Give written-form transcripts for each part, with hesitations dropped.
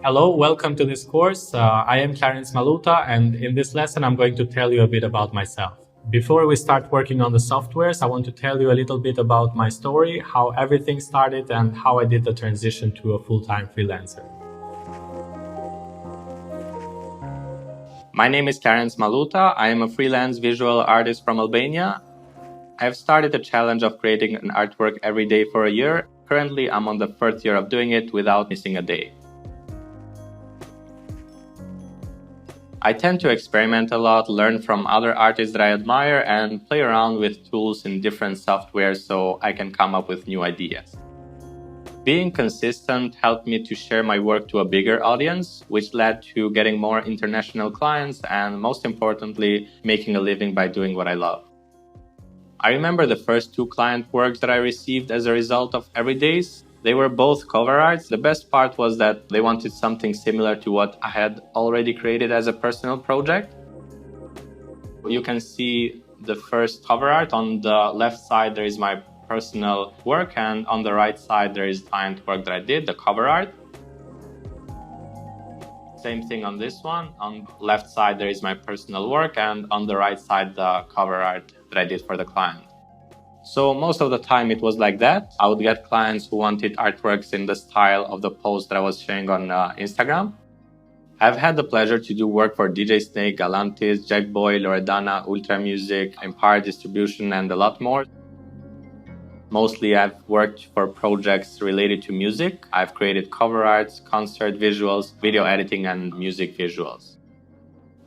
Hello, welcome to this course. I am Clarence Maluta, and in this lesson, I'm going to tell you a bit about myself. Before we start working on the softwares, I want to tell you a little bit about my story, how everything started, and how I did the transition to a full-time freelancer. My name is Clarence Maluta. I am a freelance visual artist from Albania. I've started the challenge of creating an artwork every day for a year. Currently, I'm on the 4th year of doing it without missing a day. I tend to experiment a lot, learn from other artists that I admire, and play around with tools in different softwares so I can come up with new ideas. Being consistent helped me to share my work to a bigger audience, which led to getting more international clients and, most importantly, making a living by doing what I love. I remember the first 2 client works that I received as a result of Everydays. They were both cover arts. The best part was that they wanted something similar to what I had already created as a personal project. You can see the first cover art. On the left side, there is my personal work, and on the right side, there is client work that I did, the cover art. Same thing on this one. On the left side, there is my personal work, and on the right side, the cover art that I did for the client. So most of the time it was like that. I would get clients who wanted artworks in the style of the post that I was sharing on Instagram. I've had the pleasure to do work for DJ Snake, Galantis, Jackboy, Loredana, Ultra Music, Empire Distribution, and a lot more. Mostly I've worked for projects related to music. I've created cover arts, concert visuals, video editing, and music visuals.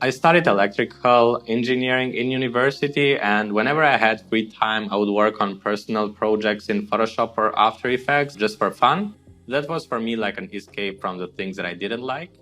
I studied electrical engineering in university, and whenever I had free time, I would work on personal projects in Photoshop or After Effects just for fun. That was for me like an escape from the things that I didn't like.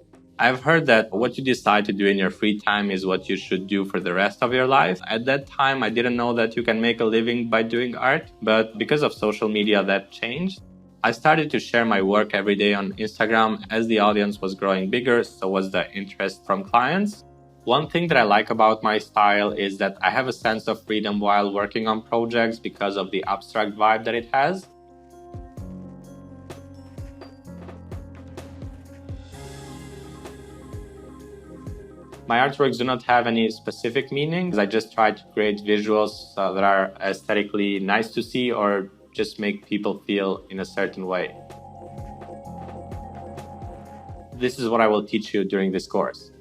I've heard that what you decide to do in your free time is what you should do for the rest of your life. At that time, I didn't know that you can make a living by doing art, but because of social media, that changed. I started to share my work every day on Instagram. As the audience was growing bigger, so was the interest from clients. One thing that I like about my style is that I have a sense of freedom while working on projects because of the abstract vibe that it has. My artworks do not have any specific meanings. I just try to create visuals that are aesthetically nice to see or just make people feel in a certain way. This is what I will teach you during this course.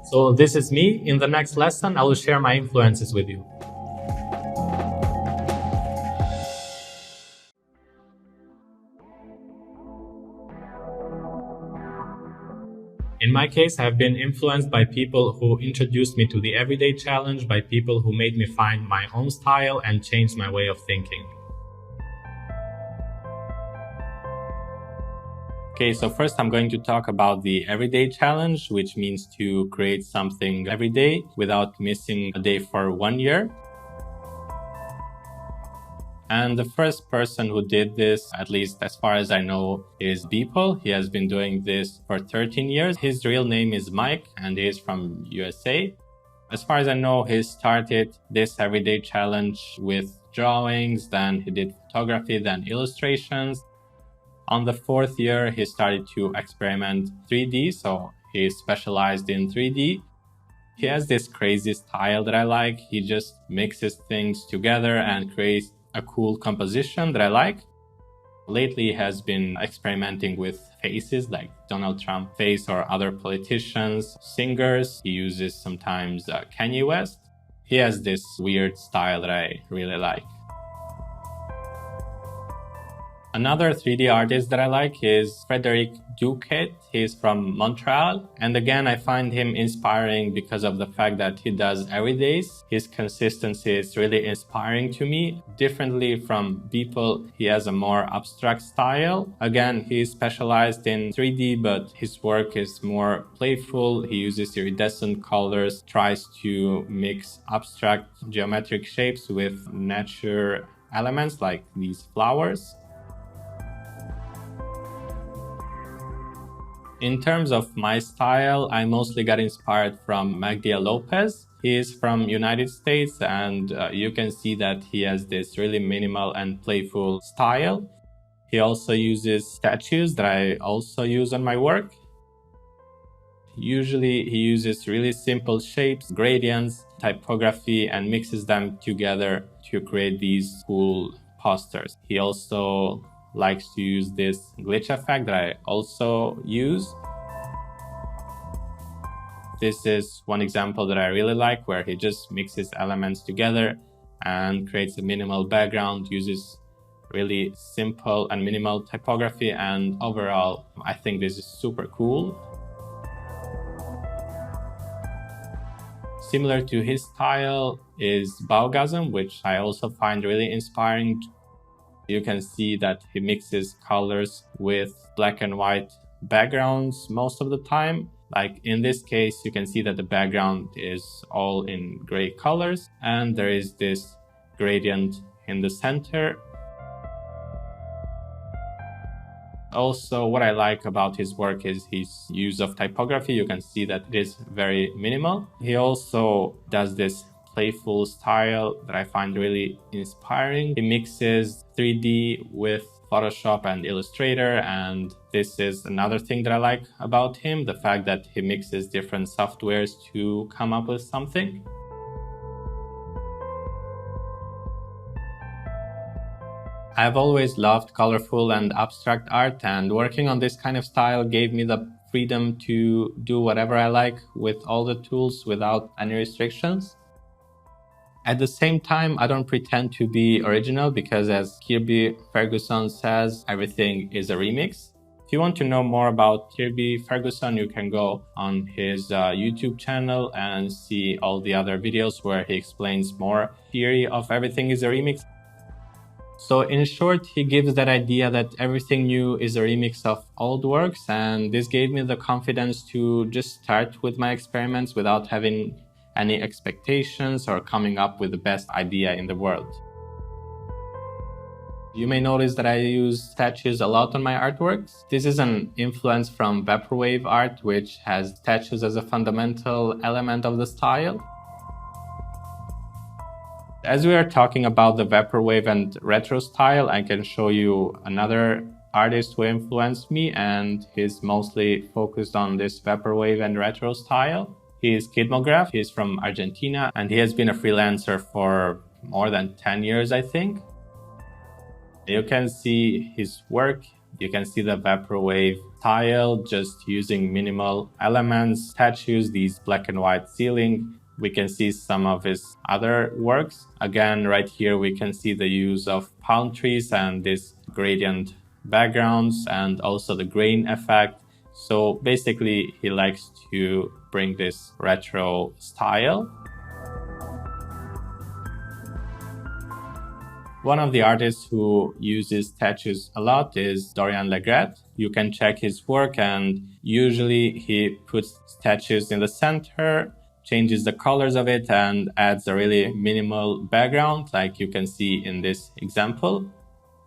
So this is me. In the next lesson, I will share my influences with you. In my case, I have been influenced by people who introduced me to the Everyday Challenge, by people who made me find my own style and change my way of thinking. Okay, so first I'm going to talk about the Everyday Challenge, which means to create something every day without missing a day for 1 year. And the first person who did this, at least as far as I know, is Beeple. He has been doing this for 13 years. His real name is Mike, and he is from USA. As far as I know, he started this Everyday Challenge with drawings, then he did photography, then illustrations. On the 4th year, he started to experiment 3D, so he specialized in 3D. He has this crazy style that I like. He just mixes things together and creates a cool composition that I like. Lately, he has been experimenting with faces like Donald Trump face or other politicians, singers. He uses sometimes Kanye West. He has this weird style that I really like. Another 3D artist that I like is Frederic Duquet. He's from Montreal. And again, I find him inspiring because of the fact that he does everydays. His consistency is really inspiring to me. Differently from Beeple, he has a more abstract style. Again, he's specialized in 3D, but his work is more playful. He uses iridescent colors, tries to mix abstract geometric shapes with nature elements like these flowers. In terms of my style, I mostly got inspired from Magdia Lopez. He is from United States, and you can see that he has this really minimal and playful style. He also uses statues that I also use on my work. Usually he uses really simple shapes, gradients, typography, and mixes them together to create these cool posters. He also likes to use this glitch effect that I also use. This is one example that I really like, where he just mixes elements together and creates a minimal background, uses really simple and minimal typography, and overall, I think this is super cool. Similar to his style is Baugasm, which I also find really inspiring. You can see that he mixes colors with black and white backgrounds most of the time. Like in this case, you can see that the background is all in gray colors, and there is this gradient in the center. Also, what I like about his work is his use of typography. You can see that it is very minimal. He also does this playful style that I find really inspiring. He mixes 3D with Photoshop and Illustrator, and this is another thing that I like about him, the fact that he mixes different softwares to come up with something. I've always loved colorful and abstract art, and working on this kind of style gave me the freedom to do whatever I like with all the tools without any restrictions. At the same time, I don't pretend to be original because, as Kirby Ferguson says, everything is a remix. If you want to know more about Kirby Ferguson, you can go on his YouTube channel and see all the other videos where he explains more theory of everything is a remix. So in short, he gives that idea that everything new is a remix of old works, and this gave me the confidence to just start with my experiments without having any expectations or coming up with the best idea in the world. You may notice that I use statues a lot on my artworks. This is an influence from Vaporwave art, which has statues as a fundamental element of the style. As we are talking about the Vaporwave and retro style, I can show you another artist who influenced me, and he's mostly focused on this Vaporwave and retro style. He is Kidmograph. He's from Argentina, and he has been a freelancer for more than 10 years, I think. You can see his work. You can see the Vaporwave style, just using minimal elements, statues, these black and white ceiling. We can see some of his other works. Again, right here, we can see the use of palm trees and this gradient backgrounds and also the grain effect. So basically, he likes to bring this retro style. One of the artists who uses statues a lot is Dorian Legret. You can check his work, and usually he puts statues in the center, changes the colors of it, and adds a really minimal background, like you can see in this example.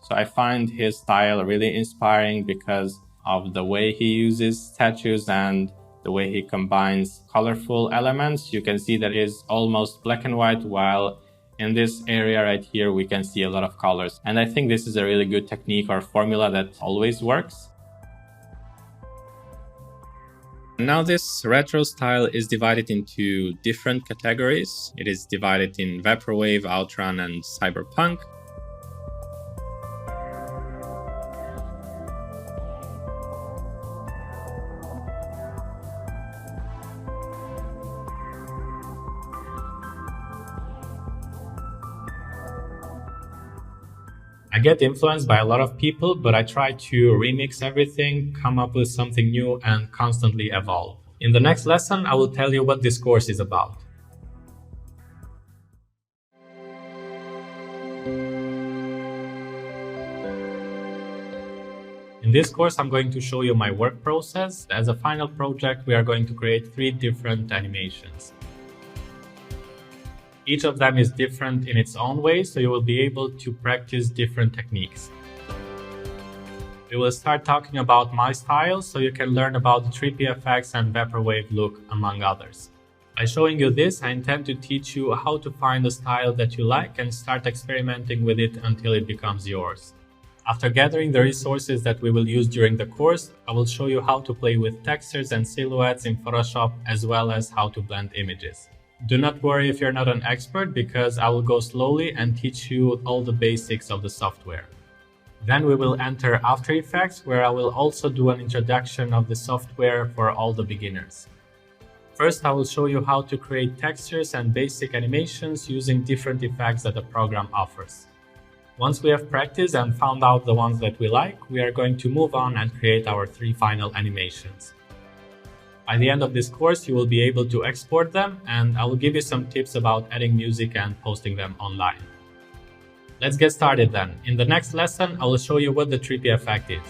So I find his style really inspiring because of the way he uses statues and the way he combines colorful elements. You can see that it is almost black and white, while in this area right here, we can see a lot of colors. And I think this is a really good technique or formula that always works. Now this retro style is divided into different categories. It is divided in Vaporwave, Outrun, and Cyberpunk. I get influenced by a lot of people, but I try to remix everything, come up with something new, and constantly evolve. In the next lesson, I will tell you what this course is about. In this course, I'm going to show you my work process. As a final project, we are going to create 3 different animations. Each of them is different in its own way, so you will be able to practice different techniques. We will start talking about my style, so you can learn about the Trippy effects and Vaporwave look, among others. By showing you this, I intend to teach you how to find a style that you like and start experimenting with it until it becomes yours. After gathering the resources that we will use during the course, I will show you how to play with textures and silhouettes in Photoshop as well as how to blend images. Do not worry if you're not an expert because I will go slowly and teach you all the basics of the software. Then we will enter After Effects, where I will also do an introduction of the software for all the beginners. First, I will show you how to create textures and basic animations using different effects that the program offers. Once we have practiced and found out the ones that we like, we are going to move on and create our 3 final animations. By the end of this course, you will be able to export them, and I will give you some tips about adding music and posting them online. Let's get started then. In the next lesson, I will show you what the Trippy effect is.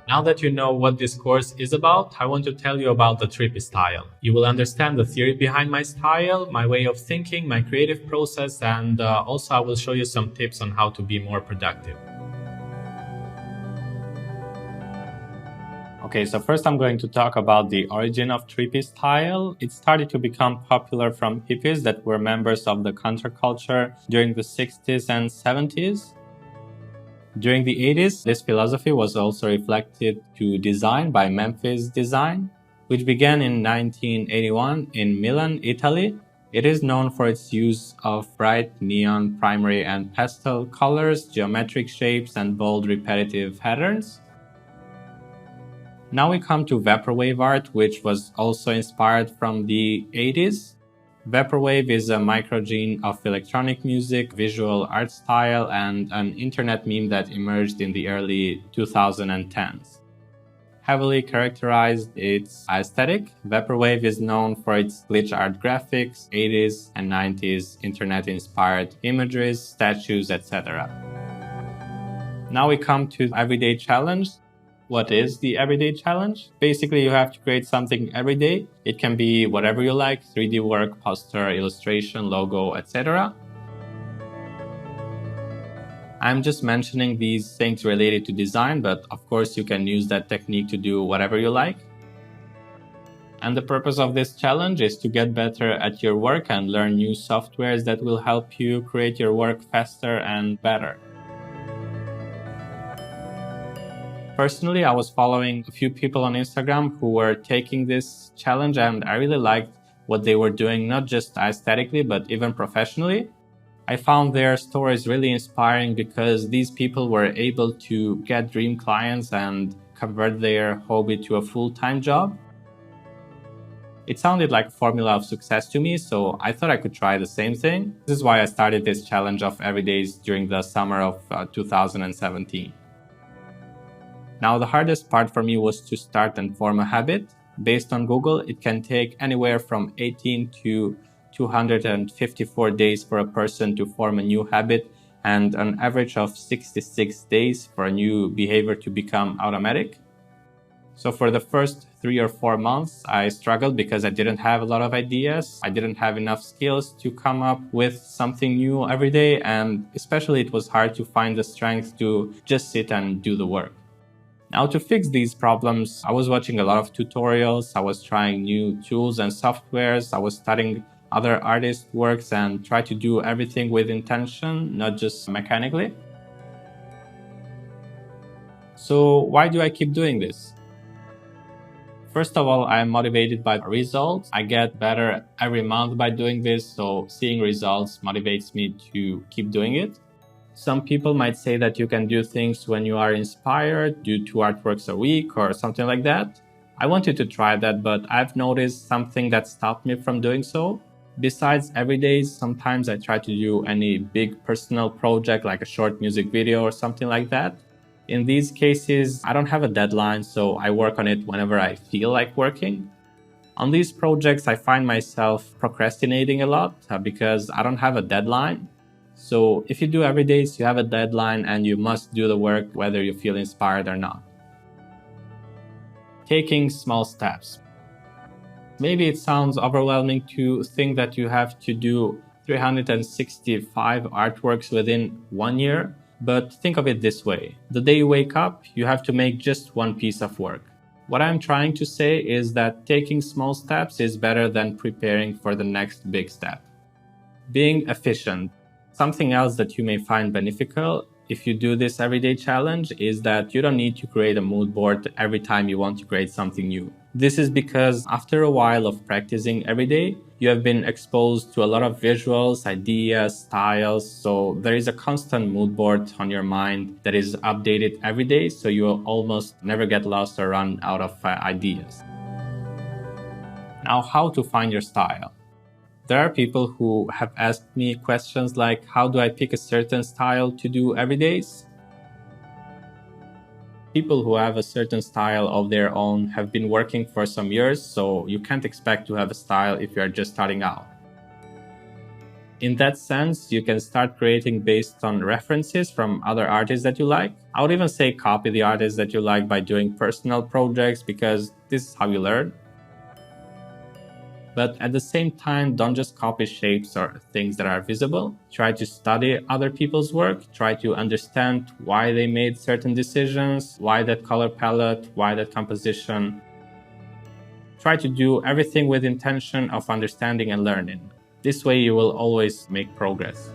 Now that you know what this course is about, I want to tell you about the Trippy style. You will understand the theory behind my style, my way of thinking, my creative process, and also I will show you some tips on how to be more productive. Okay, so first I'm going to talk about the origin of Trippy style. It started to become popular from hippies that were members of the counterculture during the 60s and 70s. During the 80s, this philosophy was also reflected to design by Memphis Design, which began in 1981 in Milan, Italy. It is known for its use of bright neon, primary and pastel colors, geometric shapes, and bold repetitive patterns. Now we come to Vaporwave art, which was also inspired from the 80s. Vaporwave is a microgene of electronic music, visual art style, and an internet meme that emerged in the early 2010s. Heavily characterized its aesthetic, Vaporwave is known for its glitch art graphics, 80s and 90s internet-inspired images, statues, etc. Now we come to Everyday Challenge. What is the Everyday Challenge? Basically, you have to create something every day. It can be whatever you like, 3D work, poster, illustration, logo, etc. I'm just mentioning these things related to design, but of course you can use that technique to do whatever you like. And the purpose of this challenge is to get better at your work and learn new softwares that will help you create your work faster and better. Personally, I was following a few people on Instagram who were taking this challenge, and I really liked what they were doing, not just aesthetically, but even professionally. I found their stories really inspiring because these people were able to get dream clients and convert their hobby to a full-time job. It sounded like a formula of success to me, so I thought I could try the same thing. This is why I started this challenge of every days during the summer of 2017. Now, the hardest part for me was to start and form a habit. Based on Google, it can take anywhere from 18 to 254 days for a person to form a new habit and an average of 66 days for a new behavior to become automatic. So for the first 3 or 4 months, I struggled because I didn't have a lot of ideas. I didn't have enough skills to come up with something new every day, and especially it was hard to find the strength to just sit and do the work. Now, to fix these problems, I was watching a lot of tutorials, I was trying new tools and softwares, I was studying other artists' works and try to do everything with intention, not just mechanically. So why do I keep doing this? First of all, I'm motivated by results. I get better every month by doing this, so seeing results motivates me to keep doing it. Some people might say that you can do things when you are inspired, do 2 artworks a week or something like that. I wanted to try that, but I've noticed something that stopped me from doing so. Besides every day, sometimes I try to do any big personal project like a short music video or something like that. In these cases, I don't have a deadline, so I work on it whenever I feel like working. On these projects, I find myself procrastinating a lot because I don't have a deadline. So if you do every day, you have a deadline and you must do the work whether you feel inspired or not. Taking small steps. Maybe it sounds overwhelming to think that you have to do 365 artworks within 1 year, But think of it this way. The day you wake up, you have to make just one piece of work. What I'm trying to say is that taking small steps is better than preparing for the next big step. Being efficient. Something else that you may find beneficial if you do this everyday challenge is that you don't need to create a mood board every time you want to create something new. This is because after a while of practicing every day, you have been exposed to a lot of visuals, ideas, styles, so there is a constant mood board on your mind that is updated every day, so you will almost never get lost or run out of ideas. Now, how to find your style? There are people who have asked me questions like, how do I pick a certain style to do every day? People who have a certain style of their own have been working for some years, so you can't expect to have a style if you are just starting out. In that sense, you can start creating based on references from other artists that you like. I would even say copy the artists that you like by doing personal projects, because this is how you learn. But at the same time, don't just copy shapes or things that are visible. Try to study other people's work. Try to understand why they made certain decisions, why that color palette, why that composition. Try to do everything with intention of understanding and learning. This way you will always make progress.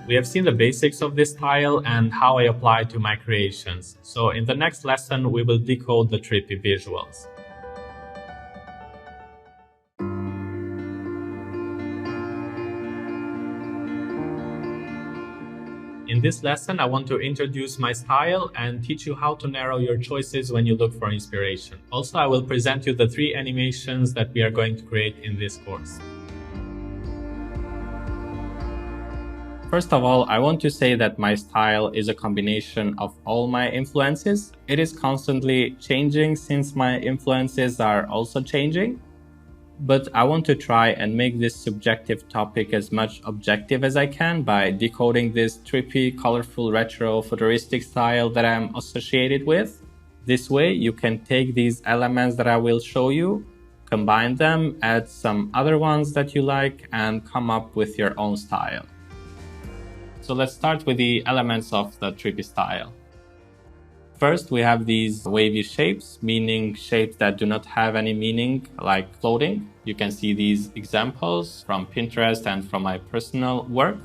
We have seen the basics of this style and how I apply it to my creations. So in the next lesson, we will decode the Trippy visuals. In this lesson, I want to introduce my style and teach you how to narrow your choices when you look for inspiration. Also, I will present you the 3 animations that we are going to create in this course. First of all, I want to say that my style is a combination of all my influences. It is constantly changing since my influences are also changing. But I want to try and make this subjective topic as much objective as I can by decoding this trippy, colorful, retro, futuristic style that I'm associated with. This way, you can take these elements that I will show you, combine them, add some other ones that you like, and come up with your own style. So let's start with the elements of the trippy style. First, we have these wavy shapes, meaning shapes that do not have any meaning, like floating. You can see these examples from Pinterest and from my personal work.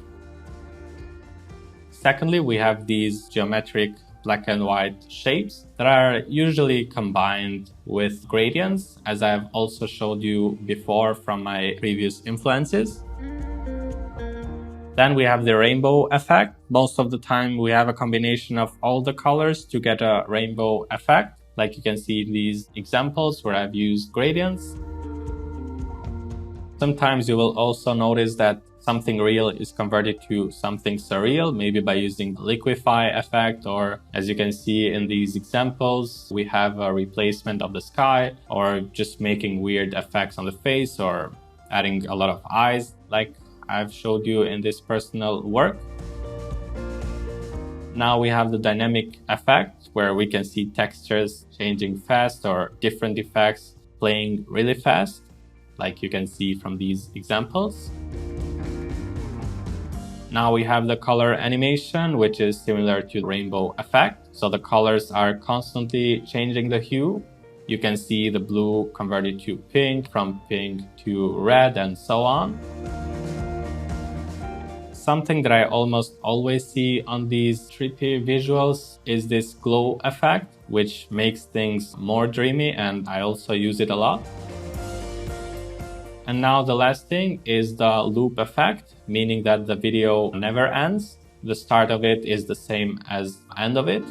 Secondly, we have these geometric black and white shapes that are usually combined with gradients, as I have also showed you before from my previous influences. Then we have the rainbow effect. Most of the time we have a combination of all the colors to get a rainbow effect. Like you can see in these examples where I've used gradients. Sometimes you will also notice that something real is converted to something surreal, maybe by using liquefy effect, or as you can see in these examples, we have a replacement of the sky, or just making weird effects on the face, or adding a lot of eyes, like I've showed you in this personal work. Now we have the dynamic effect, where we can see textures changing fast or different effects playing really fast, like you can see from these examples. Now we have the color animation, which is similar to the rainbow effect. So the colors are constantly changing the hue. You can see the blue converted to pink, from pink to red, and so on. Something that I almost always see on these trippy visuals is this glow effect, which makes things more dreamy, and I also use it a lot. And now the last thing is the loop effect, meaning that the video never ends. The start of it is the same as the end of it.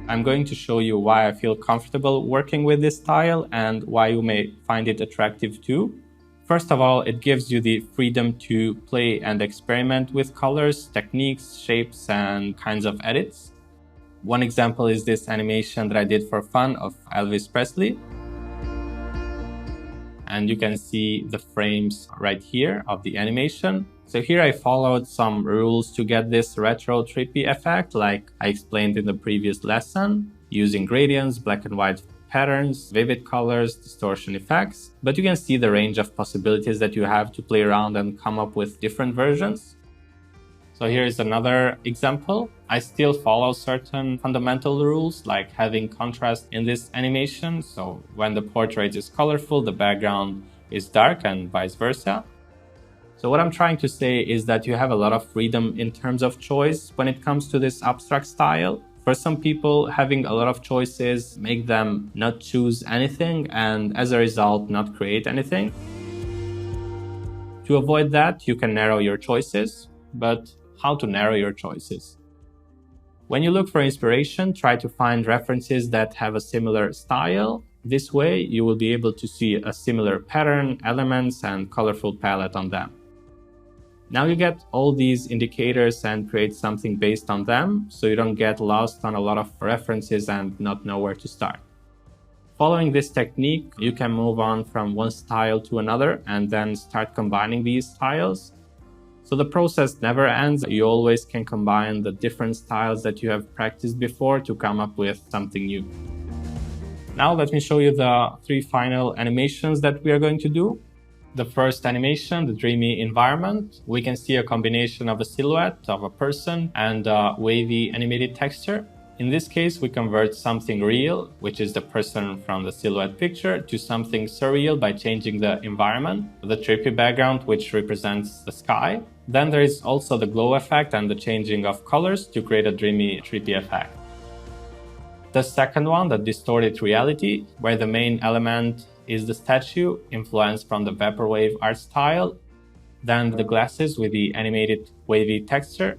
I'm going to show you why I feel comfortable working with this style and why you may find it attractive too. First of all, it gives you the freedom to play and experiment with colors, techniques, shapes, and kinds of edits. One example is this animation that I did for fun of Elvis Presley. And you can see the frames right here of the animation. So here I followed some rules to get this retro trippy effect, like I explained in the previous lesson, using gradients, black and white patterns, vivid colors, distortion effects. But you can see the range of possibilities that you have to play around and come up with different versions. So here is another example. I still follow certain fundamental rules, like having contrast in this animation. So when the portrait is colorful, the background is dark and vice versa. So what I'm trying to say is that you have a lot of freedom in terms of choice when it comes to this abstract style. For some people, having a lot of choices make them not choose anything and as a result, not create anything. To avoid that, you can narrow your choices, but how to narrow your choices? When you look for inspiration, try to find references that have a similar style. This way, you will be able to see a similar pattern, elements, and colorful palette on them. Now you get all these indicators and create something based on them, so you don't get lost on a lot of references and not know where to start. Following this technique, you can move on from one style to another and then start combining these styles. So the process never ends. You always can combine the different styles that you have practiced before to come up with something new. Now let me show you the 3 final animations that we are going to do. The first animation, the dreamy environment, we can see a combination of a silhouette of a person and a wavy animated texture. In this case, we convert something real, which is the person from the silhouette picture, to something surreal by changing the environment, the trippy background, which represents the sky. Then there is also the glow effect and the changing of colors to create a dreamy, trippy effect. The second one, the distorted reality, where the main element is the statue, influenced from the vaporwave art style, then the glasses with the animated wavy texture,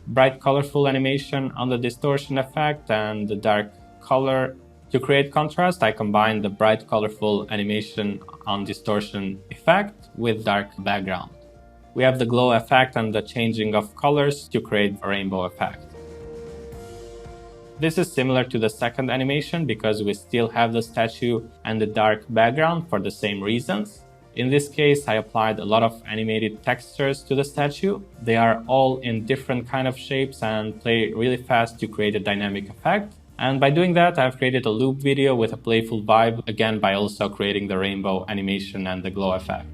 bright colorful animation on the distortion effect, and the dark color. To create contrast, I combine the bright colorful animation on distortion effect with dark background. We have the glow effect and the changing of colors to create a rainbow effect. This is similar to the second animation because we still have the statue and the dark background for the same reasons. In this case, I applied a lot of animated textures to the statue. They are all in different kind of shapes and play really fast to create a dynamic effect. And by doing that, I've created a loop video with a playful vibe, again by also creating the rainbow animation and the glow effect.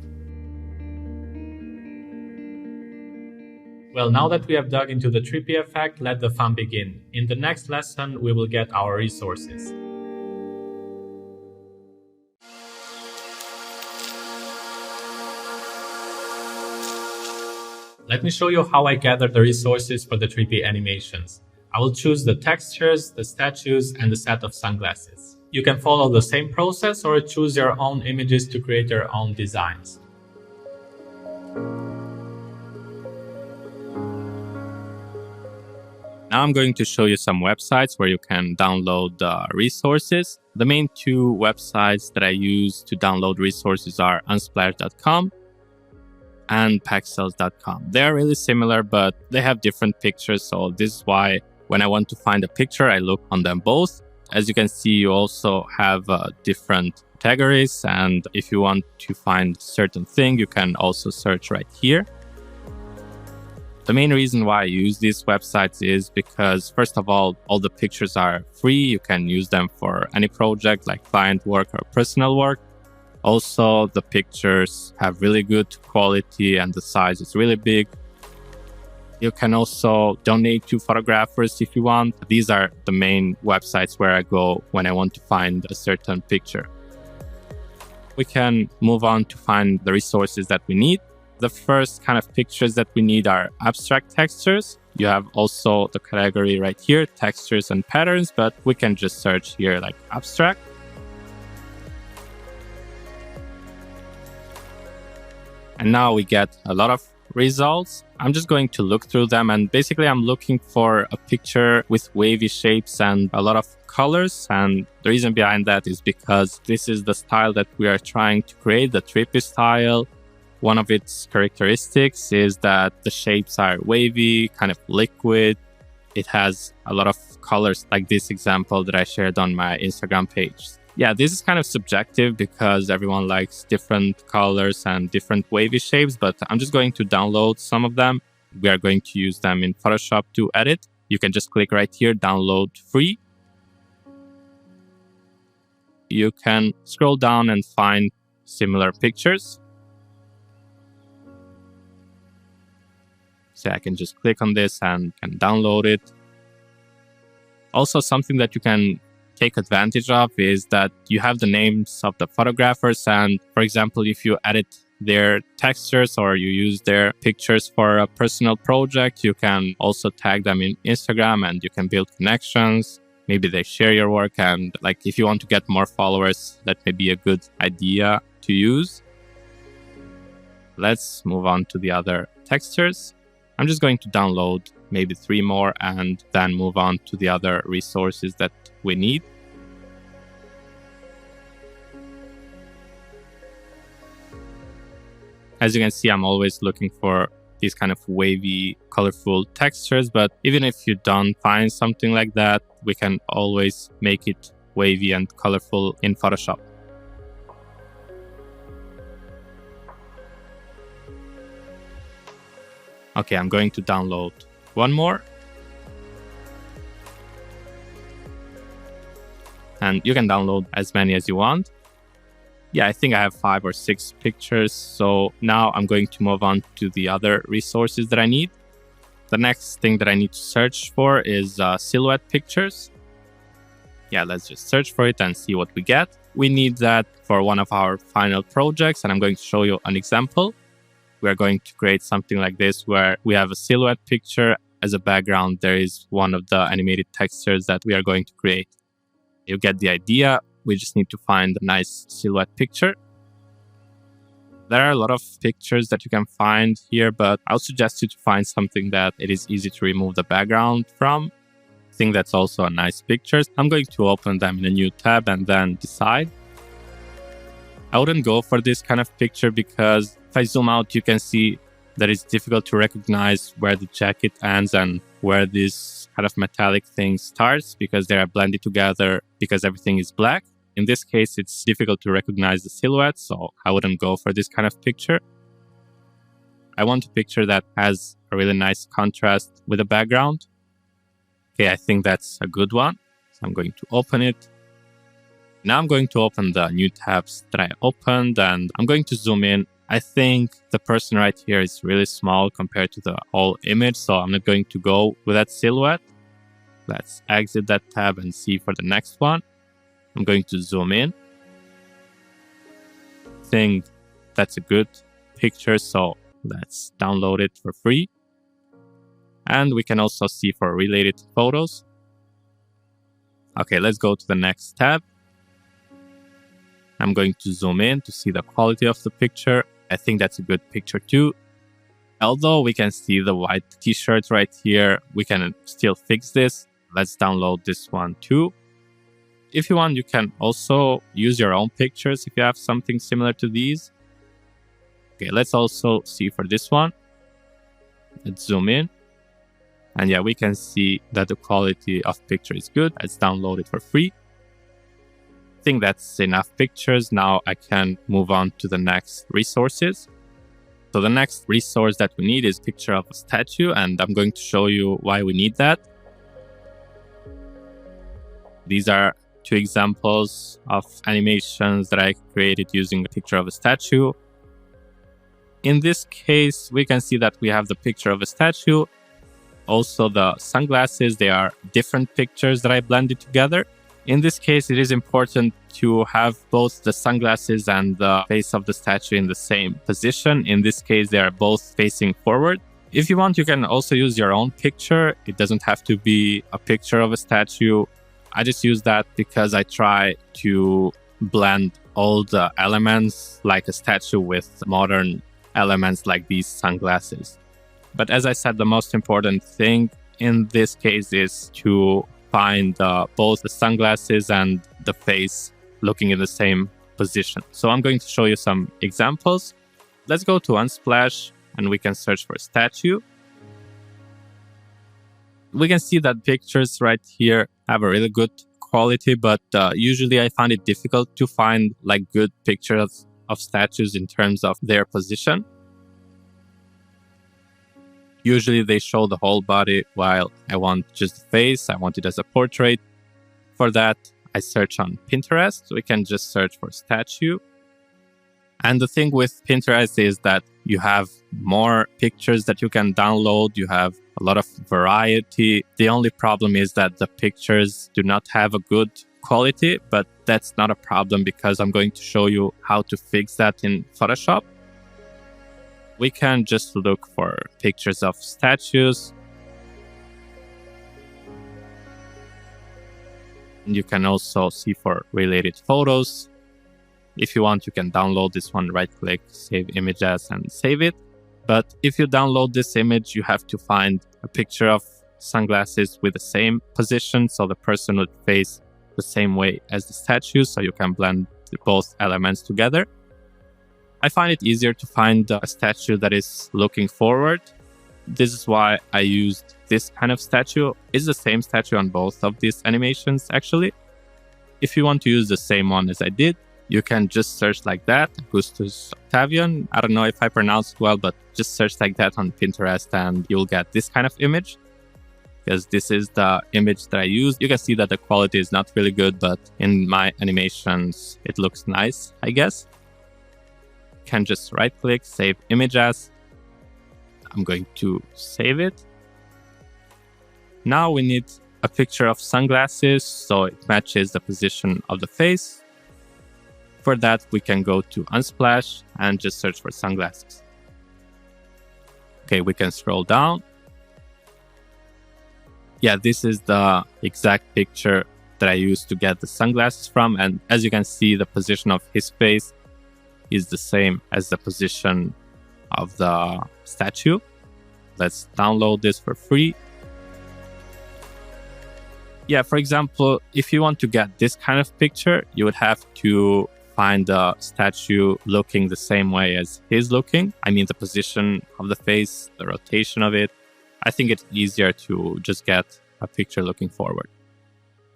Well, now that we have dug into the trippy effect, let the fun begin. In the next lesson, we will get our resources. Let me show you how I gather the resources for the trippy animations. I will choose the textures, the statues, and the set of sunglasses. You can follow the same process or choose your own images to create your own designs. Now I'm going to show you some websites where you can download the resources. The main 2 websites that I use to download resources are unsplash.com and pexels.com. They're really similar, but they have different pictures. So this is why when I want to find a picture, I look on them both. As you can see, you also have different categories. And if you want to find a certain thing, you can also search right here. The main reason why I use these websites is because, first of all the pictures are free. You can use them for any project like client work or personal work. Also, the pictures have really good quality and the size is really big. You can also donate to photographers if you want. These are the main websites where I go when I want to find a certain picture. We can move on to find the resources that we need. The first kind of pictures that we need are abstract textures. You have also the category right here, textures and patterns, but we can just search here like abstract. And now we get a lot of results. I'm just going to look through them, and basically I'm looking for a picture with wavy shapes and a lot of colors. And the reason behind that is because this is the style that we are trying to create, the trippy style. One of its characteristics is that the shapes are wavy, kind of liquid. It has a lot of colors, like this example that I shared on my Instagram page. Yeah, this is kind of subjective because everyone likes different colors and different wavy shapes, but I'm just going to download some of them. We are going to use them in Photoshop to edit. You can just click right here, download free. You can scroll down and find similar pictures. So I can just click on this and can download it. Also, something that you can take advantage of is that you have the names of the photographers. And for example, if you edit their textures or you use their pictures for a personal project, you can also tag them in Instagram and you can build connections. Maybe they share your work, and like if you want to get more followers, that may be a good idea to use. Let's move on to the other textures. I'm just going to download maybe 3 more and then move on to the other resources that we need. As you can see, I'm always looking for these kind of wavy, colorful textures, but even if you don't find something like that, we can always make it wavy and colorful in Photoshop. Okay, I'm going to download 1 more. And you can download as many as you want. Yeah, I think I have 5 or 6 pictures. So now I'm going to move on to the other resources that I need. The next thing that I need to search for is silhouette pictures. Yeah, let's just search for it and see what we get. We need that for one of our final projects, and I'm going to show you an example. We are going to create something like this where we have a silhouette picture as a background. There is one of the animated textures that we are going to create. You get the idea. We just need to find a nice silhouette picture. There are a lot of pictures that you can find here, but I would suggest you to find something that it is easy to remove the background from. I think that's also a nice picture. I'm going to open them in a new tab and then decide. I wouldn't go for this kind of picture because if I zoom out, you can see that it's difficult to recognize where the jacket ends and where this kind of metallic thing starts because they are blended together because everything is black. In this case, it's difficult to recognize the silhouette, so I wouldn't go for this kind of picture. I want a picture that has a really nice contrast with the background. Okay, I think that's a good one. So I'm going to open it. Now I'm going to open the new tabs that I opened and I'm going to zoom in. I think the person right here is really small compared to the whole image, so I'm not going to go with that silhouette. Let's exit that tab and see for the next one. I'm going to zoom in. I think that's a good picture, so let's download it for free. And we can also see for related photos. Okay, let's go to the next tab. I'm going to zoom in to see the quality of the picture. I think that's a good picture too. Although we can see the white t-shirt right here, we can still fix this. Let's download this one too. If you want, you can also use your own pictures if you have something similar to these. Okay, let's also see for this one. Let's zoom in. And yeah, we can see that the quality of picture is good. Let's download it for free. I think that's enough pictures. Now I can move on to the next resources. So the next resource that we need is a picture of a statue, and I'm going to show you why we need that. These are 2 examples of animations that I created using a picture of a statue. In this case, we can see that we have the picture of a statue. Also the sunglasses, they are different pictures that I blended together. In this case, it is important to have both the sunglasses and the face of the statue in the same position. In this case, they are both facing forward. If you want, you can also use your own picture. It doesn't have to be a picture of a statue. I just use that because I try to blend all the elements like a statue with modern elements like these sunglasses. But as I said, the most important thing in this case is to find both the sunglasses and the face looking in the same position. So I'm going to show you some examples. Let's go to Unsplash and we can search for statue. We can see that pictures right here have a really good quality, but usually I find it difficult to find like good pictures of statues in terms of their position. Usually they show the whole body, while I want just the face. I want it as a portrait. For that, I search on Pinterest. We can just search for statue. And the thing with Pinterest is that You have more pictures that you can download. You have a lot of variety. The only problem is that the pictures do not have a good quality, but that's not a problem because I'm going to show you how to fix that in Photoshop. We can just look for pictures of statues. You can also see for related photos. If you want, you can download this one, right-click, save image as, and save it. But if you download this image, you have to find a picture of sunglasses with the same position, so the person would face the same way as the statue, so you can blend both elements together. I find it easier to find a statue that is looking forward. This is why I used this kind of statue. It's the same statue on both of these animations, actually. If you want to use the same one as I did, you can just search like that, Augustus Octavian. I don't know if I pronounced it well, but just search like that on Pinterest and you'll get this kind of image. Because this is the image that I used. You can see that the quality is not really good, but in my animations, it looks nice, I guess. You can just right-click, save image as. I'm going to save it. Now we need a picture of sunglasses, so it matches the position of the face. For that, we can go to Unsplash and just search for sunglasses. Okay, we can scroll down. Yeah, this is the exact picture that I used to get the sunglasses from. And as you can see, the position of his face is the same as the position of the statue. Let's download this for free. Yeah, for example, if you want to get this kind of picture, you would have to find the statue looking the same way as he's looking. I mean, the position of the face, the rotation of it. I think it's easier to just get a picture looking forward.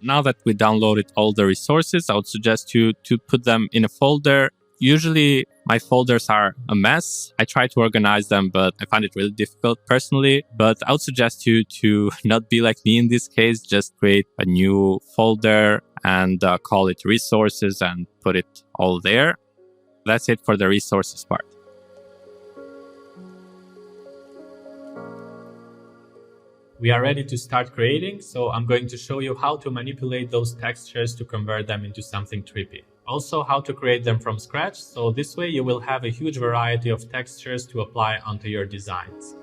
Now that we downloaded all the resources, I would suggest you to put them in a folder. Usually my folders are a mess. I try to organize them, but I find it really difficult personally. But I would suggest you to not be like me in this case. Just create a new folder and call it resources and put it all there. That's it for the resources part. We are ready to start creating, so I'm going to show you how to manipulate those textures to convert them into something trippy. Also, how to create them from scratch, so this way you will have a huge variety of textures to apply onto your designs.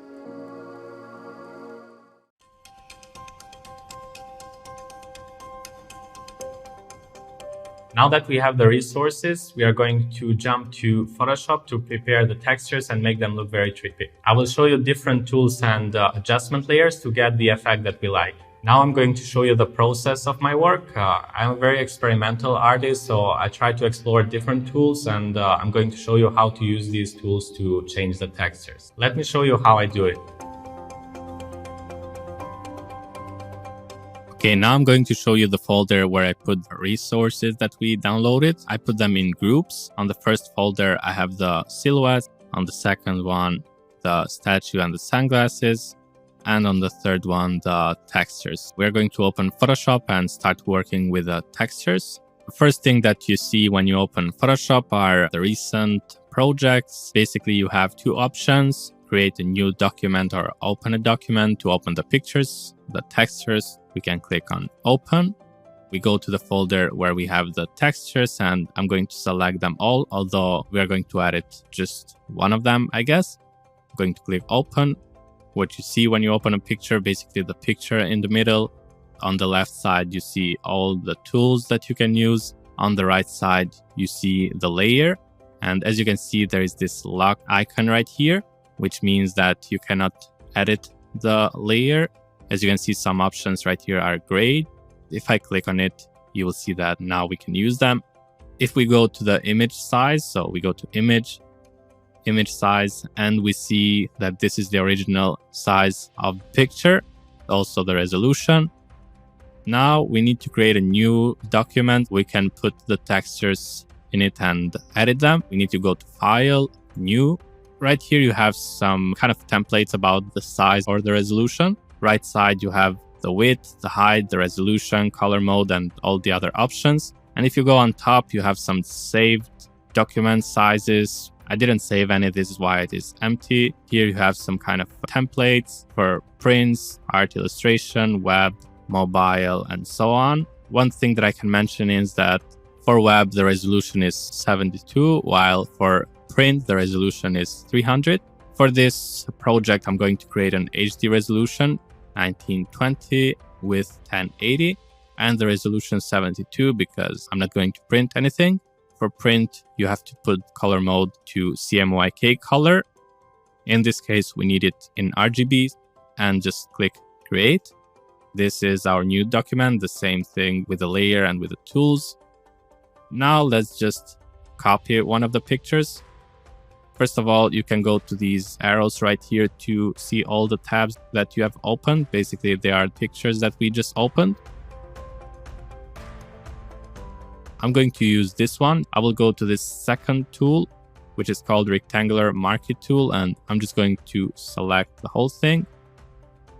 Now that we have the resources, we are going to jump to Photoshop to prepare the textures and make them look very trippy. I will show you different tools and adjustment layers to get the effect that we like. Now I'm going to show you the process of my work. I'm a very experimental artist, so I try to explore different tools, and I'm going to show you how to use these tools to change the textures. Let me show you how I do it. Okay, now I'm going to show you the folder where I put the resources that we downloaded. I put them in groups. On the first folder, I have the silhouette. On the second one, the statue and the sunglasses. And on the third one, the textures. We're going to open Photoshop and start working with the textures. The first thing that you see when you open Photoshop are the recent projects. Basically, you have two options: create a new document or open a document. To open the pictures, the textures, we can click on open. We go to the folder where we have the textures, and I'm going to select them all, although we are going to edit just one of them, I guess. I'm going to click open. What you see when you open a picture, basically the picture in the middle. On the left side, you see all the tools that you can use. On the right side, you see the layer. And as you can see, there is this lock icon right here, which means that you cannot edit the layer. As you can see, some options right here are gray. If I click on it, you will see that now we can use them. If we go to the image size, so we go to image size, and we see that this is the original size of the picture, also the resolution. Now we need to create a new document. We can put the textures in it and edit them. We need to go to File, New. Right here you have some kind of templates about the size or the resolution. Right side you have the width, the height, the resolution, color mode, and all the other options. And if you go on top, you have some saved document sizes. I didn't save any. This is why it is empty. Here you have some kind of templates for prints, art illustration, web, mobile, and so on. One thing that I can mention is that for web, the resolution is 72, while for print, the resolution is 300. For this project, I'm going to create an HD resolution, 1920 with 1080, and the resolution 72 because I'm not going to print anything. For print, you have to put color mode to CMYK color. In this case, we need it in RGB and just click create. This is our new document, the same thing with the layer and with the tools. Now let's just copy one of the pictures. First of all, you can go to these arrows right here to see all the tabs that you have opened. Basically, they are pictures that we just opened. I'm going to use this one. I will go to this second tool, which is called Rectangular Marquee Tool, and I'm just going to select the whole thing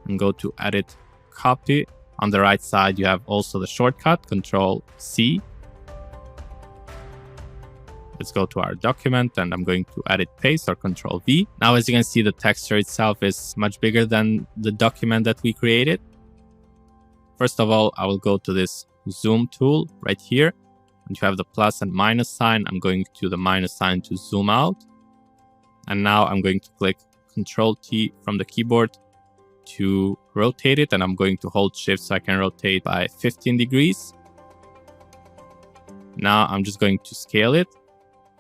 and go to Edit, Copy. On the right side, you have also the shortcut, Control-C. Let's go to our document, and I'm going to Edit, Paste, or Control-V. Now, as you can see, the texture itself is much bigger than the document that we created. First of all, I will go to this Zoom tool right here. And you have the plus and minus sign. I'm going to the minus sign to zoom out. And now I'm going to click Control-T from the keyboard to rotate it. And I'm going to hold Shift so I can rotate by 15 degrees. Now I'm just going to scale it.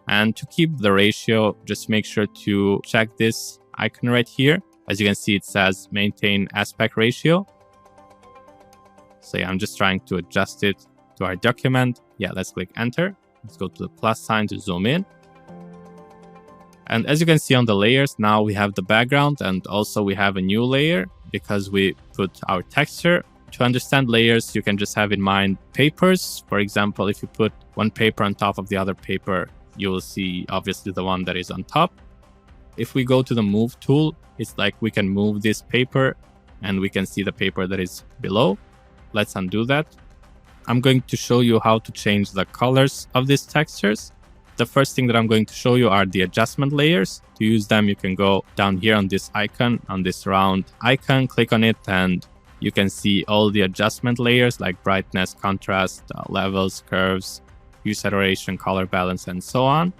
And to keep the ratio, just make sure to check this icon right here. As you can see, it says maintain aspect ratio. So yeah, I'm just trying to adjust it to our document. Yeah, let's click enter. Let's go to the plus sign to zoom in. And as you can see on the layers, now we have the background and also we have a new layer because we put our texture. To understand layers, you can just have in mind papers. For example, if you put one paper on top of the other paper, you will see obviously the one that is on top. If we go to the move tool, it's like we can move this paper and we can see the paper that is below. Let's undo that. I'm going to show you how to change the colors of these textures. The first thing that I'm going to show you are the adjustment layers. To use them, you can go down here on this icon, on this round icon, click on it, and you can see all the adjustment layers like brightness, contrast, levels, curves, hue saturation, color balance, and so on.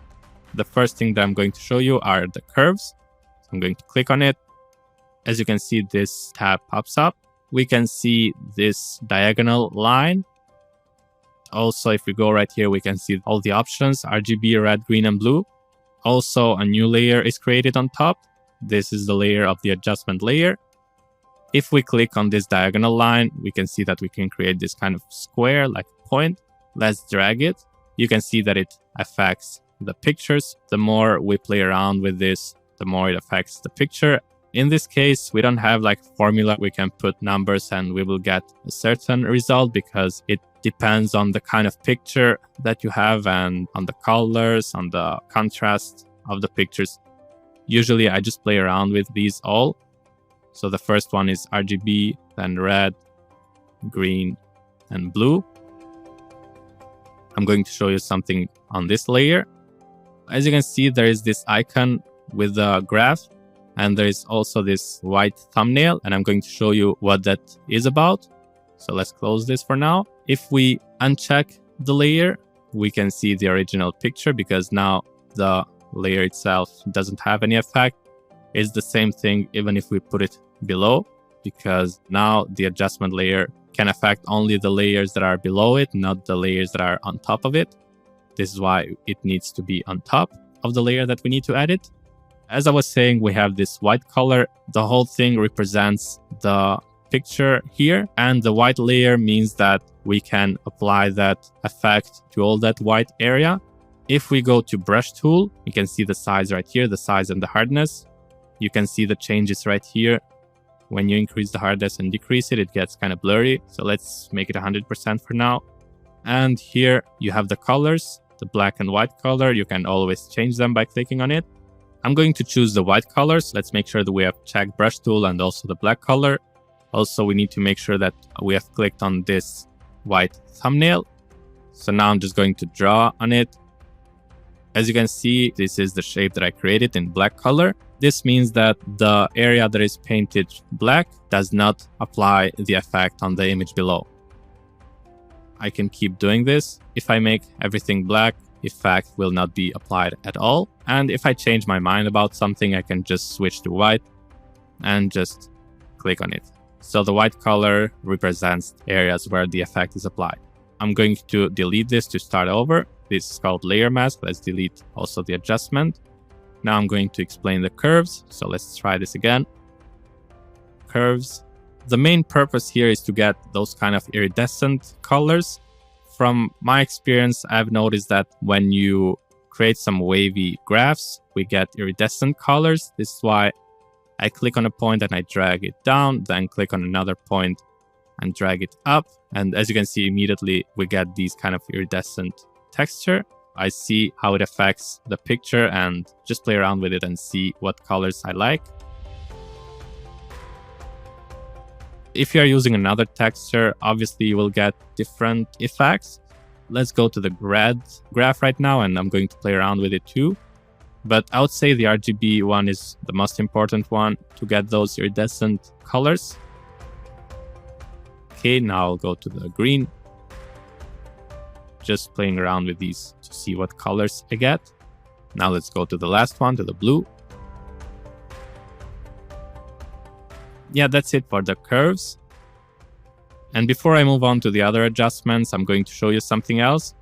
The first thing that I'm going to show you are the curves. So I'm going to click on it. As you can see, this tab pops up. We can see this diagonal line. Also, if we go right here, we can see all the options, RGB, red, green, and blue. Also, a new layer is created on top. This is the layer of the adjustment layer. If we click on this diagonal line, we can see that we can create this kind of square, like a point. Let's drag it. You can see that it affects the pictures. The more we play around with this, the more it affects the picture. In this case, we don't have like a formula. We can put numbers and we will get a certain result because it depends on the kind of picture that you have and on the colors, on the contrast of the pictures. Usually I just play around with these all. So the first one is RGB, then red, green, and blue. I'm going to show you something on this layer. As you can see, there is this icon with the graph. And there is also this white thumbnail, and I'm going to show you what that is about. So let's close this for now. If we uncheck the layer, we can see the original picture because now the layer itself doesn't have any effect. It's the same thing even if we put it below, because now the adjustment layer can affect only the layers that are below it, not the layers that are on top of it. This is why it needs to be on top of the layer that we need to edit. As I was saying, we have this white color. The whole thing represents the picture here. And the white layer means that we can apply that effect to all that white area. If we go to brush tool, you can see the size right here, the size and the hardness. You can see the changes right here. When you increase the hardness and decrease it, it gets kind of blurry. So let's make it 100% for now. And here you have the colors, the black and white color. You can always change them by clicking on it. I'm going to choose the white colors. Let's make sure that we have checked brush tool and also the black color. Also, we need to make sure that we have clicked on this white thumbnail. So now I'm just going to draw on it. As you can see, this is the shape that I created in black color. This means that the area that is painted black does not apply the effect on the image below. I can keep doing this. If I make everything black, effect will not be applied at all. And if I change my mind about something, I can just switch to white and just click on it. So the white color represents areas where the effect is applied. I'm going to delete this to start over. This is called layer mask. Let's delete also the adjustment. Now I'm going to explain the curves. So let's try this again. Curves. The main purpose here is to get those kind of iridescent colors. From my experience, I've noticed that when you create some wavy graphs, we get iridescent colors. This is why I click on a point and I drag it down, then click on another point and drag it up. And as you can see, immediately we get these kind of iridescent texture. I see how it affects the picture and just play around with it and see what colors I like. If you are using another texture, obviously you will get different effects. Let's go to the red graph right now, and I'm going to play around with it too. But I would say the RGB one is the most important one to get those iridescent colors. Okay, now I'll go to the green. Just playing around with these to see what colors I get. Now let's go to the last one, to the blue. Yeah, that's it for the curves. And before I move on to the other adjustments, I'm going to show you something else.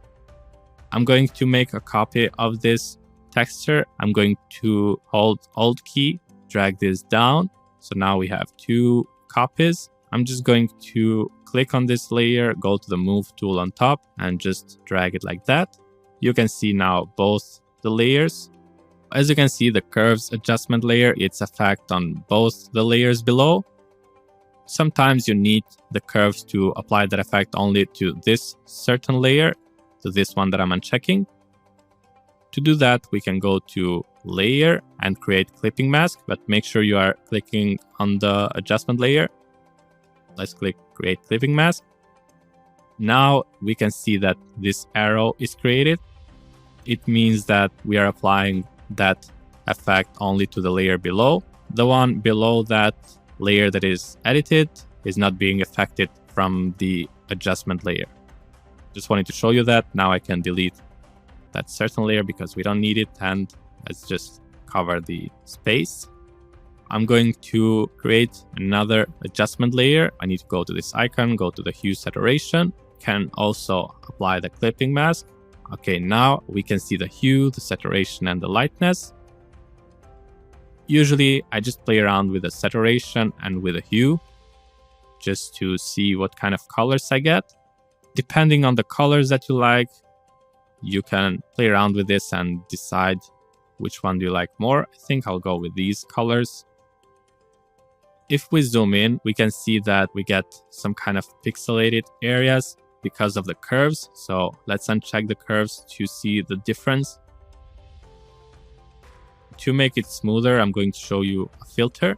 I'm going to make a copy of this texture. I'm going to hold Alt key, drag this down. So now we have two copies. I'm just going to click on this layer, go to the move tool on top and just drag it like that. You can see now both the layers. As you can see, the curves adjustment layer, its effect on both the layers below. Sometimes you need the curves to apply that effect only to this certain layer, to this one that I'm unchecking. To do that, we can go to layer and create clipping mask, but make sure you are clicking on the adjustment layer. Let's click create clipping mask. Now we can see that this arrow is created. It means that we are applying that effect only to the layer below. The one below that layer that is edited is not being affected from the adjustment layer. Just wanted to show you that. Now I can delete that certain layer because we don't need it, and let's just cover the space. I'm going to create another adjustment layer. I need to go to this icon, go to the hue saturation, can also apply the clipping mask. Okay, now we can see the hue, the saturation, and the lightness. Usually, I just play around with the saturation and with the hue, just to see what kind of colors I get. Depending on the colors that you like, you can play around with this and decide which one do you like more. I think I'll go with these colors. If we zoom in, we can see that we get some kind of pixelated areas because of the curves. So let's uncheck the curves to see the difference. To make it smoother, I'm going to show you a filter.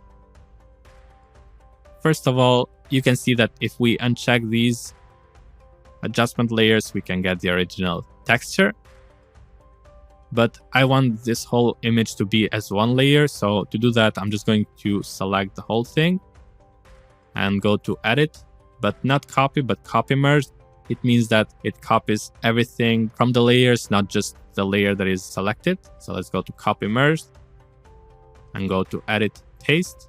First of all, you can see that if we uncheck these adjustment layers, we can get the original texture. But I want this whole image to be as one layer. So to do that, I'm just going to select the whole thing and go to edit, but not copy, but copy merge. It means that it copies everything from the layers, not just the layer that is selected. So let's go to copy merge and go to edit paste.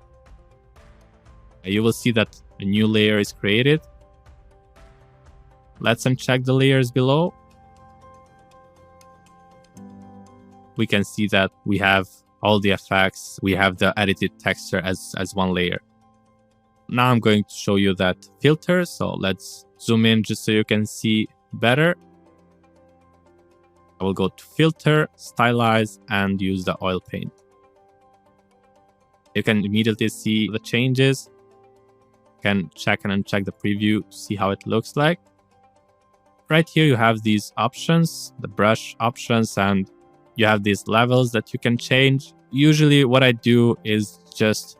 You will see that a new layer is created. Let's uncheck the layers below. We can see that we have all the effects. We have the edited texture as one layer. Now I'm going to show you that filter. So let's zoom in just so you can see better. I will go to filter, stylize, and use the oil paint. You can immediately see the changes. You can check and uncheck the preview to see how it looks like. Right here you have these options, the brush options, and you have these levels that you can change. Usually what I do is just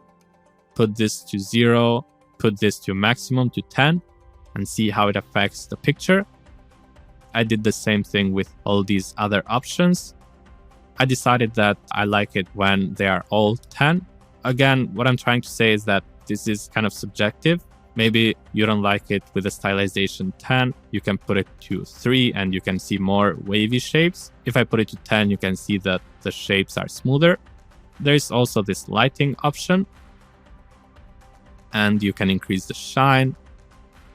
put this to 0, put this to maximum to 10, and see how it affects the picture. I did the same thing with all these other options. I decided that I like it when they are all 10. Again, what I'm trying to say is that this is kind of subjective. Maybe you don't like it with the stylization 10. You can put it to 3 and you can see more wavy shapes. If I put it to 10, you can see that the shapes are smoother. There is also this lighting option, and you can increase the shine.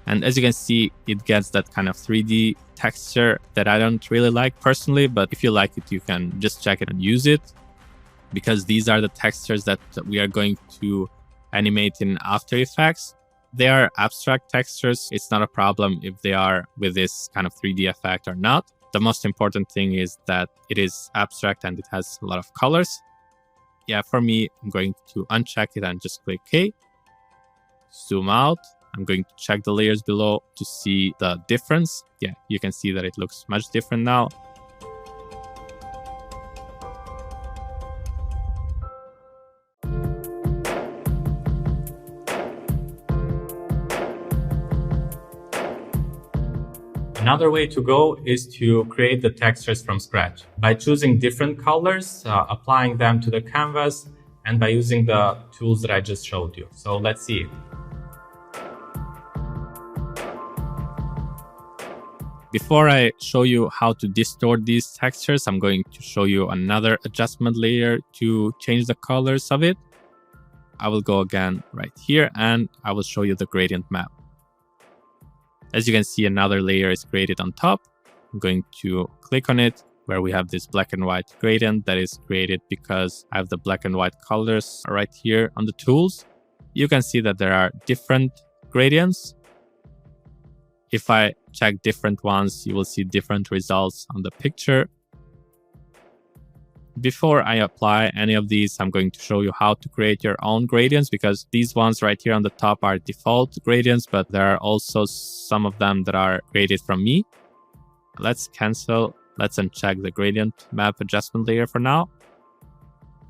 And as you can see, it gets that kind of 3D texture that I don't really like personally, but if you like it, you can just check it and use it, because these are the textures that we are going to animate in After Effects. They are abstract textures. It's not a problem if they are with this kind of 3D effect or not. The most important thing is that it is abstract and it has a lot of colors. Yeah, for me, I'm going to uncheck it and just click OK. Zoom out. I'm going to check the layers below to see the difference. Yeah, you can see that it looks much different now. Another way to go is to create the textures from scratch by choosing different colors, applying them to the canvas, and by using the tools that I just showed you. So let's see. Before I show you how to distort these textures, I'm going to show you another adjustment layer to change the colors of it. I will go again right here and I will show you the gradient map. As you can see, another layer is created on top. I'm going to click on it where we have this black and white gradient that is created because I have the black and white colors right here on the tools. You can see that there are different gradients. If I check different ones, you will see different results on the picture. Before I apply any of these, I'm going to show you how to create your own gradients, because these ones right here on the top are default gradients, but there are also some of them that are created from me. Let's cancel. Let's uncheck the gradient map adjustment layer for now.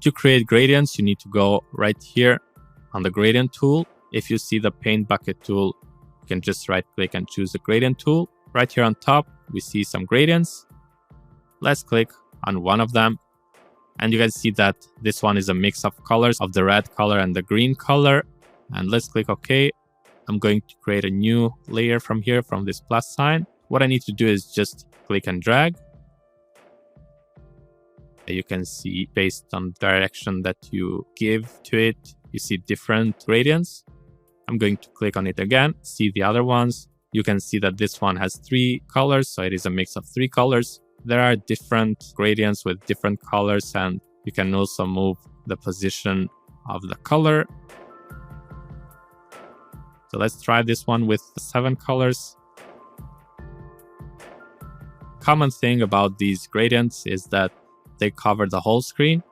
To create gradients, you need to go right here on the gradient tool. If you see the paint bucket tool, you can just right click and choose the gradient tool. Right here on top, we see some gradients. Let's click on one of them. And you can see that this one is a mix of colors of the red color and the green color. And let's click OK. I'm going to create a new layer from here, from this plus sign. What I need to do is just click and drag. You can see based on the direction that you give to it, you see different gradients. I'm going to click on it again, see the other ones. You can see that this one has 3 colors, so it is a mix of 3 colors. There are different gradients with different colors, and you can also move the position of the color. So let's try this one with 7 colors. Common thing about these gradients is that they cover the whole screen.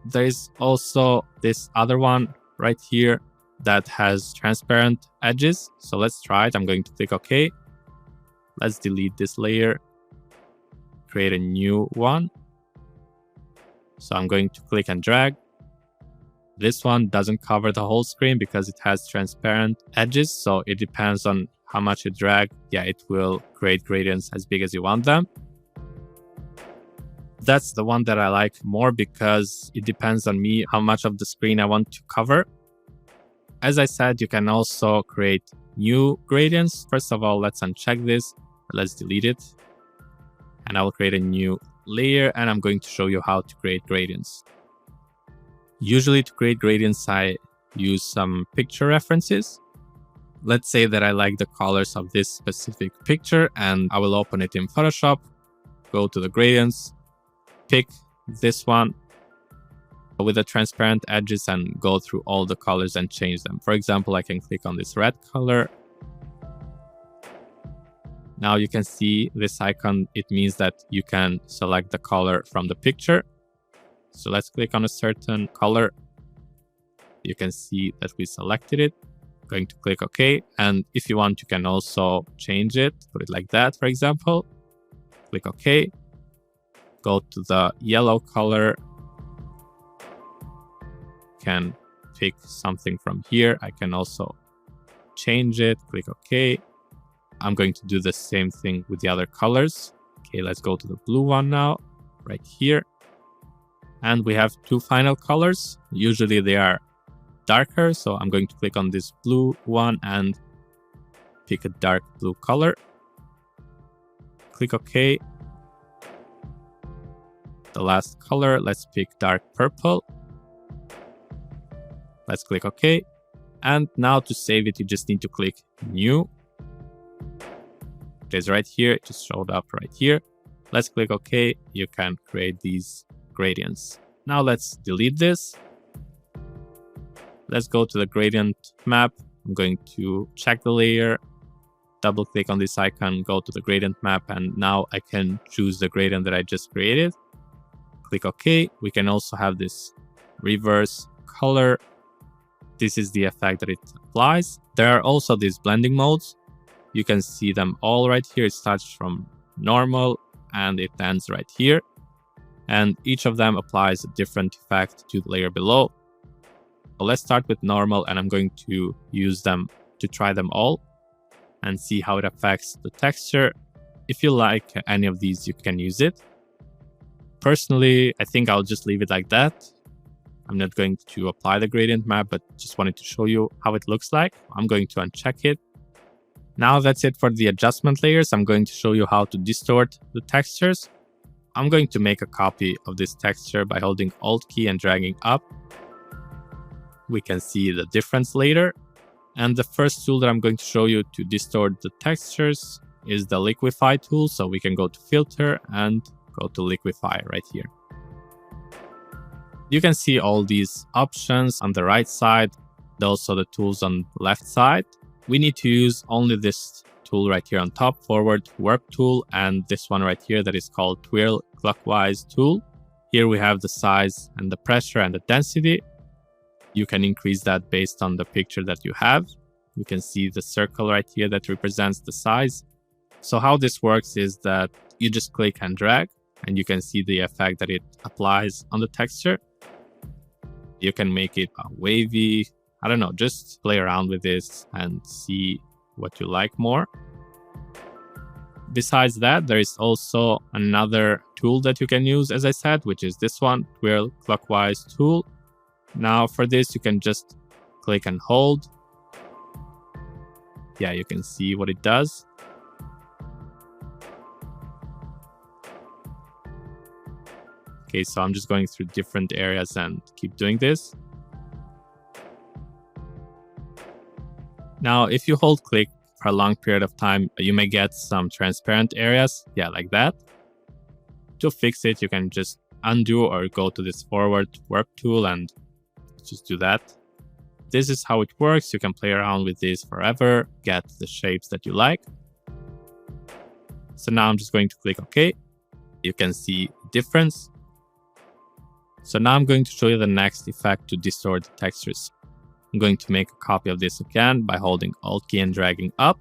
There is also this other one right here that has transparent edges. So let's try it. I'm going to click OK. Let's delete this layer. Create a new one. So I'm going to click and drag. This one doesn't cover the whole screen because it has transparent edges. So it depends on how much you drag. Yeah, it will create gradients as big as you want them. That's the one that I like more because it depends on me how much of the screen I want to cover. As I said, you can also create new gradients. First of all, let's uncheck this. Let's delete it. And I will create a new layer and I'm going to show you how to create gradients. Usually to create gradients, I use some picture references. Let's say that I like the colors of this specific picture and I will open it in Photoshop, go to the gradients, pick this one with the transparent edges and go through all the colors and change them. For example, I can click on this red color. Now you can see this icon. It means that you can select the color from the picture. So let's click on a certain color. You can see that we selected it. Going to click OK. And if you want, you can also change it. Put it like that, for example. Click OK. Go to the yellow color. Can pick something from here. I can also change it. Click OK. I'm going to do the same thing with the other colors. Okay, let's go to the blue one now, right here. And we have two final colors. Usually they are darker, so I'm going to click on this blue one and pick a dark blue color. Click OK. The last color, let's pick dark purple. Let's click OK. And now to save it, you just need to click New. It is right here. It just showed up right here. Let's click OK. You can create these gradients. Now let's delete this. Let's go to the gradient map. I'm going to check the layer, double click on this icon, go to the gradient map, and now I can choose the gradient that I just created. Click OK. We can also have this reverse color. This is the effect that it applies. There are also these blending modes. You can see them all right here. It starts from normal and it ends right here. And each of them applies a different effect to the layer below. So let's start with normal, and I'm going to use them to try them all and see how it affects the texture. If you like any of these, you can use it. Personally, I think I'll just leave it like that. I'm not going to apply the gradient map, but just wanted to show you how it looks like. I'm going to uncheck it. Now that's it for the adjustment layers. I'm going to show you how to distort the textures. I'm going to make a copy of this texture by holding Alt key and dragging up. We can see the difference later. And the first tool that I'm going to show you to distort the textures is the Liquify tool. So we can go to Filter and go to Liquify right here. You can see all these options on the right side, also the tools on the left side. We need to use only this tool right here on top, Forward Warp tool, and this one right here that is called Twirl Clockwise tool. Here we have the size and the pressure and the density. You can increase that based on the picture that you have. You can see the circle right here that represents the size. So how this works is that you just click and drag, and you can see the effect that it applies on the texture. You can make it wavy. I don't know, just play around with this and see what you like more. Besides that, there is also another tool that you can use, as I said, which is this one, Twirl Clockwise tool. Now for this, you can just click and hold. Yeah, you can see what it does. Okay, so I'm just going through different areas and keep doing this. Now, if you hold click for a long period of time, you may get some transparent areas. Yeah, like that. To fix it, you can just undo or go to this Forward Warp tool and just do that. This is how it works. You can play around with this forever, get the shapes that you like. So now I'm just going to click OK. You can see the difference. So now I'm going to show you the next effect to distort the textures. I'm going to make a copy of this again by holding Alt key and dragging up.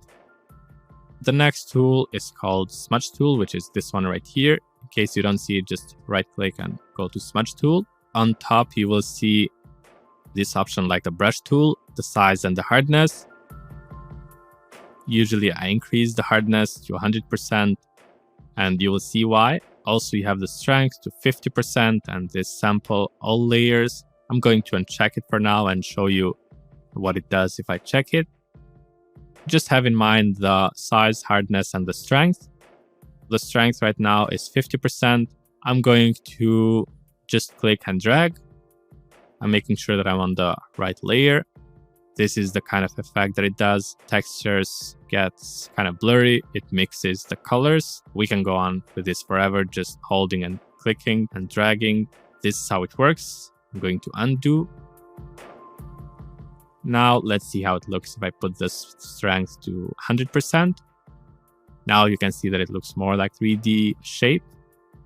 The next tool is called Smudge tool, which is this one right here. In case you don't see it, just right click and go to Smudge tool. On top, you will see this option like the brush tool, the size and the hardness. Usually I increase the hardness to 100% and you will see why. Also, you have the strength to 50% and this sample all layers. I'm going to uncheck it for now and show you what it does if I check it. Just have in mind the size, hardness, and the strength. The strength right now is 50%. I'm going to just click and drag. I'm making sure that I'm on the right layer. This is the kind of effect that it does. Textures gets kind of blurry. It mixes the colors. We can go on with this forever, just holding and clicking and dragging. This is how it works. I'm going to undo. Now let's see how it looks if I put this strength to 100%. Now you can see that it looks more like 3D shape.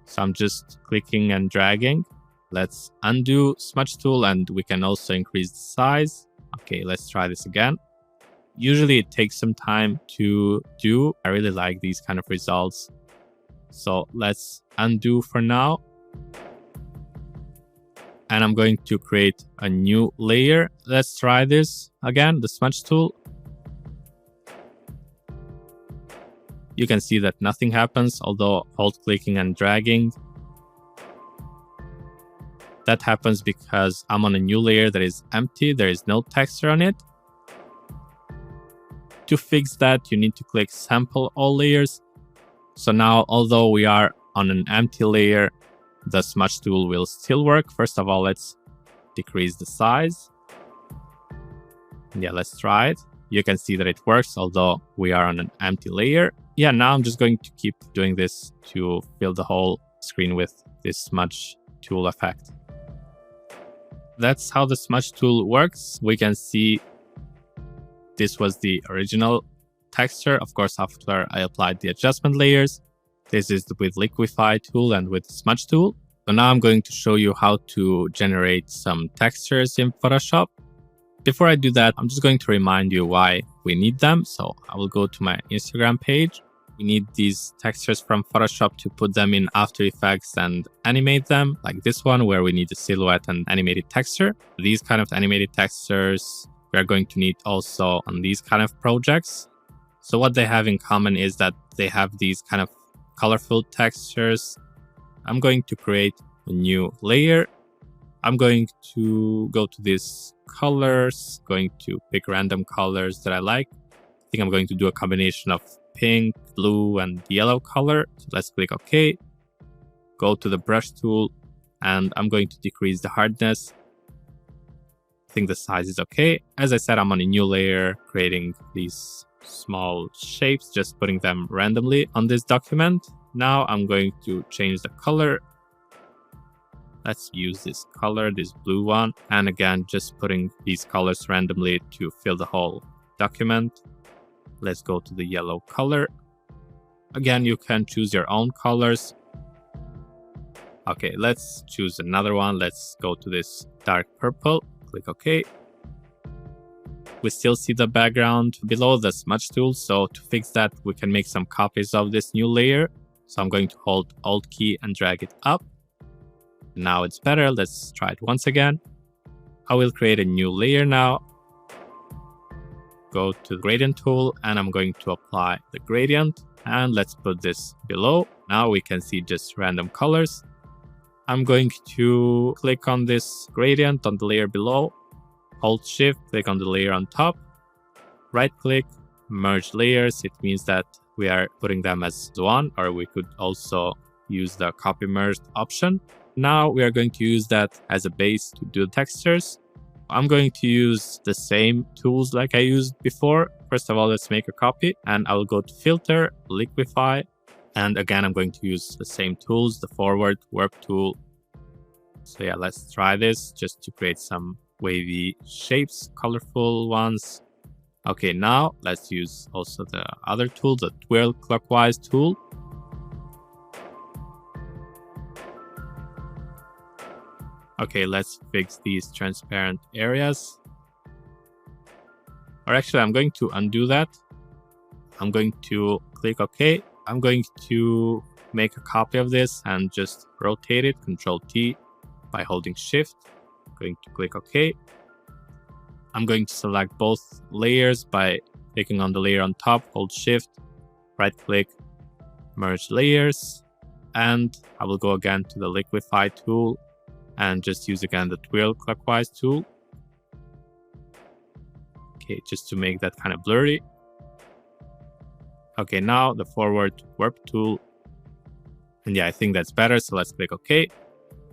So I'm just clicking and dragging. Let's undo Smudge tool and we can also increase the size. Okay, let's try this again. Usually it takes some time to do. I really like these kind of results. So let's undo for now. And I'm going to create a new layer. Let's try this again, the Smudge tool. You can see that nothing happens, although hold clicking and dragging. That happens because I'm on a new layer that is empty. There is no texture on it. To fix that, you need to click Sample All Layers. So now, although we are on an empty layer, the smudge tool will still work. First of all, let's decrease the size. Yeah, let's try it. You can see that it works, although we are on an empty layer. Yeah, now I'm just going to keep doing this to fill the whole screen with this smudge tool effect. That's how the smudge tool works. We can see this was the original texture. Of course, after I applied the adjustment layers, this is with Liquify tool and with smudge tool. So now I'm going to show you how to generate some textures in Photoshop. Before I do that, I'm just going to remind you why we need them. So I will go to my Instagram page. We need these textures from Photoshop to put them in After Effects and animate them, like this one where we need a silhouette and animated texture. These kind of animated textures we are going to need also on these kind of projects. So what they have in common is that they have these kind of colorful textures. I'm going to create a new layer. I'm going to go to these colors, going to pick random colors that I like. I think I'm going to do a combination of pink, blue, and yellow color. So let's click OK. Go to the brush tool, and I'm going to decrease the hardness. I think the size is okay. As I said, I'm on a new layer, creating these small shapes, just putting them randomly on this document. Now I'm going to change the color. Let's use this color, this blue one. And again, just putting these colors randomly to fill the whole document. Let's go to the yellow color. Again, you can choose your own colors. Okay, let's choose another one. Let's go to this dark purple. Click OK. We still see the background below the smudge tool. So to fix that, we can make some copies of this new layer. So I'm going to hold Alt key and drag it up. Now it's better. Let's try it once again. I will create a new layer now. Go to the gradient tool, and I'm going to apply the gradient, and let's put this below. Now we can see just random colors. I'm going to click on this gradient on the layer below, Alt Shift, click on the layer on top, right click, merge layers. It means that we are putting them as one, or we could also use the copy merged option. Now we are going to use that as a base to do textures. I'm going to use the same tools like I used before. First of all, let's make a copy, and I will go to Filter, Liquify, and again, I'm going to use the same tools, the Forward, Warp tool. So yeah, let's try this just to create some wavy shapes, colorful ones. Okay, now let's use also the other tool, the Twirl Clockwise tool. Okay, let's fix these transparent areas. Or actually, I'm going to undo that. I'm going to click OK. I'm going to make a copy of this and just rotate it, Control T by holding Shift. I'm going to click OK. I'm going to select both layers by clicking on the layer on top, hold Shift, right click, merge layers, and I will go again to the Liquify tool and just use again the Twirl Clockwise tool. Okay, just to make that kind of blurry. Okay, now the Forward Warp tool. And yeah, I think that's better. So let's click OK.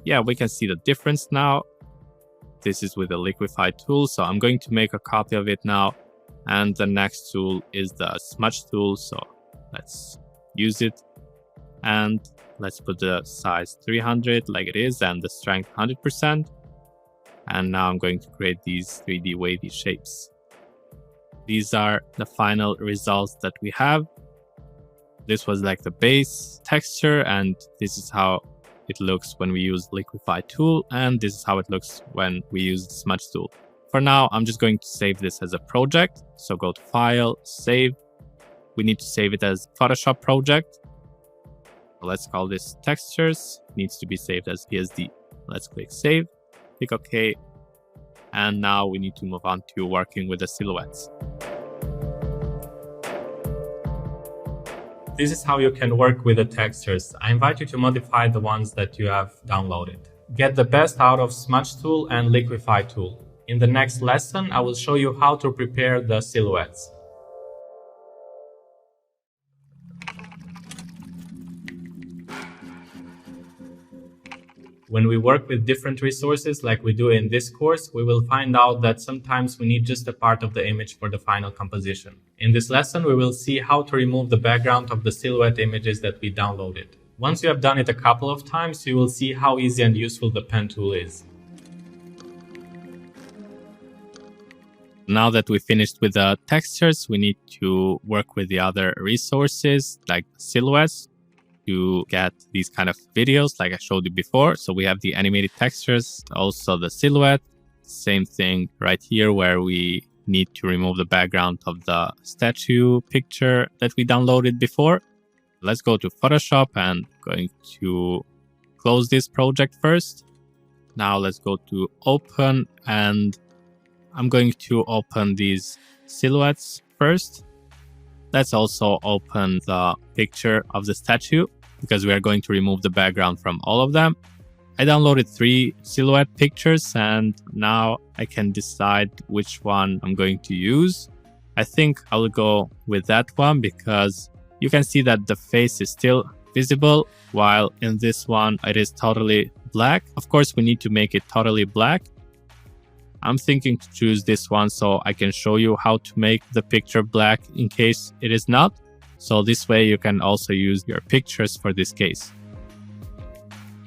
Yeah, we can see the difference now. This is with the Liquify tool. So I'm going to make a copy of it now. And the next tool is the Smudge tool. So let's use it. And let's put the size 300 like it is and the strength 100%. And now I'm going to create these 3D wavy shapes. These are the final results that we have. This was like the base texture, and this is how it looks when we use Liquify tool, and this is how it looks when we use the Smudge tool. For now, I'm just going to save this as a project. So go to File, Save. We need to save it as Photoshop project. Let's call this Textures. It needs to be saved as PSD. Let's click Save, click OK. And now we need to move on to working with the silhouettes. This is how you can work with the textures. I invite you to modify the ones that you have downloaded. Get the best out of Smudge tool and Liquify tool. In the next lesson, I will show you how to prepare the silhouettes. When we work with different resources like we do in this course, we will find out that sometimes we need just a part of the image for the final composition. In this lesson, we will see how to remove the background of the silhouette images that we downloaded. Once you have done it a couple of times, you will see how easy and useful the pen tool is. Now that we finished with the textures, we need to work with the other resources like silhouettes to get these kind of videos like I showed you before. So we have the animated textures, also the silhouette. Same thing right here where we need to remove the background of the statue picture that we downloaded before. Let's go to Photoshop and going to close this project first. Now let's go to open, and I'm going to open these silhouettes first. Let's also open the picture of the statue because we are going to remove the background from all of them. I downloaded 3 silhouette pictures and now I can decide which one I'm going to use. I think I will go with that one because you can see that the face is still visible while in this one it is totally black. Of course, we need to make it totally black. I'm thinking to choose this one so I can show you how to make the picture black in case it is not. So this way you can also use your pictures for this case.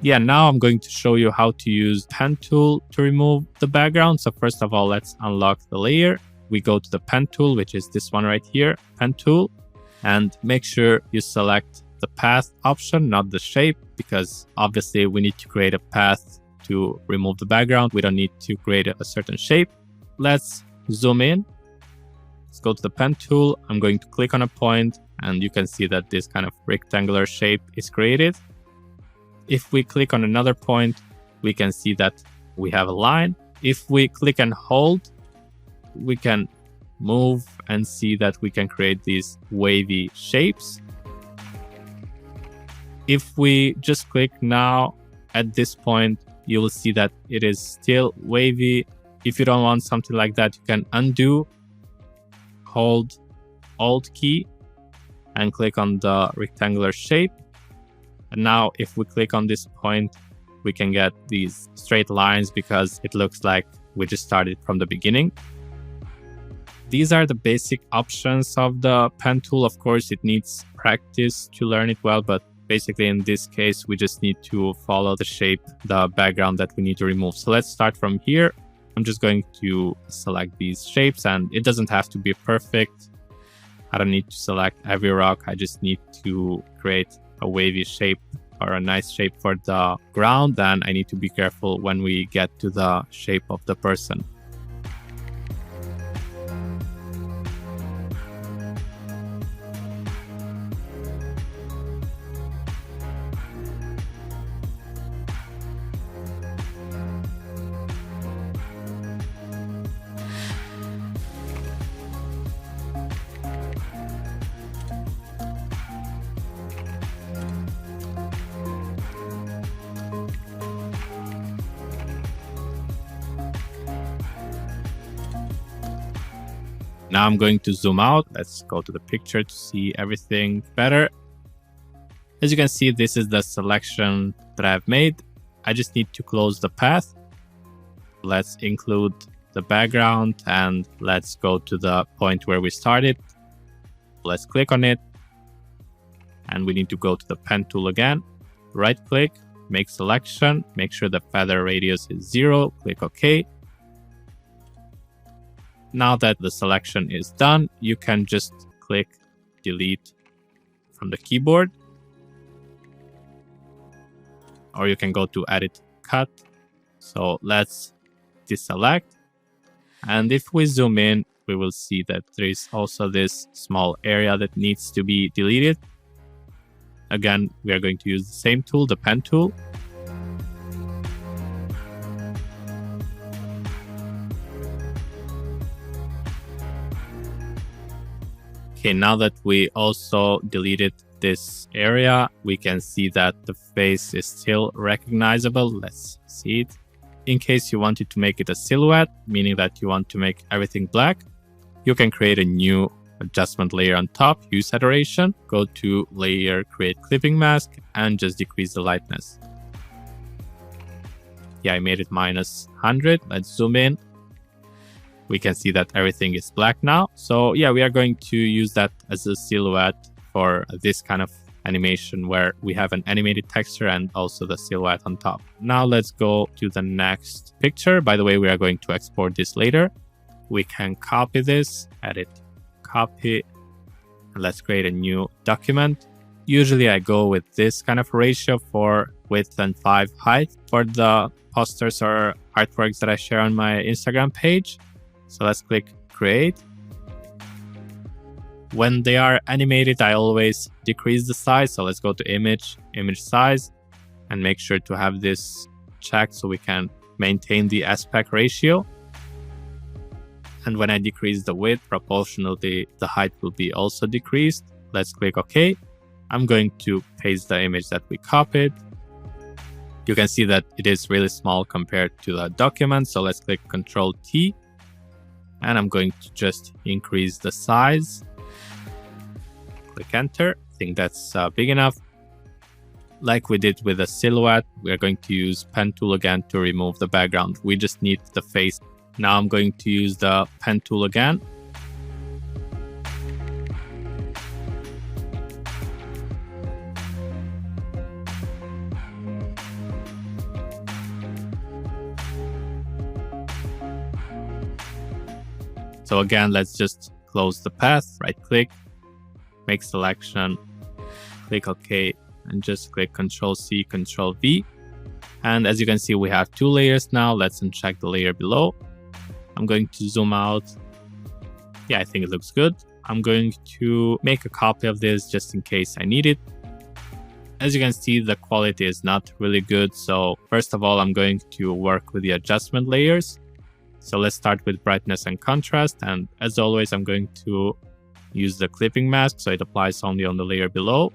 Yeah, now I'm going to show you how to use pen tool to remove the background. So first of all, let's unlock the layer. We go to the pen tool, which is this one right here, pen tool, and make sure you select the path option, not the shape, because obviously we need to create a path to remove the background. We don't need to create a certain shape. Let's zoom in. Let's go to the pen tool. I'm going to click on a point and you can see that this kind of rectangular shape is created. If we click on another point, we can see that we have a line. If we click and hold, we can move and see that we can create these wavy shapes. If we just click now at this point, you will see that it is still wavy. If you don't want something like that, you can undo, hold Alt key and click on the rectangular shape. And now if we click on this point, we can get these straight lines because it looks like we just started from the beginning. These are the basic options of the pen tool. Of course, it needs practice to learn it well, but basically in this case, we just need to follow the shape, the background that we need to remove. So let's start from here. I'm just going to select these shapes and it doesn't have to be perfect. I don't need to select every rock. I just need to create a wavy shape or a nice shape for the ground. Then I need to be careful when we get to the shape of the person. Now I'm going to zoom out. Let's go to the picture to see everything better. As you can see, this is the selection that I've made. I just need to close the path. Let's include the background and let's go to the point where we started. Let's click on it. And we need to go to the pen tool again. Right click, make selection, make sure the feather radius is 0, click OK. Now that the selection is done, you can just click delete from the keyboard. Or you can go to edit cut. So let's deselect. And if we zoom in, we will see that there is also this small area that needs to be deleted. Again, we are going to use the same tool, the pen tool. Okay, now that we also deleted this area, we can see that the face is still recognizable. Let's see it. In case you wanted to make it a silhouette, meaning that you want to make everything black, you can create a new adjustment layer on top, hue saturation, go to layer, create clipping mask, and just decrease the lightness. Yeah, I made it -100. Let's zoom in. We can see that everything is black now. So yeah, we are going to use that as a silhouette for this kind of animation where we have an animated texture and also the silhouette on top. Now let's go to the next picture. By the way, we are going to export this later. We can copy this, edit, copy, and let's create a new document. Usually I go with this kind of ratio for width and 5 height for the posters or artworks that I share on my Instagram page. So let's click create. When they are animated, I always decrease the size. So let's go to image size, and make sure to have this checked so we can maintain the aspect ratio. And when I decrease the width, proportionally, the height will be also decreased. Let's click OK. I'm going to paste the image that we copied. You can see that it is really small compared to the document. So let's click Ctrl T. And I'm going to just increase the size. Click enter. I think that's big enough. Like we did with the silhouette, we are going to use pen tool again to remove the background. We just need the face. Now I'm going to use the pen tool again. So again, let's just close the path, right click, make selection, click OK, and just click Ctrl C, Ctrl V. And as you can see, we have 2 layers now. Let's uncheck the layer below. I'm going to zoom out. Yeah, I think it looks good. I'm going to make a copy of this just in case I need it. As you can see, the quality is not really good. So first of all, I'm going to work with the adjustment layers. So let's start with brightness and contrast. And as always, I'm going to use the clipping mask so it applies only on the layer below.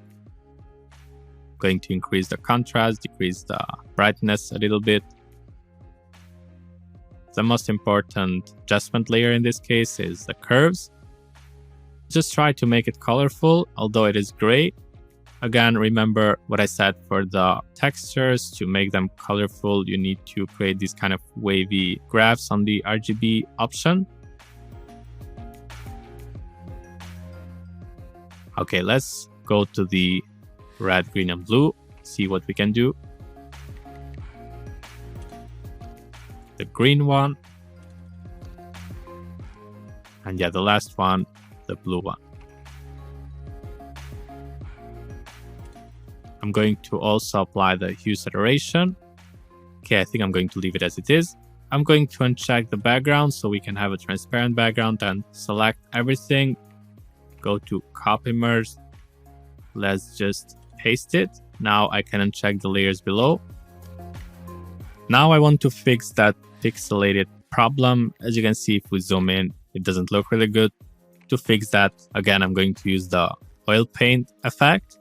I'm going to increase the contrast, decrease the brightness a little bit. The most important adjustment layer in this case is the curves. Just try to make it colorful, although it is gray. Again, remember what I said for the textures. To make them colorful, you need to create these kind of wavy graphs on the RGB option. Okay, let's go to the red, green, and blue, see what we can do. The green one. And yeah, the last one, the blue one. I'm going to also apply the hue saturation. Okay, I think I'm going to leave it as it is. I'm going to uncheck the background so we can have a transparent background and select everything. Go to copy merge. Let's just paste it. Now I can uncheck the layers below. Now I want to fix that pixelated problem. As you can see, if we zoom in, it doesn't look really good. To fix that, again, I'm going to use the oil paint effect.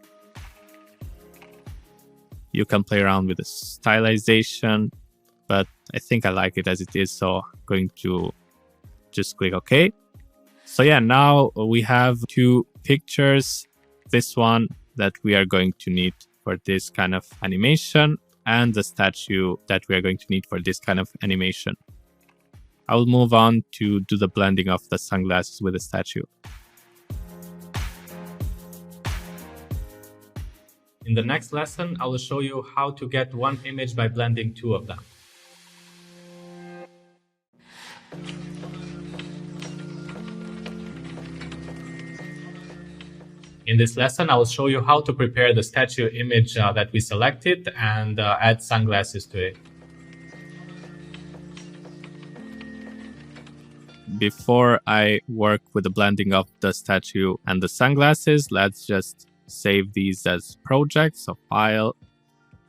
You can play around with the stylization, but I think I like it as it is, so I'm going to just click OK. So yeah, now we have 2 pictures. This one that we are going to need for this kind of animation, and the statue that we are going to need for this kind of animation. I will move on to do the blending of the sunglasses with the statue. In the next lesson, I will show you how to get one image by blending 2 of them. In this lesson, I will show you how to prepare the statue image that we selected and add sunglasses to it. Before I work with the blending of the statue and the sunglasses, let's just save these as projects. So file,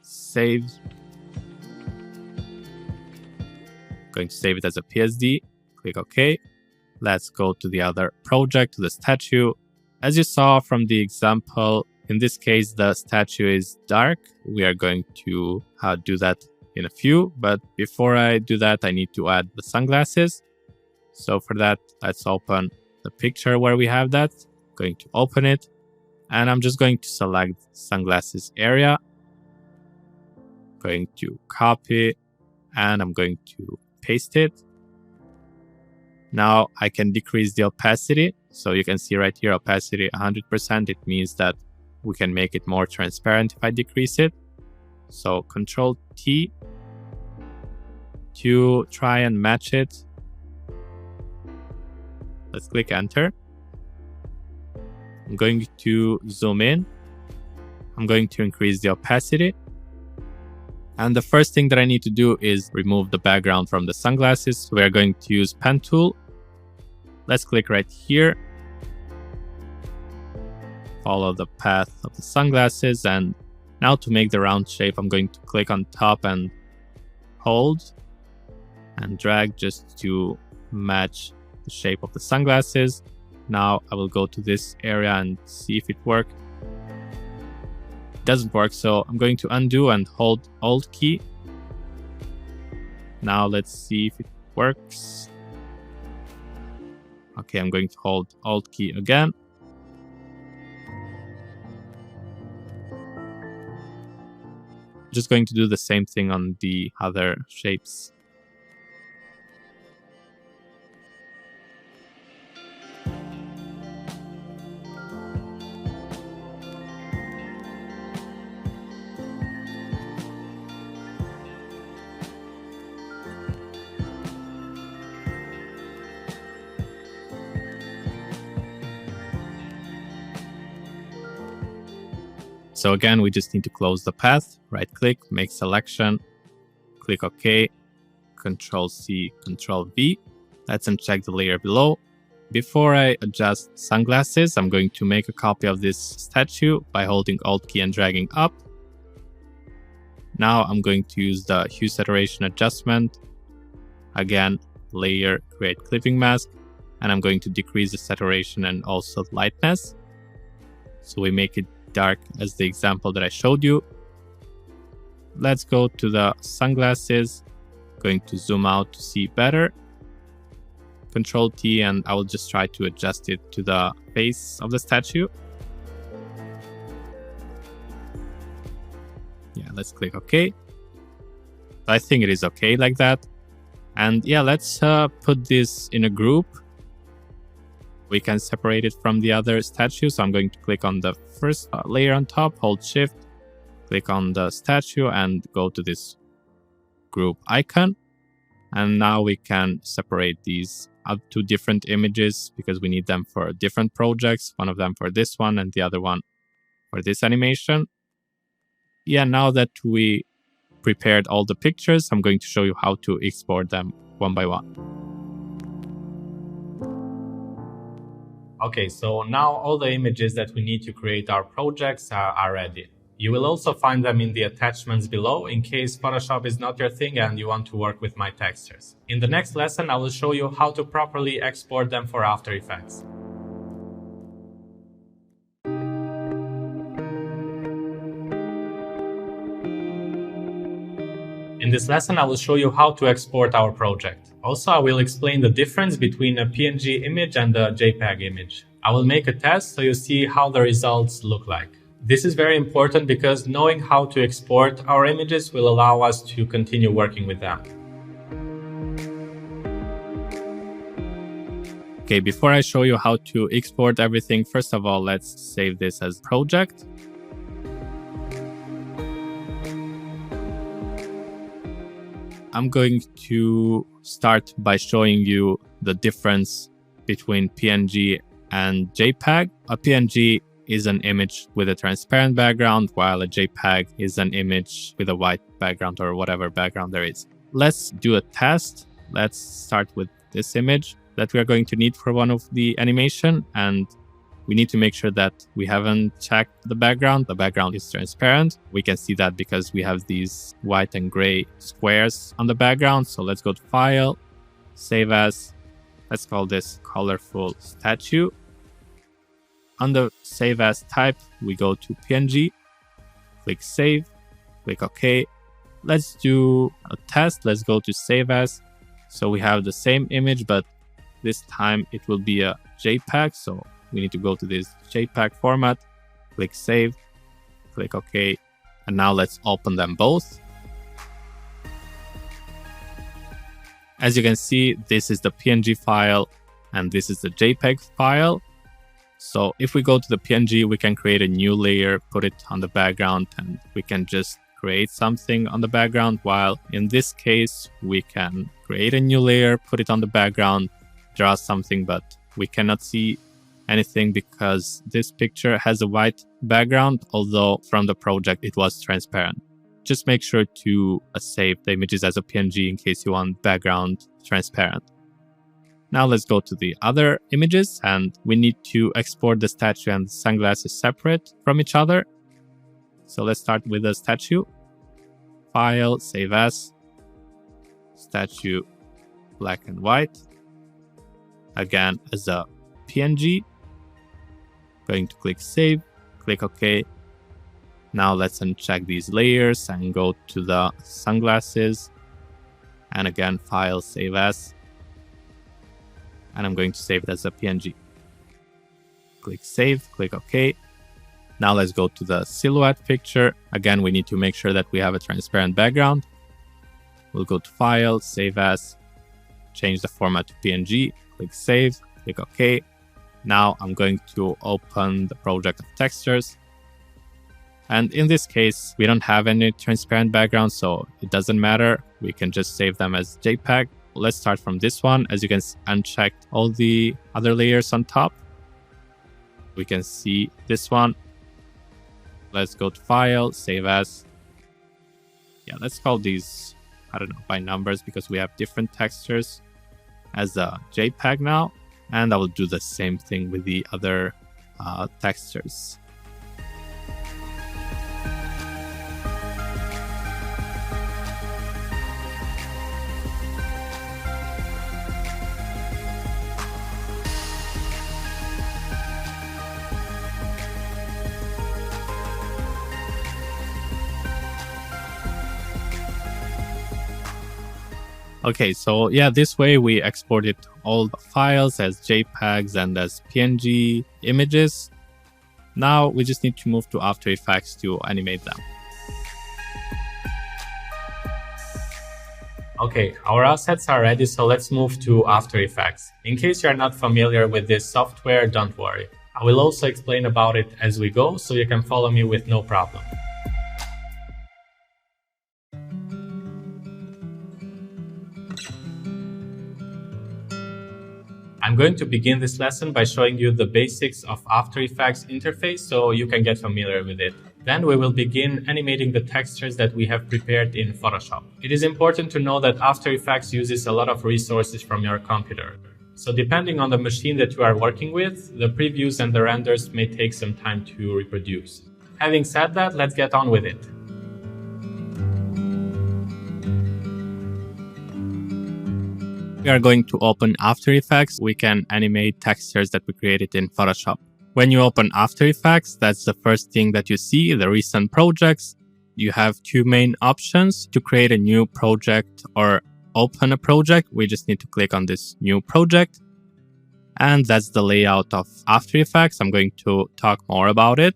save. Going to save it as a PSD. Click OK. Let's go to the other project, to the statue. As you saw from the example, In this case, the statue is dark. We are going to do that in a few, but before I do that, I need to add the sunglasses. So for that, let's open the picture where we have that. Going to open it, and I'm just going to select sunglasses area. Going to copy, and I'm going to paste it. Now I can decrease the opacity. So you can see right here, opacity 100%. It means that we can make it more transparent if I decrease it. So Control T to try and match it. Let's click enter. I'm going to zoom in. I'm going to increase the opacity. And the first thing that I need to do is remove the background from the sunglasses. We are going to use pen tool. Let's click right here. Follow the path of the sunglasses. And now to make the round shape, I'm going to click on top and hold and drag just to match the shape of the sunglasses. Now I will go to this area and see if it works. It doesn't work, so I'm going to undo and hold Alt key. Now let's see if it works. Okay, I'm going to hold Alt key again. Just going to do the same thing on the other shapes. So again, we just need to close the path, right click, make selection, click OK, Control C, Control V. Let's uncheck the layer below. Before I adjust sunglasses, I'm going to make a copy of this statue by holding Alt key and dragging up. Now I'm going to use the hue saturation adjustment. Again, layer, create clipping mask, and I'm going to decrease the saturation and also lightness. So we make it dark as the example that I showed you. Let's go to the sunglasses. Going to zoom out to see better. Control T, and I will just try to adjust it to the face of the statue. Yeah, let's click OK. I think it is okay like that. And yeah, let's put this in a group. We can separate it from the other statue. So I'm going to click on the first layer on top, hold Shift, click on the statue and go to this group icon. And now we can separate these up to different images because we need them for different projects. One of them for this one and the other one for this animation. Yeah, now that we prepared all the pictures, I'm going to show you how to export them one by one. Okay, so now all the images that we need to create our projects are ready. You will also find them in the attachments below in case Photoshop is not your thing and you want to work with my textures. In the next lesson, I will show you how to properly export them for After Effects. In this lesson, I will show you how to export our project. Also, I will explain the difference between a PNG image and a JPEG image. I will make a test so you see how the results look like. This is very important because knowing how to export our images will allow us to continue working with them. Okay, before I show you how to export everything, first of all, let's save this as project. I'm going to start by showing you the difference between PNG and JPEG. A PNG is an image with a transparent background, while a JPEG is an image with a white background or whatever background there is. Let's do a test. Let's start with this image that we are going to need for one of the animation, and we need to make sure that we haven't checked the background. The background is transparent. We can see that because we have these white and gray squares on the background. So let's go to File, Save As. Let's call this Colorful Statue. Under Save As type, we go to PNG, click Save, click OK. Let's do a test. Let's go to Save As. So we have the same image, but this time it will be a JPEG. So we need to go to this JPEG format, click Save, click OK. And now let's open them both. As you can see, this is the PNG file and this is the JPEG file. So if we go to the PNG, we can create a new layer, put it on the background, and we can just create something on the background. While in this case, we can create a new layer, put it on the background, draw something, but we cannot see anything because this picture has a white background, although from the project it was transparent. Just make sure to save the images as a PNG in case you want background transparent. Now let's go to the other images, and we need to export the statue and the sunglasses separate from each other. So let's start with the statue. File, Save As, statue, black and white. Again, as a PNG. Going to click Save, click OK. Now let's uncheck these layers and go to the sunglasses. And again, File, Save As. And I'm going to save it as a PNG. Click Save, click OK. Now let's go to the silhouette picture. Again, we need to make sure that we have a transparent background. We'll go to File, Save As, change the format to PNG, click Save, click OK. Now I'm going to open the project of textures. And in this case, we don't have any transparent background, so it doesn't matter. We can just save them as JPEG. Let's start from this one. As you can see, uncheck all the other layers on top. We can see this one. Let's go to File, Save As. Yeah, let's call these, I don't know, by numbers because we have different textures as a JPEG now. And I will do the same thing with the other textures. Okay, so yeah, this way we exported all the files as JPEGs and as PNG images. Now we just need to move to After Effects to animate them. Okay, our assets are ready, so let's move to After Effects. In case you are not familiar with this software, don't worry. I will also explain about it as we go, so you can follow me with no problem. I'm going to begin this lesson by showing you the basics of After Effects interface so you can get familiar with it. Then we will begin animating the textures that we have prepared in Photoshop. It is important to know that After Effects uses a lot of resources from your computer. So depending on the machine that you are working with, the previews and the renders may take some time to reproduce. Having said that, let's get on with it. We are going to open After Effects. We can animate textures that we created in Photoshop. When you open After Effects, that's the first thing that you see, the recent projects. You have two main options to create a new project or open a project. We just need to click on this new project. And that's the layout of After Effects. I'm going to talk more about it.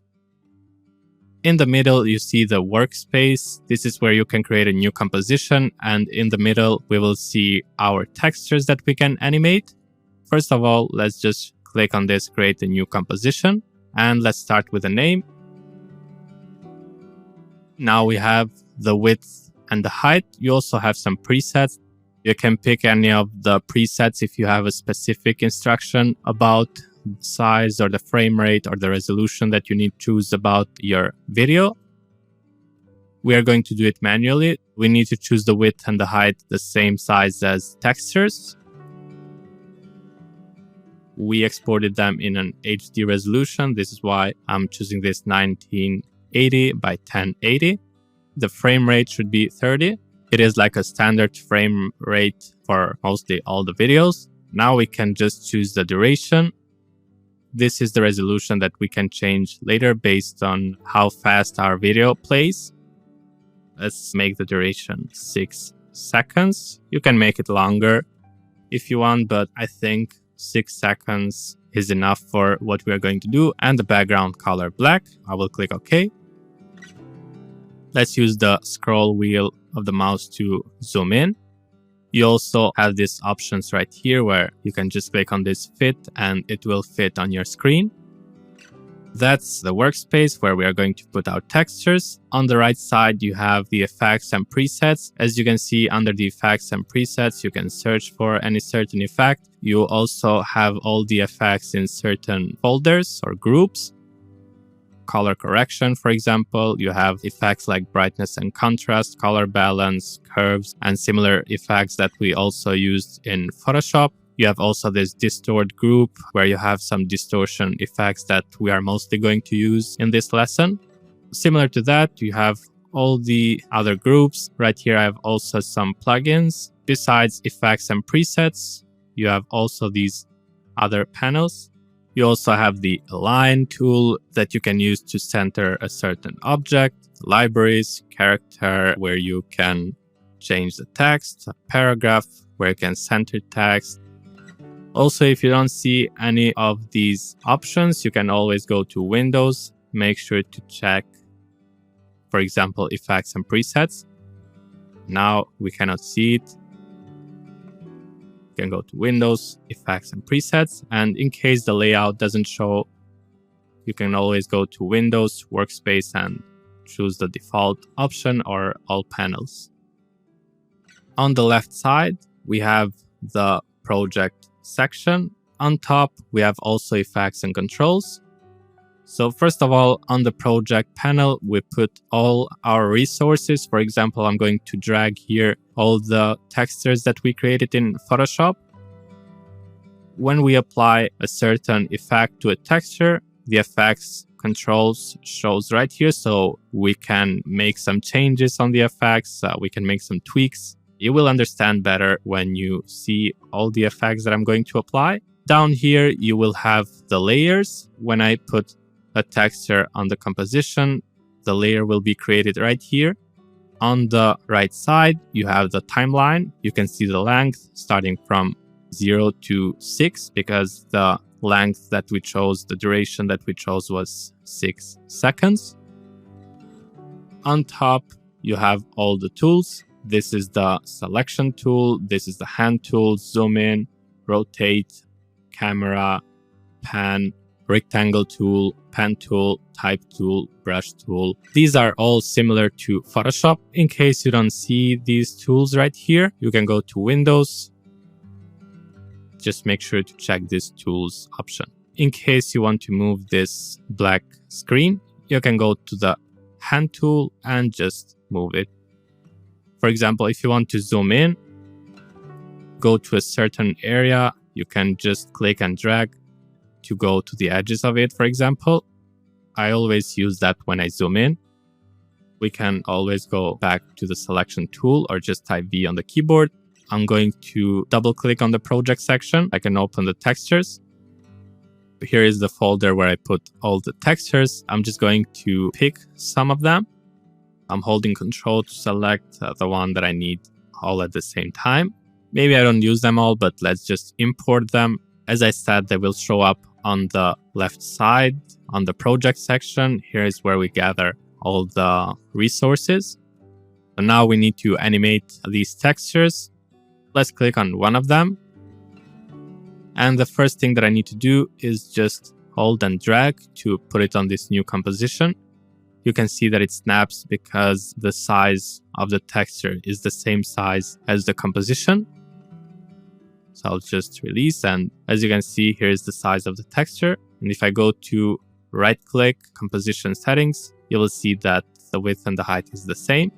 In the middle, you see the workspace. This is where you can create a new composition. And in the middle, we will see our textures that we can animate. First of all, let's just click on this, create a new composition. And let's start with a name. Now we have the width and the height. You also have some presets. You can pick any of the presets if you have a specific instruction about size or the frame rate or the resolution that you need to choose about your video. We are going to do it manually. We need to choose the width and the height the same size as textures. We exported them in an HD resolution. This is why I'm choosing this 1980 by 1080. The frame rate should be 30. It is like a standard frame rate for mostly all the videos. Now we can just choose the duration. This is the resolution that we can change later based on how fast our video plays. Let's make the duration 6 seconds. You can make it longer if you want, but I think 6 seconds is enough for what we are going to do. And the background color black. I will click OK. Let's use the scroll wheel of the mouse to zoom in. You also have these options right here where you can just click on this fit and it will fit on your screen. That's the workspace where we are going to put our textures. On the right side, you have the effects and presets. As you can see under the effects and presets, you can search for any certain effect. You also have all the effects in certain folders or groups. Color correction, for example, you have effects like brightness and contrast, color balance, curves, and similar effects that we also used in Photoshop. You have also this distort group where you have some distortion effects that we are mostly going to use in this lesson. Similar to that, you have all the other groups. Right here, I have also some plugins. Besides effects and presets, you have also these other panels. You also have the align tool that you can use to center a certain object, libraries, character, where you can change the text, a paragraph, where you can center text. Also, if you don't see any of these options, you can always go to Windows. Make sure to check, for example, effects and presets. Now we cannot see it. You can go to Windows, effects and presets. And in case the layout doesn't show, you can always go to Windows, workspace, and choose the default option or all panels. On the left side, we have the project section. On top, we have also effects and controls. So first of all, on the project panel, we put all our resources. For example, I'm going to drag here all the textures that we created in Photoshop. When we apply a certain effect to a texture, the effects controls shows right here. So we can make some changes on the effects. We can make some tweaks. You will understand better when you see all the effects that I'm going to apply. Down here, you will have the layers. When I put a texture on the composition, the layer will be created right here. On the right side, you have the timeline. You can see the length starting from 0 to 6 because the length that we chose, the duration that we chose was 6 seconds. On top, you have all the tools. This is the selection tool. This is the hand tool, zoom in, rotate, camera, pan, rectangle tool, pen tool, type tool, brush tool. These are all similar to Photoshop. In case you don't see these tools right here, you can go to Windows. Just make sure to check this tools option. In case you want to move this black screen, you can go to the hand tool and just move it. For example, if you want to zoom in, go to a certain area, you can just click and drag to go to the edges of it, for example. I always use that when I zoom in. We can always go back to the selection tool or just type V on the keyboard. I'm going to double click on the project section. I can open the textures. Here is the folder where I put all the textures. I'm just going to pick some of them. I'm holding Control to select the one that I need all at the same time. Maybe I don't use them all, but let's just import them. As I said, they will show up on the left side on the project section. Here is where we gather all the resources. And now we need to animate these textures. Let's click on one of them. And the first thing that I need to do is just hold and drag to put it on this new composition. You can see that it snaps because the size of the texture is the same size as the composition. So I'll just release, and as you can see, here's the size of the texture. And if I go to right click, composition settings, you will see that the width and the height is the same.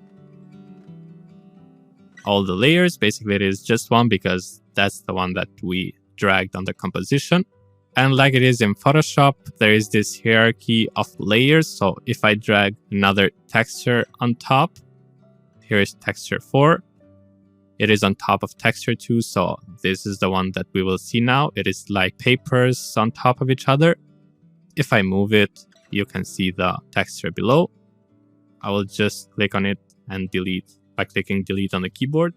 All the layers, basically it is just one because that's the one that we dragged on the composition. And like it is in Photoshop, there is this hierarchy of layers. So if I drag another texture on top, here is texture 4. It is on top of texture 2. So this is the one that we will see now. It is like papers on top of each other. If I move it, you can see the texture below. I will just click on it and delete by clicking delete on the keyboard.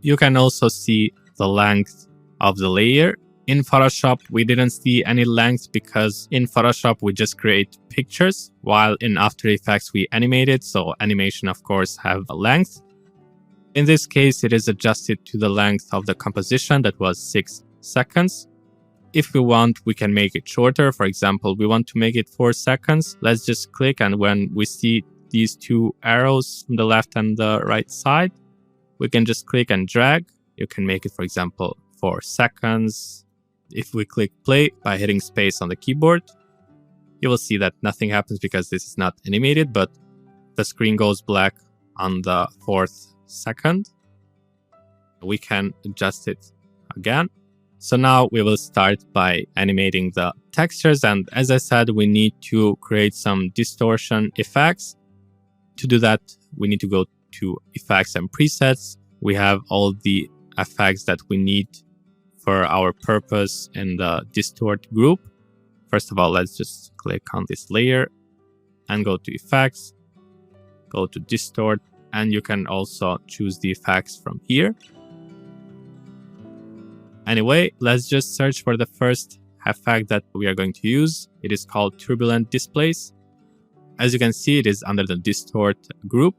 You can also see the length of the layer. In Photoshop, we didn't see any length because in Photoshop, we just create pictures, while in After Effects, we animate it. So animation, of course, have a length. In this case, it is adjusted to the length of the composition that was 6 seconds. If we want, we can make it shorter. For example, we want to make it 4 seconds. Let's just click, and when we see these two arrows on the left and the right side, we can just click and drag. You can make it, for example, 4 seconds. If we click play by hitting space on the keyboard, you will see that nothing happens because this is not animated, but the screen goes black on the 4th second. We can adjust it again. So now we will start by animating the textures. And as I said, we need to create some distortion effects. To do that, we need to go to effects and presets. We have all the effects that we need for our purpose in the distort group. First of all, let's just click on this layer and go to effects, go to distort, and you can also choose the effects from here. Anyway, let's just search for the first effect that we are going to use. It is called turbulent displace. As you can see, it is under the distort group.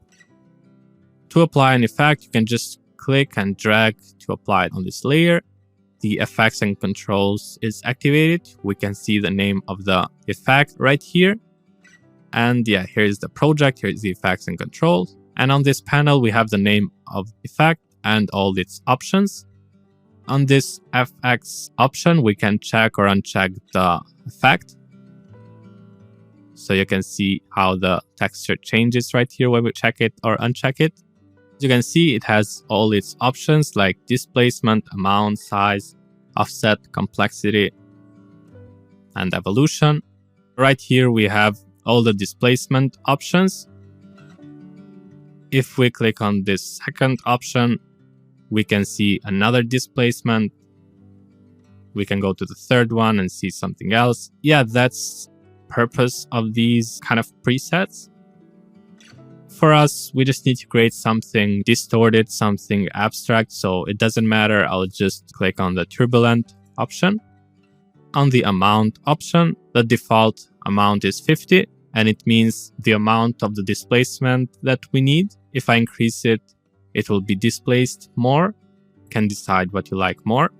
To apply an effect, you can just click and drag to apply it on this layer. The effects and controls is activated. We can see the name of the effect right here. And yeah, here's the project. Here's the effects and controls. And on this panel, we have the name of the effect and all its options. On this FX option, we can check or uncheck the effect. So you can see how the texture changes right here when we check it or uncheck it. As you can see, it has all its options like displacement, amount, size, offset, complexity, and evolution. Right here, we have all the displacement options. If we click on this second option, we can see another displacement. We can go to the third one and see something else. Yeah, that's purpose of these kind of presets. For us, we just need to create something distorted, something abstract. So it doesn't matter. I'll just click on the turbulent option. On the amount option, the default amount is 50, and it means the amount of the displacement that we need. If I increase it, it will be displaced more. You can decide what you like more.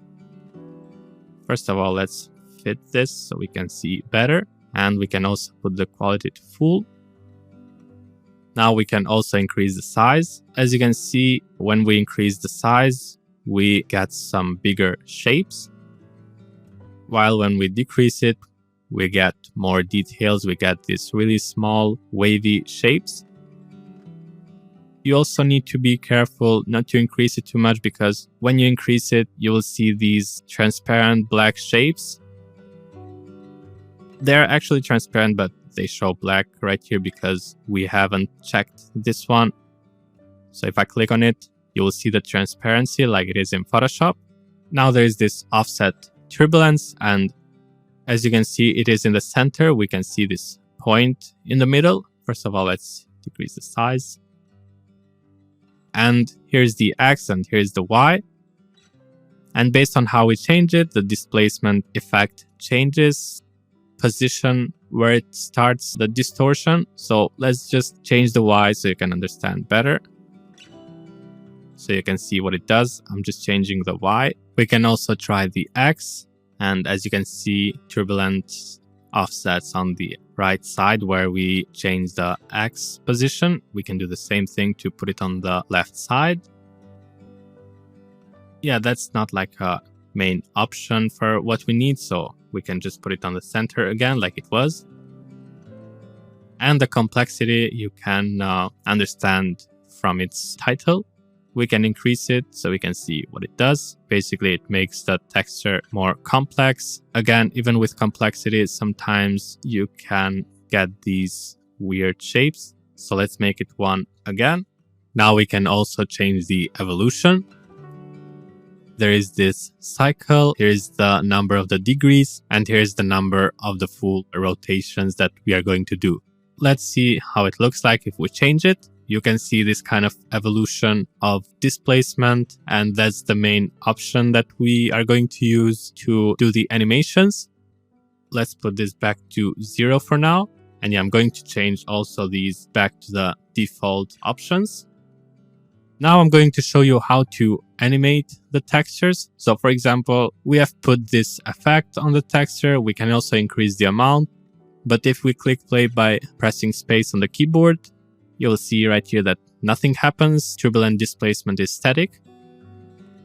First of all, let's fit this so we can see better. And we can also put the quality to full. Now we can also increase the size. As you can see, when we increase the size, we get some bigger shapes. While when we decrease it, we get more details. We get these really small wavy shapes. You also need to be careful not to increase it too much, because when you increase it, you will see these transparent black shapes. They're actually transparent, but they show black right here because we haven't checked this one. So if I click on it, you will see the transparency like it is in Photoshop. Now there is this offset turbulence, and as you can see, it is in the center. We can see this point in the middle. First of all, let's decrease the size. And here's the X and here's the Y. And based on how we change it, the displacement effect changes position where it starts the distortion. So let's just change the Y so you can understand better. So you can see what it does. I'm just changing the Y. We can also try the X. And as you can see, turbulent offsets on the right side where we change the X position. We can do the same thing to put it on the left side. Yeah, that's not like a main option for what we need, so we can just put it on the center again like it was. And the complexity you can understand from its title. We can increase it so we can see what it does. Basically, it makes the texture more complex. Again, even with complexity, sometimes you can get these weird shapes. So let's make it one again. Now we can also change the evolution. there is this cycle, here's the number of the degrees, and here's the number of the full rotations that we are going to do. Let's see how it looks like if we change it. You can see this kind of evolution of displacement, and that's the main option that we are going to use to do the animations. Let's put this back to 0 for now. And yeah, I'm going to change also these back to the default options. Now I'm going to show you how to animate the textures. So for example, we have put this effect on the texture. We can also increase the amount. But if we click play by pressing space on the keyboard, you'll see right here that nothing happens. Turbulent displacement is static.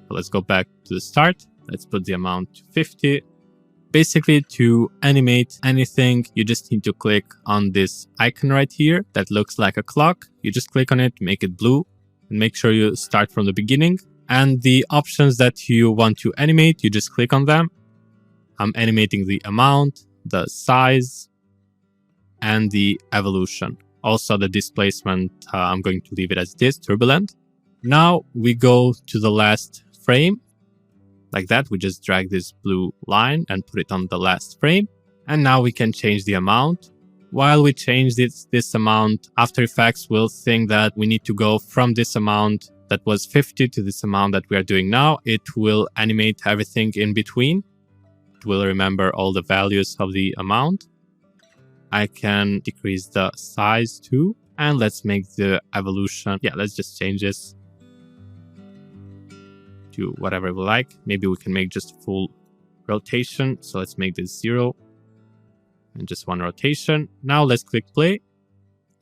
So let's go back to the start. Let's put the amount to 50. Basically, to animate anything, you just need to click on this icon right here that looks like a clock. You just click on it, make it blue, and make sure you start from the beginning. And the options that you want to animate, you just click on them. I'm animating the amount, the size, and the evolution. Also the displacement, I'm going to leave it as this, turbulent. Now we go to the last frame. Like that, we just drag this blue line and put it on the last frame. And now we can change the amount. While we change this amount, After Effects will think that we need to go from this amount that was 50 to this amount that we are doing now. It will animate everything in between. It will remember all the values of the amount. I can decrease the size too. And let's make the evolution. Yeah, let's just change this to whatever we like. Maybe we can make just full rotation. So let's make this 0 and just one rotation. Now let's click play.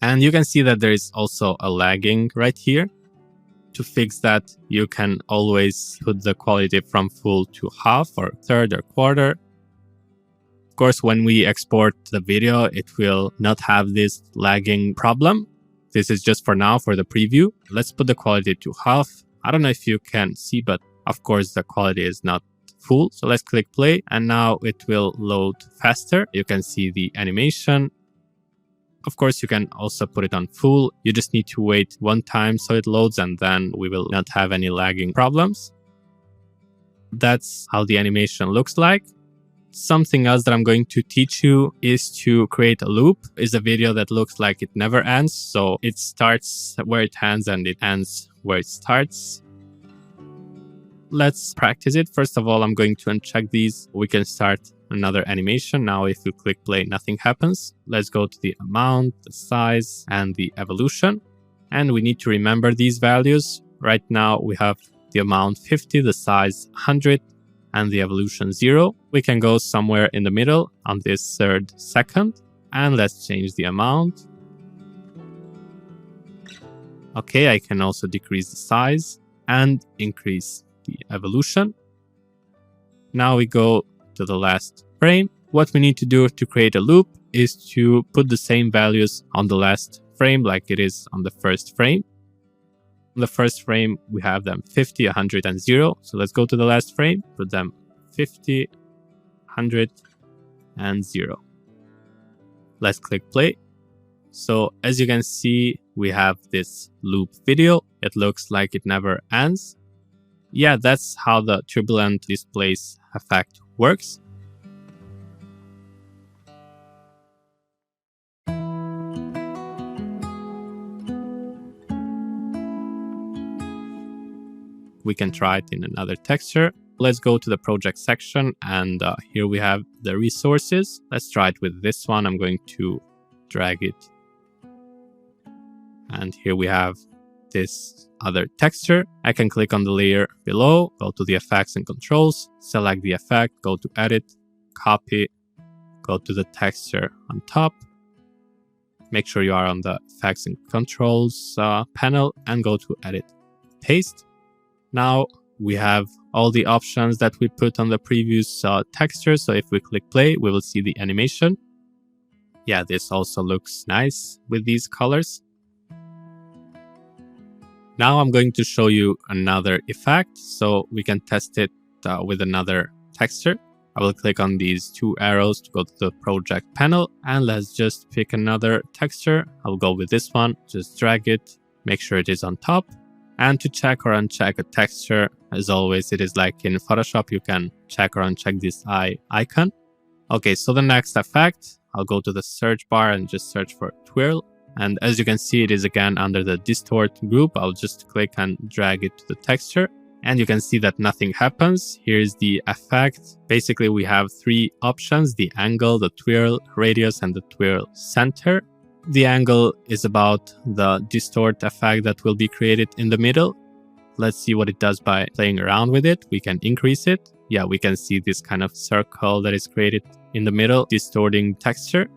And you can see that there is also a lagging right here. To fix that, you can always put the quality from full to half or third or quarter. Of course, when we export the video, it will not have this lagging problem. This is just for now for the preview. Let's put the quality to half. I don't know if you can see, but of course the quality is not full. So let's click play and now it will load faster. You can see the animation. Of course, you can also put it on full. You just need to wait one time so it loads and then we will not have any lagging problems. That's how the animation looks like. Something else that I'm going to teach you is to create a loop. It's a video that looks like it never ends. So it starts where it ends and it ends where it starts. Let's practice it. First of all, I'm going to uncheck these. We can start another animation. Now, if you click play, nothing happens. Let's go to the amount, the size, and the evolution. And we need to remember these values. Right now, we have the amount 50, the size 100, and the evolution 0. We can go somewhere in the middle on this third second. And let's change the amount. Okay, I can also decrease the size and increase the evolution. Now we go to the last frame. What we need to do to create a loop is to put the same values on the last frame like it is on the first frame. On the first frame, we have them 50, 100, and 0. So let's go to the last frame, put them 50, 100, and 0. Let's click play. So as you can see, we have this loop video. It looks like it never ends. Yeah, that's how the turbulent displace effect works. We can try it in another texture. Let's go to the project section and here we have the resources. Let's try it with this one. I'm going to drag it. And here we have this other texture. I can click on the layer below, go to the effects and controls, select the effect, go to edit, copy, go to the texture on top. Make sure you are on the effects and controls panel and go to edit, paste. Now we have all the options that we put on the previous texture. So if we click play, we will see the animation. Yeah, this also looks nice with these colors. Now I'm going to show you another effect so we can test it with another texture. I will click on these two arrows to go to the project panel and let's just pick another texture. I'll go with this one, just drag it, make sure it is on top. And to check or uncheck a texture, as always, it is like in Photoshop, you can check or uncheck this eye icon. Okay, so the next effect, I'll go to the search bar and just search for twirl. And as you can see, it is again under the distort group. I'll just click and drag it to the texture. And you can see that nothing happens. Here's the effect. Basically, we have three options: the angle, the twirl radius, and the twirl center. The angle is about the distort effect that will be created in the middle. Let's see what it does by playing around with it. We can increase it. Yeah, we can see this kind of circle that is created in the middle, distorting texture.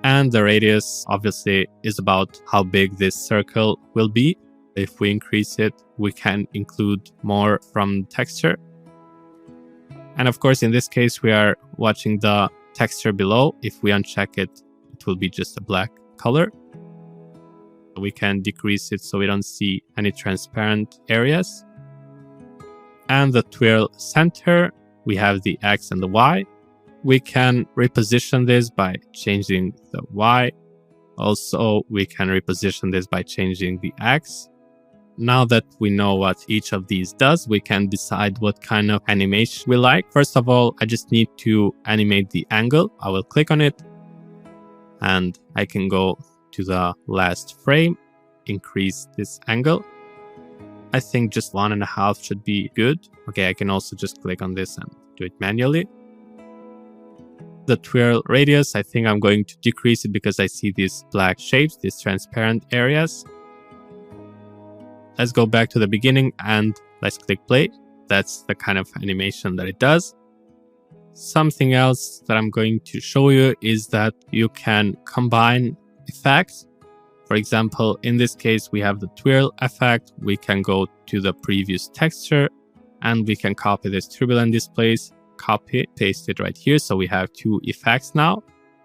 And the radius obviously is about how big this circle will be. If we increase it, we can include more from texture. And of course, in this case, we are watching the texture below. If we uncheck it, it will be just a black color. We can decrease it so we don't see any transparent areas. And the twirl center, we have the X and the Y. We can reposition this by changing the Y. Also, we can reposition this by changing the X. Now that we know what each of these does, we can decide what kind of animation we like. First of all, I just need to animate the angle. I will click on it and I can go to the last frame, increase this angle. I think just 1.5 should be good. Okay, I can also just click on this and do it manually. The twirl radius, I think I'm going to decrease it because I see these black shapes, these transparent areas. Let's go back to the beginning and let's click play. That's the kind of animation that it does. Something else that I'm going to show you is that you can combine effects. For example, in this case, we have the twirl effect. We can go to the previous texture and we can copy this turbulent displace, copy, paste it right here. So we have two effects now.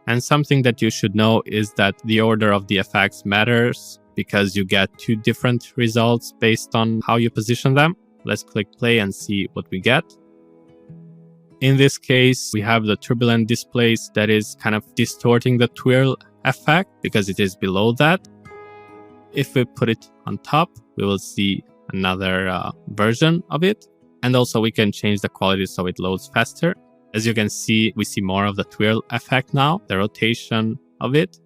And something that you should know is that the order of the effects matters because you get two different results based on how you position them. Let's click play and see what we get. In this case, we have the turbulent displace that is kind of distorting the twirl effect because it is below that. If we put it on top, we will see another version of it. And also we can change the quality so it loads faster. As you can see, we see more of the twirl effect now, the rotation of it.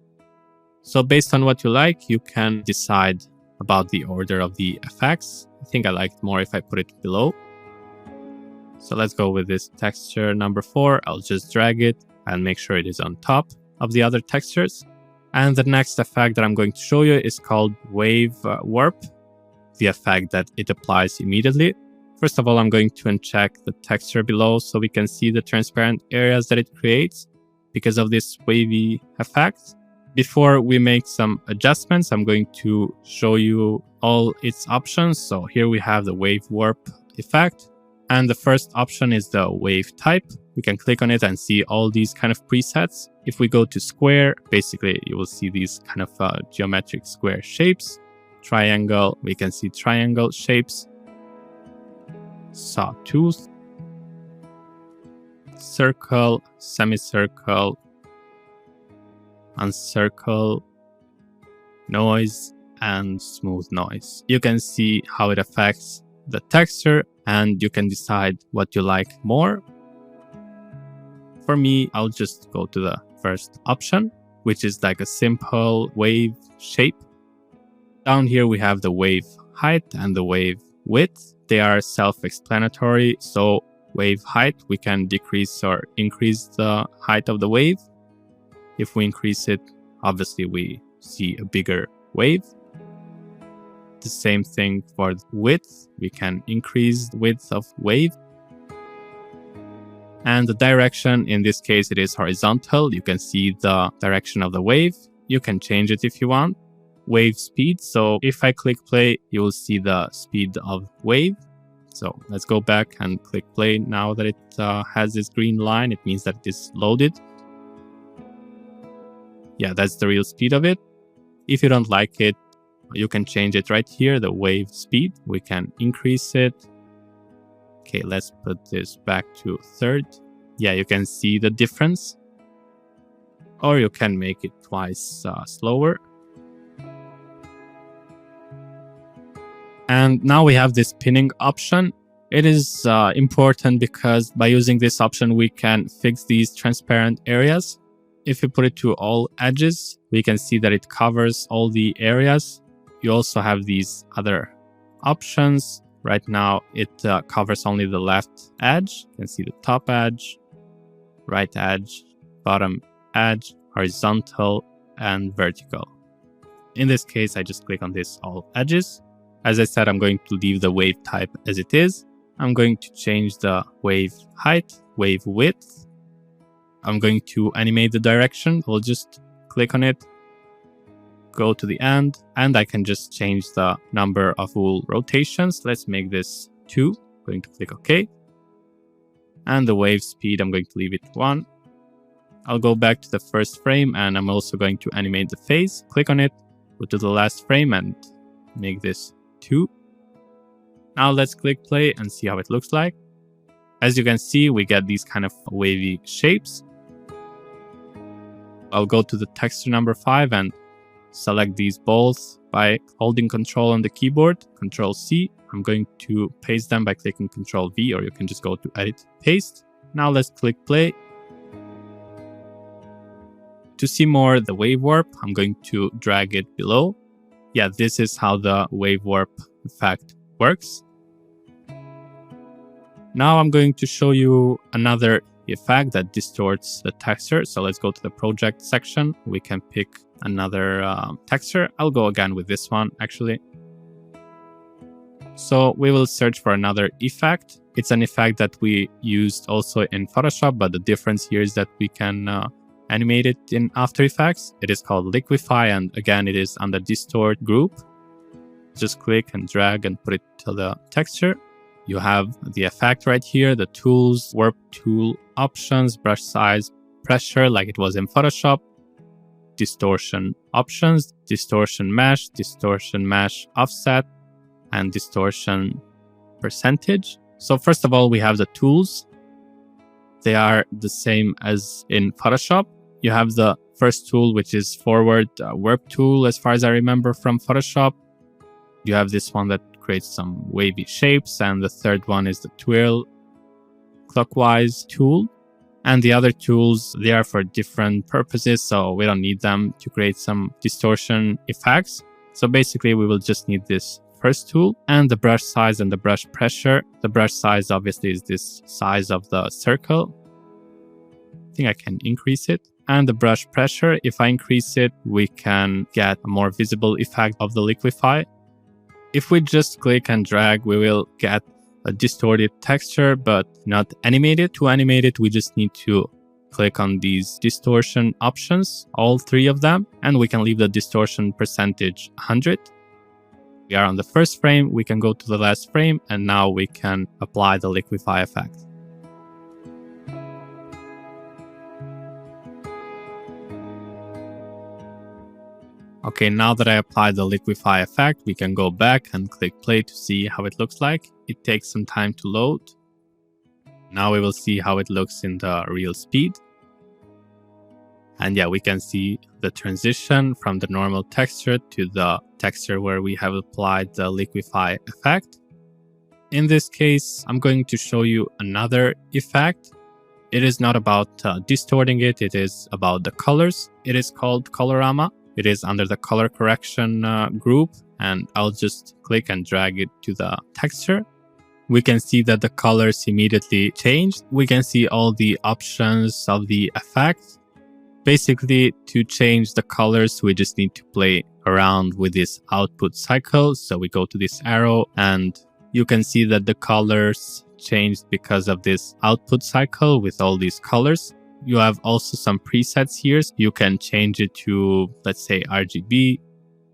So based on what you like, you can decide about the order of the effects. I think I liked more if I put it below. So let's go with this texture number 4. I'll just drag it and make sure it is on top of the other textures. And the next effect that I'm going to show you is called wave warp, the effect that it applies immediately. First of all, I'm going to uncheck the texture below so we can see the transparent areas that it creates because of this wavy effect. Before we make some adjustments, I'm going to show you all its options. So here we have the wave warp effect. And the first option is the wave type. We can click on it and see all these kind of presets. If we go to square, basically you will see these kind of geometric square shapes. Triangle, we can see triangle shapes. Sawtooth. Circle, semicircle, uncircle, noise, and smooth noise. You can see how it affects the texture and you can decide what you like more. For me, I'll just go to the first option, which is like a simple wave shape. Down here we have the wave height and the wave width. They are self-explanatory. So wave height, we can decrease or increase the height of the wave. If we increase it, obviously we see a bigger wave. The same thing for width. We can increase the width of wave. And the direction, in this case, it is horizontal. You can see the direction of the wave. You can change it if you want. Wave speed. So if I click play, you will see the speed of wave. So let's go back and click play. Now that it has this green line, it means that it is loaded. Yeah, that's the real speed of it. If you don't like it, you can change it right here, the wave speed. We can increase it. Okay, let's put this back to third. Yeah, you can see the difference. Or you can make it twice slower. And now we have this pinning option. It is important because by using this option, we can fix these transparent areas. If you put it to all edges, we can see that it covers all the areas. You also have these other options. Right now, it covers only the left edge. You can see the top edge, right edge, bottom edge, horizontal, and vertical. In this case, I just click on this all edges. As I said, I'm going to leave the wave type as it is. I'm going to change the wave height, wave width. I'm going to animate the direction. We'll just click on it, go to the end, and I can just change the number of full rotations. Let's make this 2. I'm going to click OK. And the wave speed, I'm going to leave it 1. I'll go back to the first frame, and I'm also going to animate the phase. Click on it, go to the last frame, and make this 2. Now let's click play and see how it looks like. As you can see, we get these kind of wavy shapes. I'll go to the texture number 5 and select these balls by holding Control on the keyboard, Control C. I'm going to paste them by clicking Control V, or you can just go to Edit, Paste. Now let's click play. To see more the wave warp, I'm going to drag it below. Yeah, this is how the wave warp effect works. Now I'm going to show you another effect that distorts the texture. So let's go to the project section. We can pick another texture. I'll go again with this one, actually. So we will search for another effect. It's an effect that we used also in Photoshop, but the difference here is that we can animate it in After Effects. It is called Liquify, and again, it is under Distort group. Just click and drag and put it to the texture. You have the effect right here, the tools, warp tool options, brush size, pressure, like it was in Photoshop, distortion options, distortion mesh offset, and distortion percentage. So first of all, we have the tools. They are the same as in Photoshop. You have the first tool, which is forward warp tool, as far as I remember from Photoshop. You have this one that creates some wavy shapes, and the third one is the twirl clockwise tool. And the other tools, they are for different purposes, so we don't need them to create some distortion effects. So basically, we will just need this first tool and the brush size and the brush pressure. The brush size obviously is this size of the circle. I think I can increase it. And the brush pressure, if I increase it, we can get a more visible effect of the liquify. If we just click and drag, we will get a distorted texture, but not animated. To animate it, we just need to click on these distortion options, all 3 of them, and we can leave the distortion percentage 100. We are on the first frame, we can go to the last frame, and now we can apply the liquify effect. Okay, now that I applied the liquify effect, we can go back and click play to see how it looks like. It takes some time to load. Now we will see how it looks in the real speed. And yeah, we can see the transition from the normal texture to the texture where we have applied the liquify effect. In this case, I'm going to show you another effect. It is not about distorting it, it is about the colors. It is called Colorama. It is under the color correction group, and I'll just click and drag it to the texture. We can see that the colors immediately changed. We can see all the options of the effect. Basically, to change the colors, we just need to play around with this output cycle. So we go to this arrow, and you can see that the colors changed because of this output cycle with all these colors. You have also some presets here. You can change it to, let's say, RGB.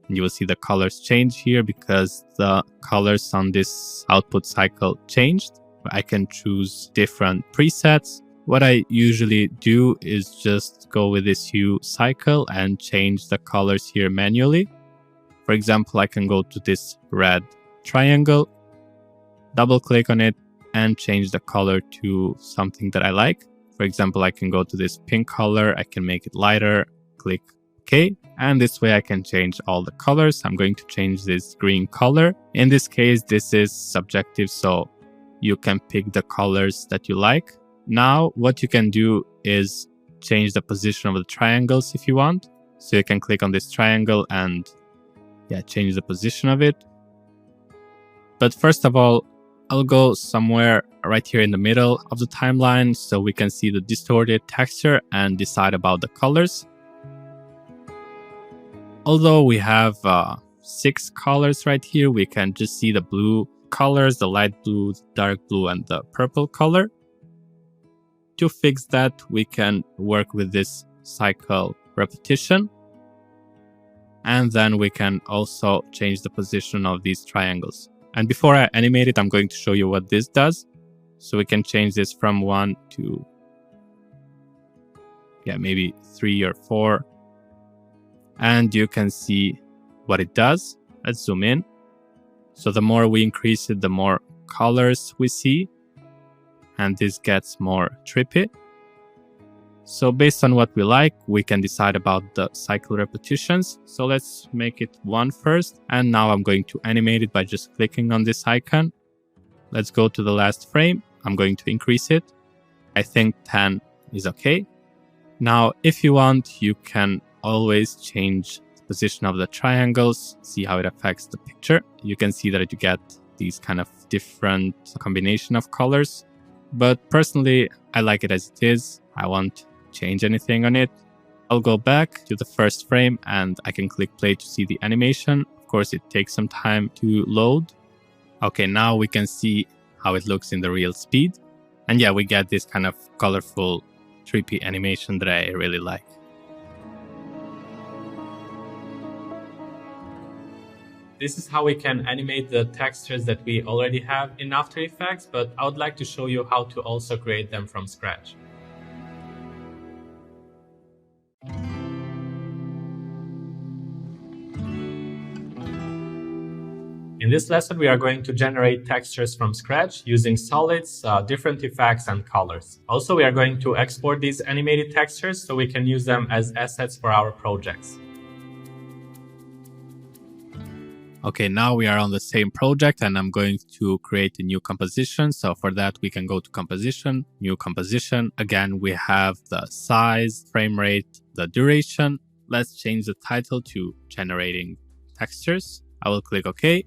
And you will see the colors change here because the colors on this output cycle changed. I can choose different presets. What I usually do is just go with this hue cycle and change the colors here manually. For example, I can go to this red triangle, double click on it, and change the color to something that I like. For example, I can go to this pink color, I can make it lighter, click OK. And this way I can change all the colors. I'm going to change this green color. In this case, this is subjective, so you can pick the colors that you like. Now, what you can do is change the position of the triangles if you want. So you can click on this triangle and change the position of it. But first of all, I'll go somewhere right here in the middle of the timeline so we can see the distorted texture and decide about the colors. Although we have 6 colors right here, we can just see the blue colors, the light blue, the dark blue, and the purple color. To fix that, we can work with this cycle repetition. And then we can also change the position of these triangles. And before I animate it, I'm going to show you what this does. So we can change this from 1 to maybe 3 or 4. And you can see what it does. Let's zoom in. So the more we increase it, the more colors we see. And this gets more trippy. So based on what we like, we can decide about the cycle repetitions. So let's make it 1 first. And now I'm going to animate it by just clicking on this icon. Let's go to the last frame. I'm going to increase it. I think 10 is okay. Now, if you want, you can always change the position of the triangles, see how it affects the picture. You can see that you get these kind of different combination of colors. But personally, I like it as it is. I won't change anything on it. I'll go back to the first frame and I can click play to see the animation. Of course, it takes some time to load. Okay, now we can see how it looks in the real speed. And we get this kind of colorful, trippy animation that I really like. This is how we can animate the textures that we already have in After Effects, but I would like to show you how to also create them from scratch. In this lesson, we are going to generate textures from scratch using solids, different effects, and colors. Also, we are going to export these animated textures so we can use them as assets for our projects. Okay, now we are on the same project and I'm going to create a new composition. So for that, we can go to composition, new composition. Again, we have the size, frame rate, the duration. Let's change the title to generating textures. I will click OK.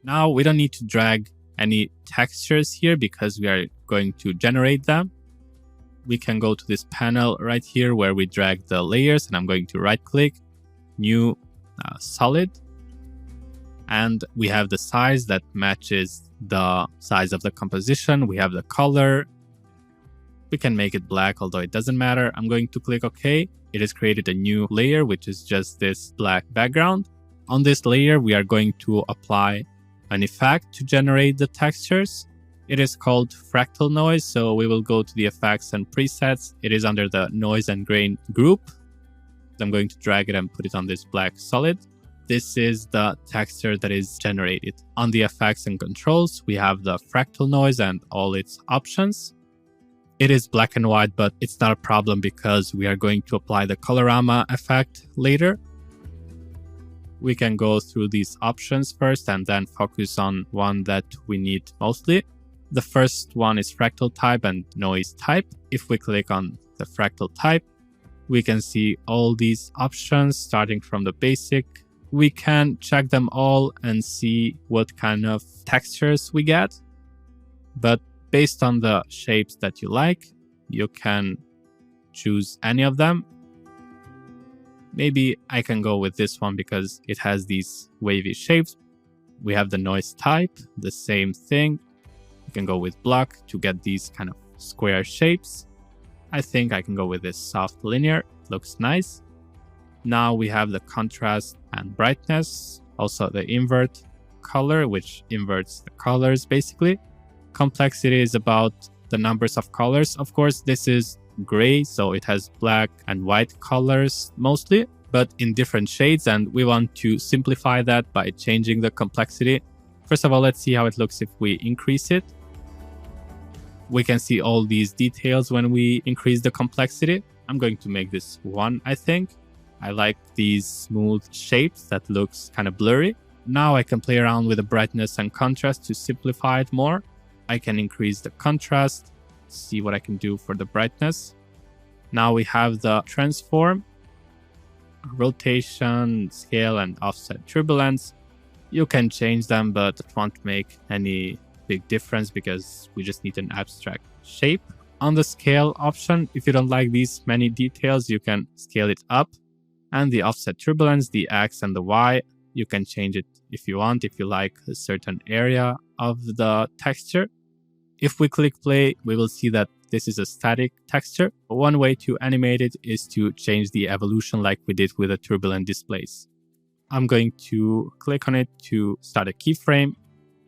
Now we don't need to drag any textures here because we are going to generate them. We can go to this panel right here where we drag the layers and I'm going to right click, new solid. And we have the size that matches the size of the composition. We have the color. We can make it black, although it doesn't matter. I'm going to click OK. It has created a new layer, which is just this black background. On this layer, we are going to apply an effect to generate the textures. It is called fractal noise. So we will go to the effects and presets. It is under the noise and grain group. I'm going to drag it and put it on this black solid. This is the texture that is generated. On the effects and controls, we have the fractal noise and all its options. It is black and white, but it's not a problem because we are going to apply the colorama effect later. We can go through these options first and then focus on one that we need mostly. The first one is fractal type and noise type. If we click on the fractal type, we can see all these options starting from the basic. We can check them all and see what kind of textures we get. But based on the shapes that you like, you can choose any of them. Maybe I can go with this one because it has these wavy shapes. We have the noise type, the same thing. You can go with block to get these kind of square shapes. I think I can go with this soft linear. Looks nice. Now we have the contrast and brightness. Also the invert color, which inverts the colors basically. Complexity is about the numbers of colors. Of course, this is gray, so it has black and white colors mostly, but in different shades, and we want to simplify that by changing the complexity. First of all, let's see how it looks if we increase it. We can see all these details when we increase the complexity. I'm going to make this 1, I think. I like these smooth shapes that looks kind of blurry. Now I can play around with the brightness and contrast to simplify it more. I can increase the contrast, see what I can do for the brightness. Now we have the transform, rotation, scale, and offset turbulence. You can change them, but it won't make any big difference because we just need an abstract shape. On the scale option, if you don't like these many details, you can scale it up. And the offset turbulence, the X and the Y, you can change it if you want, if you like a certain area of the texture. If we click play, we will see that this is a static texture. One way to animate it is to change the evolution like we did with the turbulent displays. I'm going to click on it to start a keyframe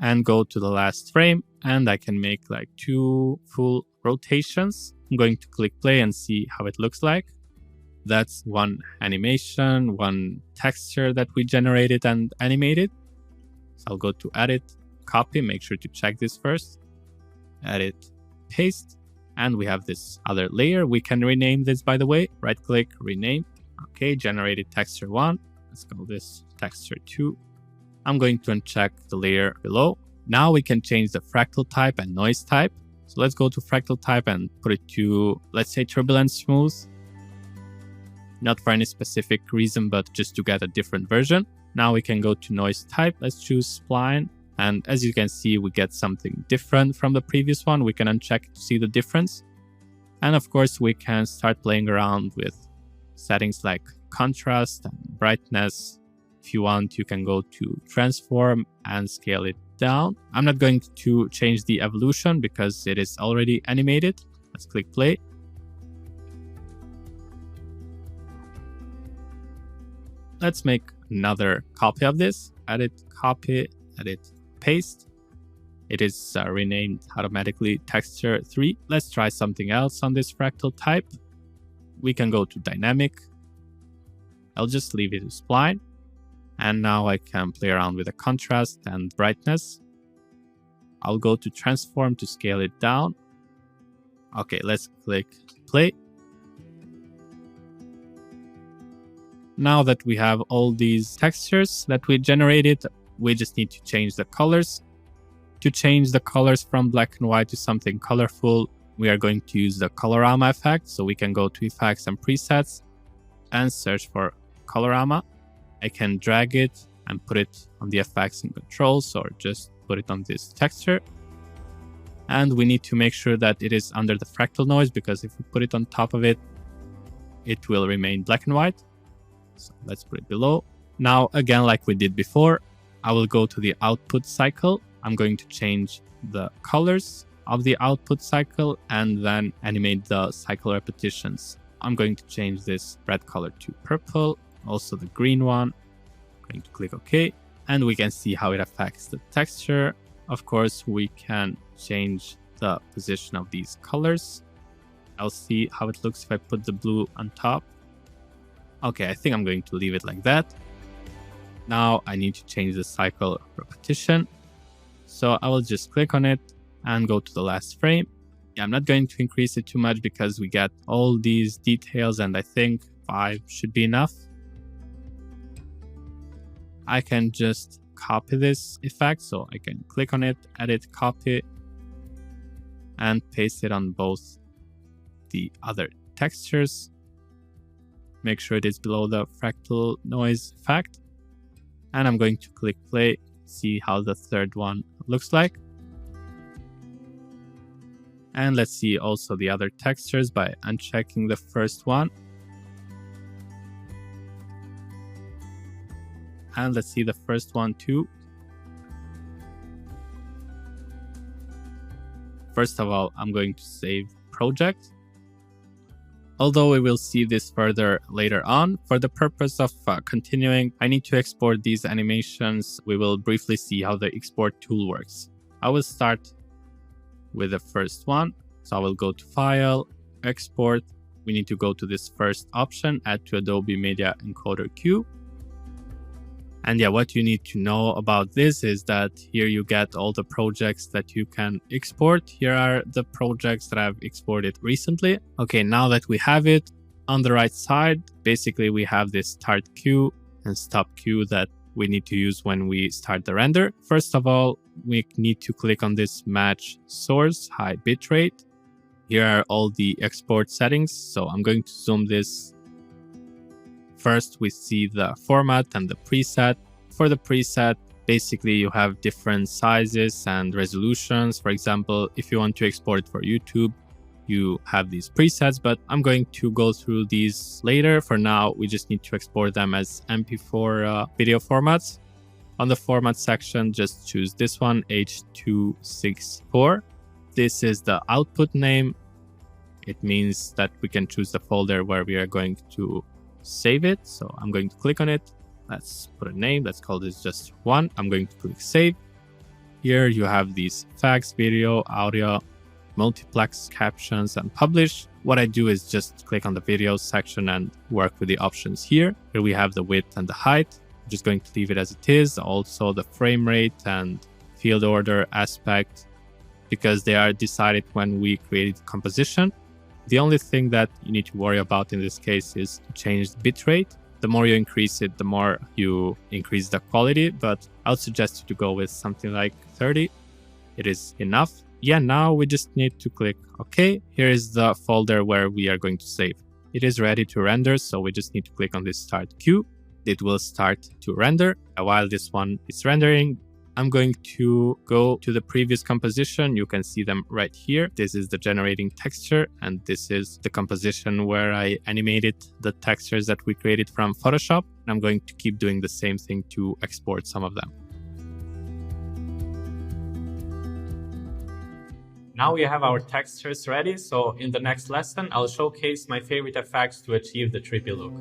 and go to the last frame, and I can make like 2 full rotations. I'm going to click play and see how it looks like. That's one animation, one texture that we generated and animated. So I'll go to edit, copy, make sure to check this first. Edit, paste, and we have this other layer. We can rename this, by the way. Right click, rename. Okay, generated texture 1. Let's call this texture 2. I'm going to uncheck the layer below. Now we can change the fractal type and noise type. So let's go to fractal type and put it to, let's say, turbulent smooth. Not for any specific reason, but just to get a different version. Now we can go to noise type. Let's choose spline. And as you can see, we get something different from the previous one. We can uncheck to see the difference. And of course, we can start playing around with settings like contrast and brightness. If you want, you can go to transform and scale it down. I'm not going to change the evolution because it is already animated. Let's click play. Let's make another copy of this. Edit, copy, edit, paste. It is renamed automatically texture 3. Let's try something else on this fractal type. We can go to dynamic. I'll just leave it to spline. And now I can play around with the contrast and brightness. I'll go to transform to scale it down. Okay, let's click play. Now that we have all these textures that we generated, we just need to change the colors. To change the colors from black and white to something colorful, we are going to use the colorama effect. So we can go to effects and presets and search for colorama. I can drag it and put it on the effects and controls, or just put it on this texture. And we need to make sure that it is under the fractal noise, because if we put it on top of it, it will remain black and white. So let's put it below. Now, again, like we did before, I will go to the output cycle. I'm going to change the colors of the output cycle and then animate the cycle repetitions. I'm going to change this red color to purple, also the green one. I'm going to click OK, and we can see how it affects the texture. Of course, we can change the position of these colors. I'll see how it looks if I put the blue on top. Okay, I think I'm going to leave it like that. Now I need to change the cycle repetition. So I will just click on it and go to the last frame. Yeah, I'm not going to increase it too much because we get all these details, and I think 5 should be enough. I can just copy this effect. So I can click on it, edit, copy, and paste it on both the other textures. Make sure it is below the fractal noise effect. And I'm going to click play, see how the third one looks like. And let's see also the other textures by unchecking the first one. And let's see the first one too. First of all, I'm going to save project. Although we will see this further later on, for the purpose of continuing, I need to export these animations. We will briefly see how the export tool works. I will start with the first one. So I will go to File, Export. We need to go to this first option, Add to Adobe Media Encoder Queue. And yeah, what you need to know about this is that here you get all the projects that you can export. Here are the projects that I've exported recently. Okay, now that we have it, On the right side, basically we have this start queue and stop queue that we need to use when we start the render. First of all, we need to click on this match source high bitrate. Here are all the export settings. So I'm going to zoom this. First, we see the format and the preset. For the preset, basically you have different sizes and resolutions. For example, if you want to export it for YouTube, you have these presets, but I'm going to go through these later. For now, we just need to export them as MP4 video formats. On the format section, just choose this one, H264. This is the output name. It means that we can choose the folder where we are going to save it. So I'm going to click on it. Let's put a name. Let's call this just one. I'm going to click save. Here you have these effects, video, audio, multiplex, captions, and publish. What I do is just click on the videos section and work with the options here. Here we have the width and the height. I'm just going to leave it as it is. Also the frame rate and field order aspect, because they are decided when we created the composition. The only thing that you need to worry about in this case is to change the bitrate. The more you increase it, the more you increase the quality, but I would suggest you to go with something like 30. It is enough. Yeah, now we just need to click OK. Here is the folder where we are going to save. It is ready to render, so we just need to click on this start queue. It will start to render. While this one is rendering, I'm going to go to the previous composition. You can see them right here. This is the generating texture, and this is the composition where I animated the textures that we created from Photoshop. I'm going to keep doing the same thing to export some of them. Now we have our textures ready, so in the next lesson, I'll showcase my favorite effects to achieve the trippy look.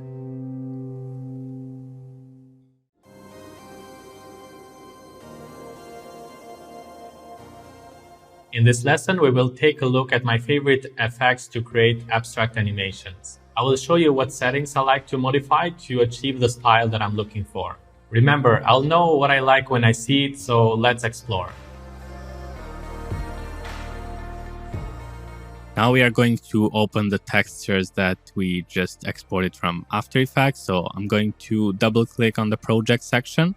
In this lesson, we will take a look at my favorite effects to create abstract animations. I will show you what settings I like to modify to achieve the style that I'm looking for. Remember, I'll know what I like when I see it, so let's explore. Now we are going to open the textures that we just exported from After Effects. So I'm going to double click on the project section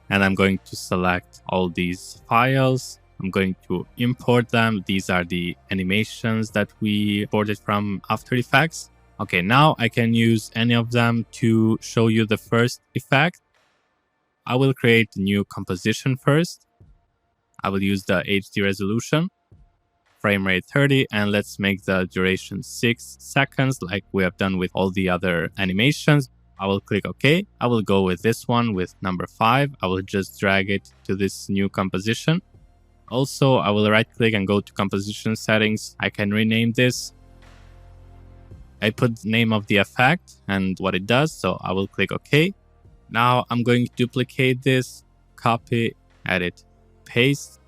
and I'm going to select all these files. I'm going to import them. These are the animations that we imported from After Effects. Okay, now I can use any of them to show you the first effect. I will create a new composition first. I will use the HD resolution. Frame rate 30, and let's make the duration 6 seconds like we have done with all the other animations. I will click OK. I will go with this one with number 5. I will just drag it to this new composition. Also, I will right click and go to composition settings. I can rename this. I put the name of the effect and what it does, so I will click OK. Now I'm going to duplicate this, copy, edit, paste.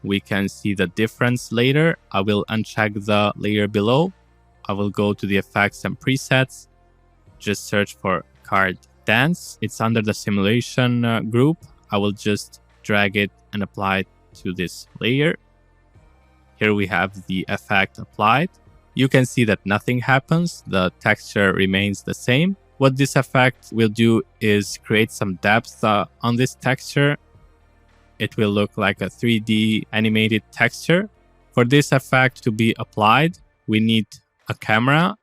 We can see the difference later. I will uncheck the layer below. I will go to the effects and presets. Just search for card dance. It's under the simulation group. I will just drag it and apply it to this layer. Here we have the effect applied. You can see that nothing happens. The texture remains the same. What this effect will do is create some depth on this texture. It will look like a 3D animated texture. For this effect to be applied, we need a camera.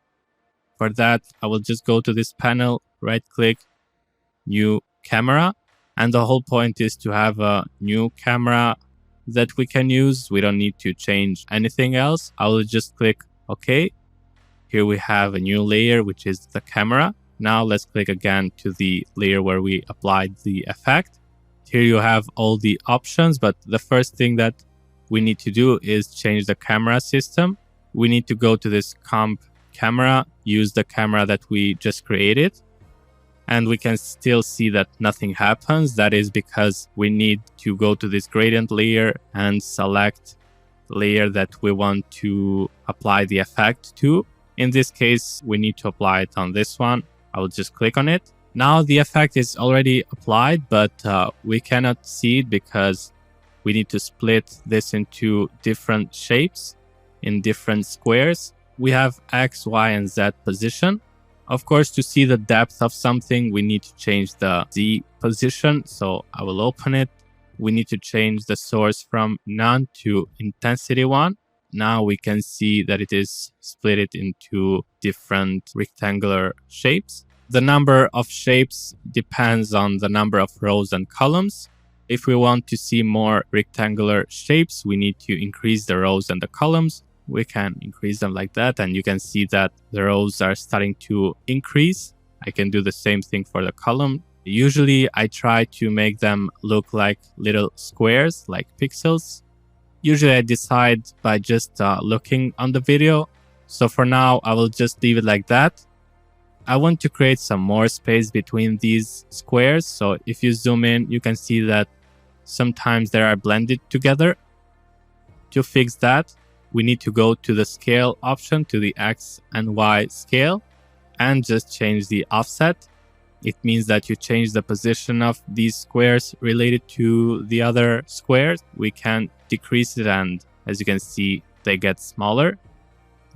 For that, I will just go to this panel, right click, new camera. And the whole point is to have a new camera that we can use. We don't need to change anything else. I will just click OK. Here we have a new layer, which is the camera. Now let's click again to the layer where we applied the effect. Here you have all the options, but the first thing that we need to do is change the camera system. We need to go to this comp camera, use the camera that we just created, and we can still see that nothing happens. That is because we need to go to this gradient layer and select the layer that we want to apply the effect to. In this case, we need to apply it on this one. I will just click on it. Now the effect is already applied, but we cannot see it because we need to split this into different shapes in different squares. we have X, Y, and Z position. Of course, to see the depth of something, we need to change the Z position. So I will open it. We need to change the source from none to intensity 1. Now we can see that it is split into different rectangular shapes. The number of shapes depends on the number of rows and columns. If we want to see more rectangular shapes, we need to increase the rows and the columns. We can increase them like that, and you can see that the rows are starting to increase. I can do the same thing for the column. Usually I try to make them look like little squares, like pixels. Usually I decide by just looking on the video. So for now, I will just leave it like that. I want to create some more space between these squares. So if you zoom in, you can see that sometimes they are blended together. To fix that, we need to go to the scale option, to the X and Y scale, and just change the offset. It means that you change the position of these squares related to the other squares. We can decrease it, and as you can see, they get smaller.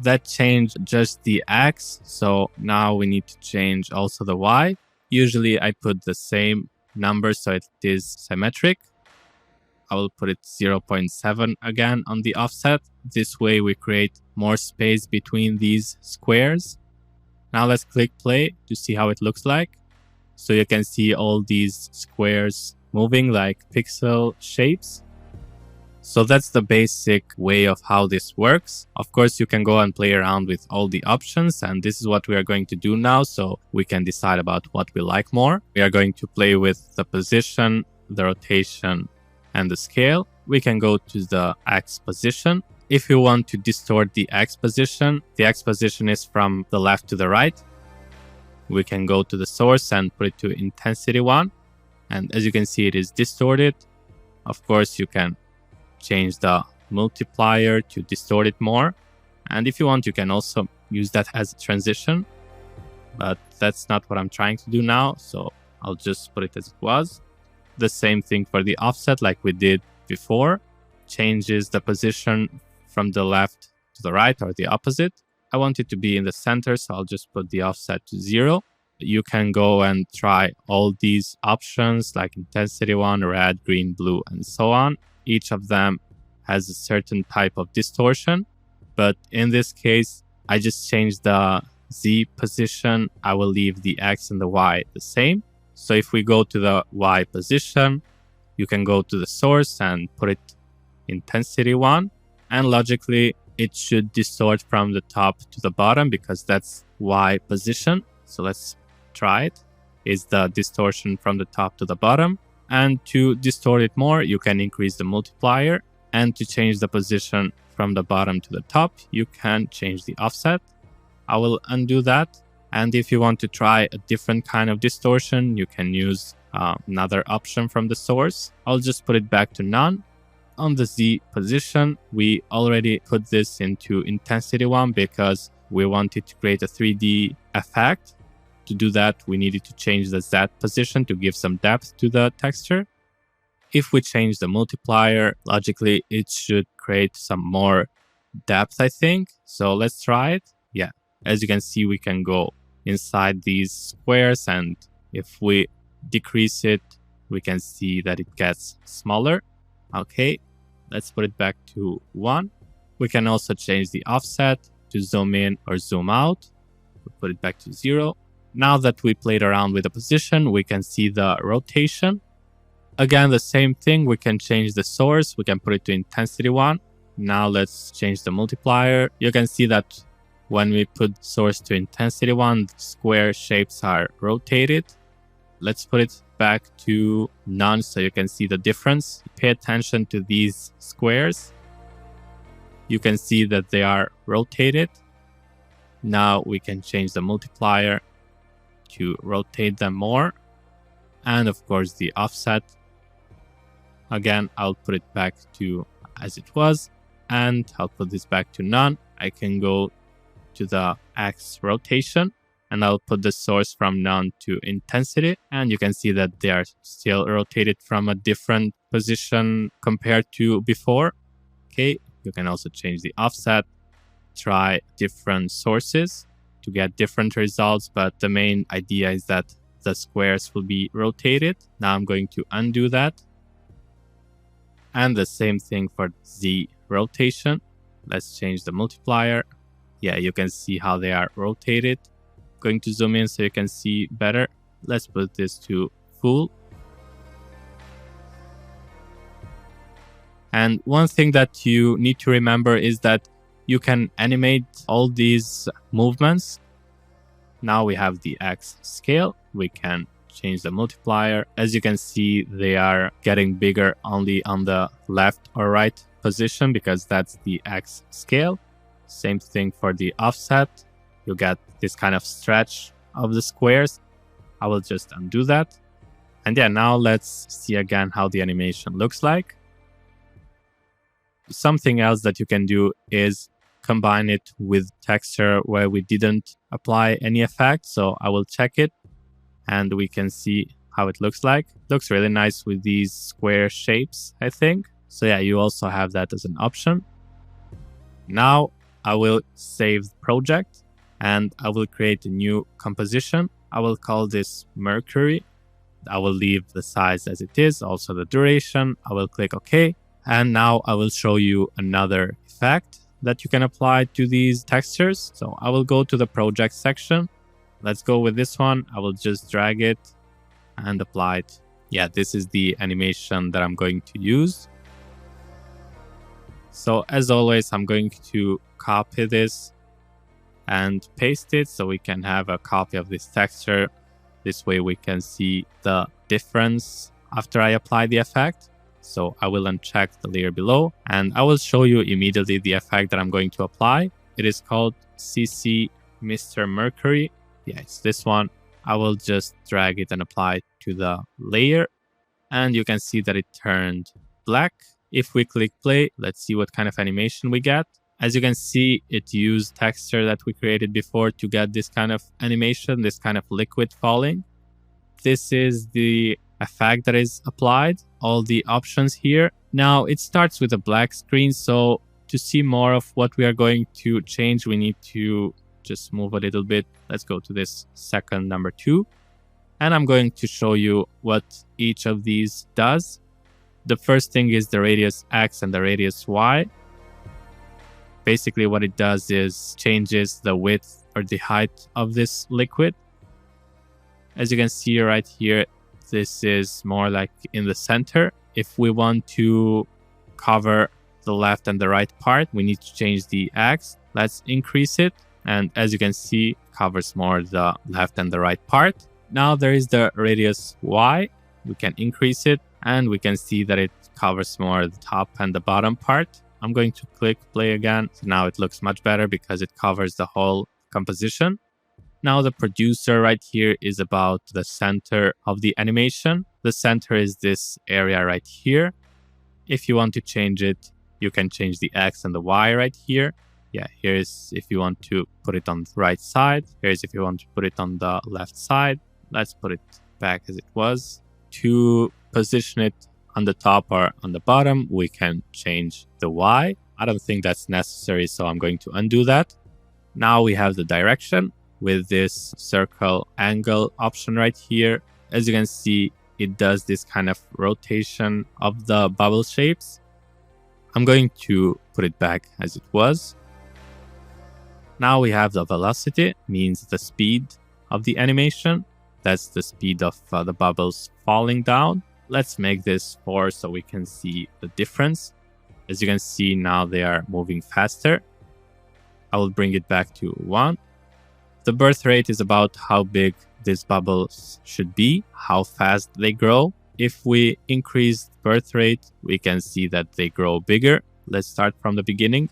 That changed just the X, so now we need to change also the Y. Usually I put the same number so it is symmetric. I will put it 0.7 again on the offset. This way we create more space between these squares. Now let's click play to see how it looks like. So you can see all these squares moving like pixel shapes. So that's the basic way of how this works. Of course, you can go and play around with all the options, and this is what we are going to do now, so we can decide about what we like more. We are going to play with the position, the rotation, and the scale. We can go to the X position. If you want to distort the X position is from the left to the right. We can go to the source and put it to intensity 1. And as you can see, it is distorted. Of course, you can change the multiplier to distort it more. And if you want, you can also use that as a transition. But that's not what I'm trying to do now. So I'll just put it as it was. The same thing for the offset like we did before. Changes the position from the left to the right or the opposite. I want it to be in the center, so I'll just put the offset to 0. You can go and try all these options like intensity 1, red, green, blue, and so on. Each of them has a certain type of distortion. But in this case, I just changed the Z position. I will leave the X and the Y the same. So if we go to the Y position, you can go to the source and put it intensity 1. And logically, it should distort from the top to the bottom because that's Y position. So let's try it. Is the distortion from the top to the bottom. And to distort it more, you can increase the multiplier. And to change the position from the bottom to the top, you can change the offset. I will undo that. And if you want to try a different kind of distortion, you can use another option from the source. I'll just put it back to none. On the Z position, we already put this into intensity 1 because we wanted to create a 3D effect. To do that, we needed to change the Z position to give some depth to the texture. If we change the multiplier, logically, it should create some more depth, I think. So let's try it. Yeah, as you can see, we can go inside these squares, and if we decrease it, we can see that it gets smaller. Okay, let's put it back to 1. We can also change the offset to zoom in or zoom out. We'll put it back to 0. Now that we played around with the position, we can see the rotation. Again, the same thing. We can change the source. We can put it to intensity 1. Now let's change the multiplier. You can see that when we put source to intensity 1, the square shapes are rotated. Let's put it back to none so you can see the difference. Pay attention to these squares. You can see that they are rotated. Now we can change the multiplier to rotate them more. And of course the offset. Again, I'll put it back to as it was. And I'll put this back to none. I can go to the X rotation. And I'll put the source from none to intensity. And you can see that they are still rotated from a different position compared to before. Okay, you can also change the offset, try different sources to get different results, but the main idea is that the squares will be rotated. Now I'm going to undo that. And the same thing for the rotation. Let's change the multiplier. Yeah, you can see how they are rotated. Going to zoom in so you can see better. Let's put this to full. And one thing that you need to remember is that you can animate all these movements. Now we have the X scale. We can change the multiplier. As you can see, they are getting bigger only on the left or right position because that's the X scale. Same thing for the offset. You get this kind of stretch of the squares. I will just undo that. And yeah, now let's see again how the animation looks like. Something else that you can do is combine it with texture where we didn't apply any effect. So I will check it and we can see how it looks like. Looks really nice with these square shapes, I think. So yeah, you also have that as an option. Now I will save the project and I will create a new composition. I will call this Mercury. I will leave the size as it is, also the duration. I will click OK. And now I will show you another effect that you can apply to these textures. So I will go to the project section. Let's go with this one. I will just drag it and apply it. Yeah, this is the animation that I'm going to use. So as always, I'm going to copy this and paste it so we can have a copy of this texture. This way we can see the difference after I apply the effect. So I will uncheck the layer below and I will show you immediately the effect that I'm going to apply. It is called CC Mr. Mercury. Yeah, it's this one. I will just drag it and apply it to the layer. And you can see that it turned black. If we click play, let's see what kind of animation we get. As you can see, it used texture that we created before to get this kind of animation, this kind of liquid falling. This is the effect that is applied, all the options here. Now it starts with a black screen, so to see more of what we are going to change, we need to just move a little bit. Let's go to this second number 2. And I'm going to show you what each of these does. The first thing is the radius X and the radius Y. Basically what it does is changes the width or the height of this liquid. As you can see right here, this is more like in the center. If we want to cover the left and the right part, we need to change the X. Let's increase it. And as you can see, covers more the left and the right part. Now there is the radius Y. We can increase it and we can see that it covers more the top and the bottom part. I'm going to click play again. So now it looks much better because it covers the whole composition. Now the producer right here is about the center of the animation. The center is this area right here. If you want to change it, you can change the X and the Y right here. Yeah, here's if you want to put it on the right side. Here's if you want to put it on the left side. Let's put it back as it was. To position it on the top or on the bottom, we can change the Y. I don't think that's necessary, so I'm going to undo that. Now we have the direction with this circle angle option right here. As you can see, it does this kind of rotation of the bubble shapes. I'm going to put it back as it was. Now we have the velocity, means the speed of the animation. That's the speed of the bubbles falling down. Let's make this 4 so we can see the difference. As you can see, now they are moving faster. I will bring it back to 1. The birth rate is about how big these bubbles should be, how fast they grow. If we increase birth rate, we can see that they grow bigger. Let's start from the beginning.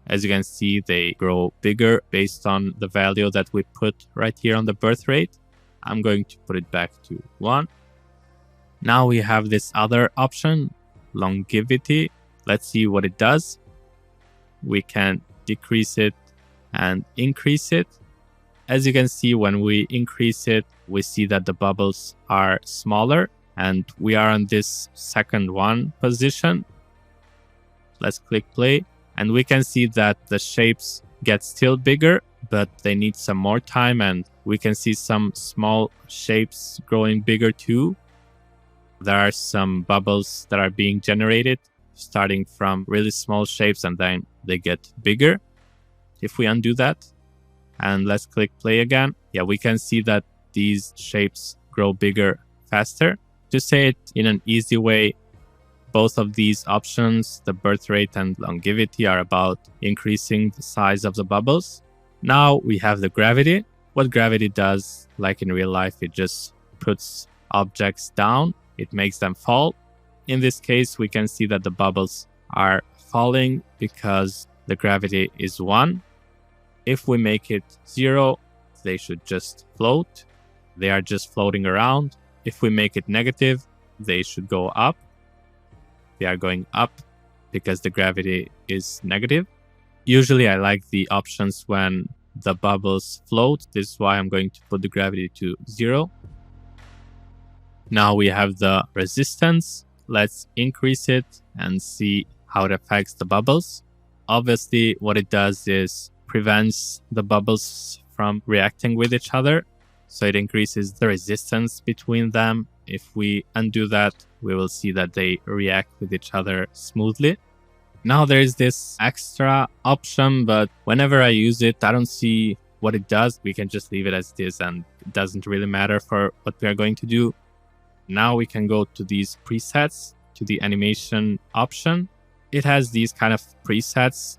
As you can see, they grow bigger based on the value that we put right here on the birth rate. I'm going to put it back to 1. Now we have this other option, longevity. Let's see what it does. We can decrease it and increase it. As you can see, when we increase it, we see that the bubbles are smaller and we are on this second one position. Let's click play. And we can see that the shapes get still bigger, but they need some more time, and we can see some small shapes growing bigger too. There are some bubbles that are being generated, starting from really small shapes, and then they get bigger. If we undo that, and let's click play again, yeah, we can see that these shapes grow bigger faster. To say it in an easy way, both of these options, the birth rate and longevity, are about increasing the size of the bubbles. Now we have the gravity. What gravity does, like in real life, it just puts objects down. It makes them fall. In this case, we can see that the bubbles are falling because the gravity is 1. If we make it 0, they should just float. They are just floating around. If we make it negative, they should go up. They are going up because the gravity is negative. Usually I like the options when the bubbles float. This is why I'm going to put the gravity to 0. Now we have the resistance. Let's increase it and see how it affects the bubbles. Obviously, what it does is prevents the bubbles from reacting with each other. So it increases the resistance between them. If we undo that, we will see that they react with each other smoothly. Now there is this extra option, but whenever I use it, I don't see what it does. We can just leave it as it is, and it doesn't really matter for what we are going to do. Now we can go to these presets, to the animation option. It has these kind of presets.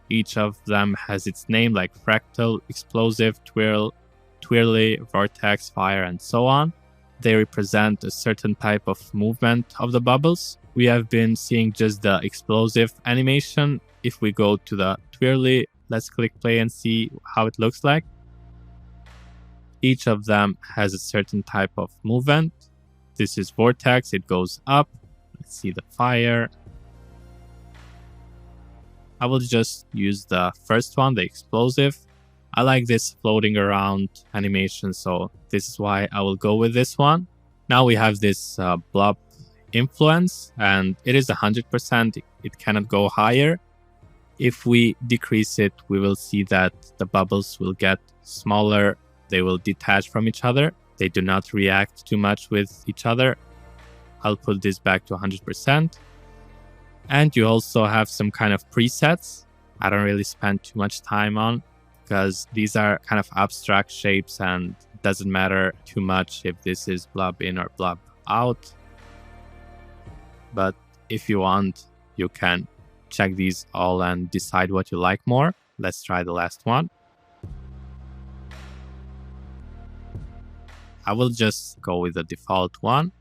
Each of them has its name, like fractal, explosive, twirl, twirly, vortex, fire, and so on. They represent a certain type of movement of the bubbles. We have been seeing just the explosive animation. If we go to the twirly, let's click play and see how it looks like. Each of them has a certain type of movement. This is vortex, it goes up. Let's see the fire. I will just use the first one, the explosive. I like this floating around animation, so this is why I will go with this one. Now we have this blob influence, and it is 100%. It cannot go higher. If we decrease it, we will see that the bubbles will get smaller. They will detach from each other. They do not react too much with each other. I'll put this back to 100%. And you also have some kind of presets. I don't really spend too much time on, because these are kind of abstract shapes and it doesn't matter too much if this is blob in or blob out. But if you want, you can check these all and decide what you like more. Let's try the last one. I will just go with the default one.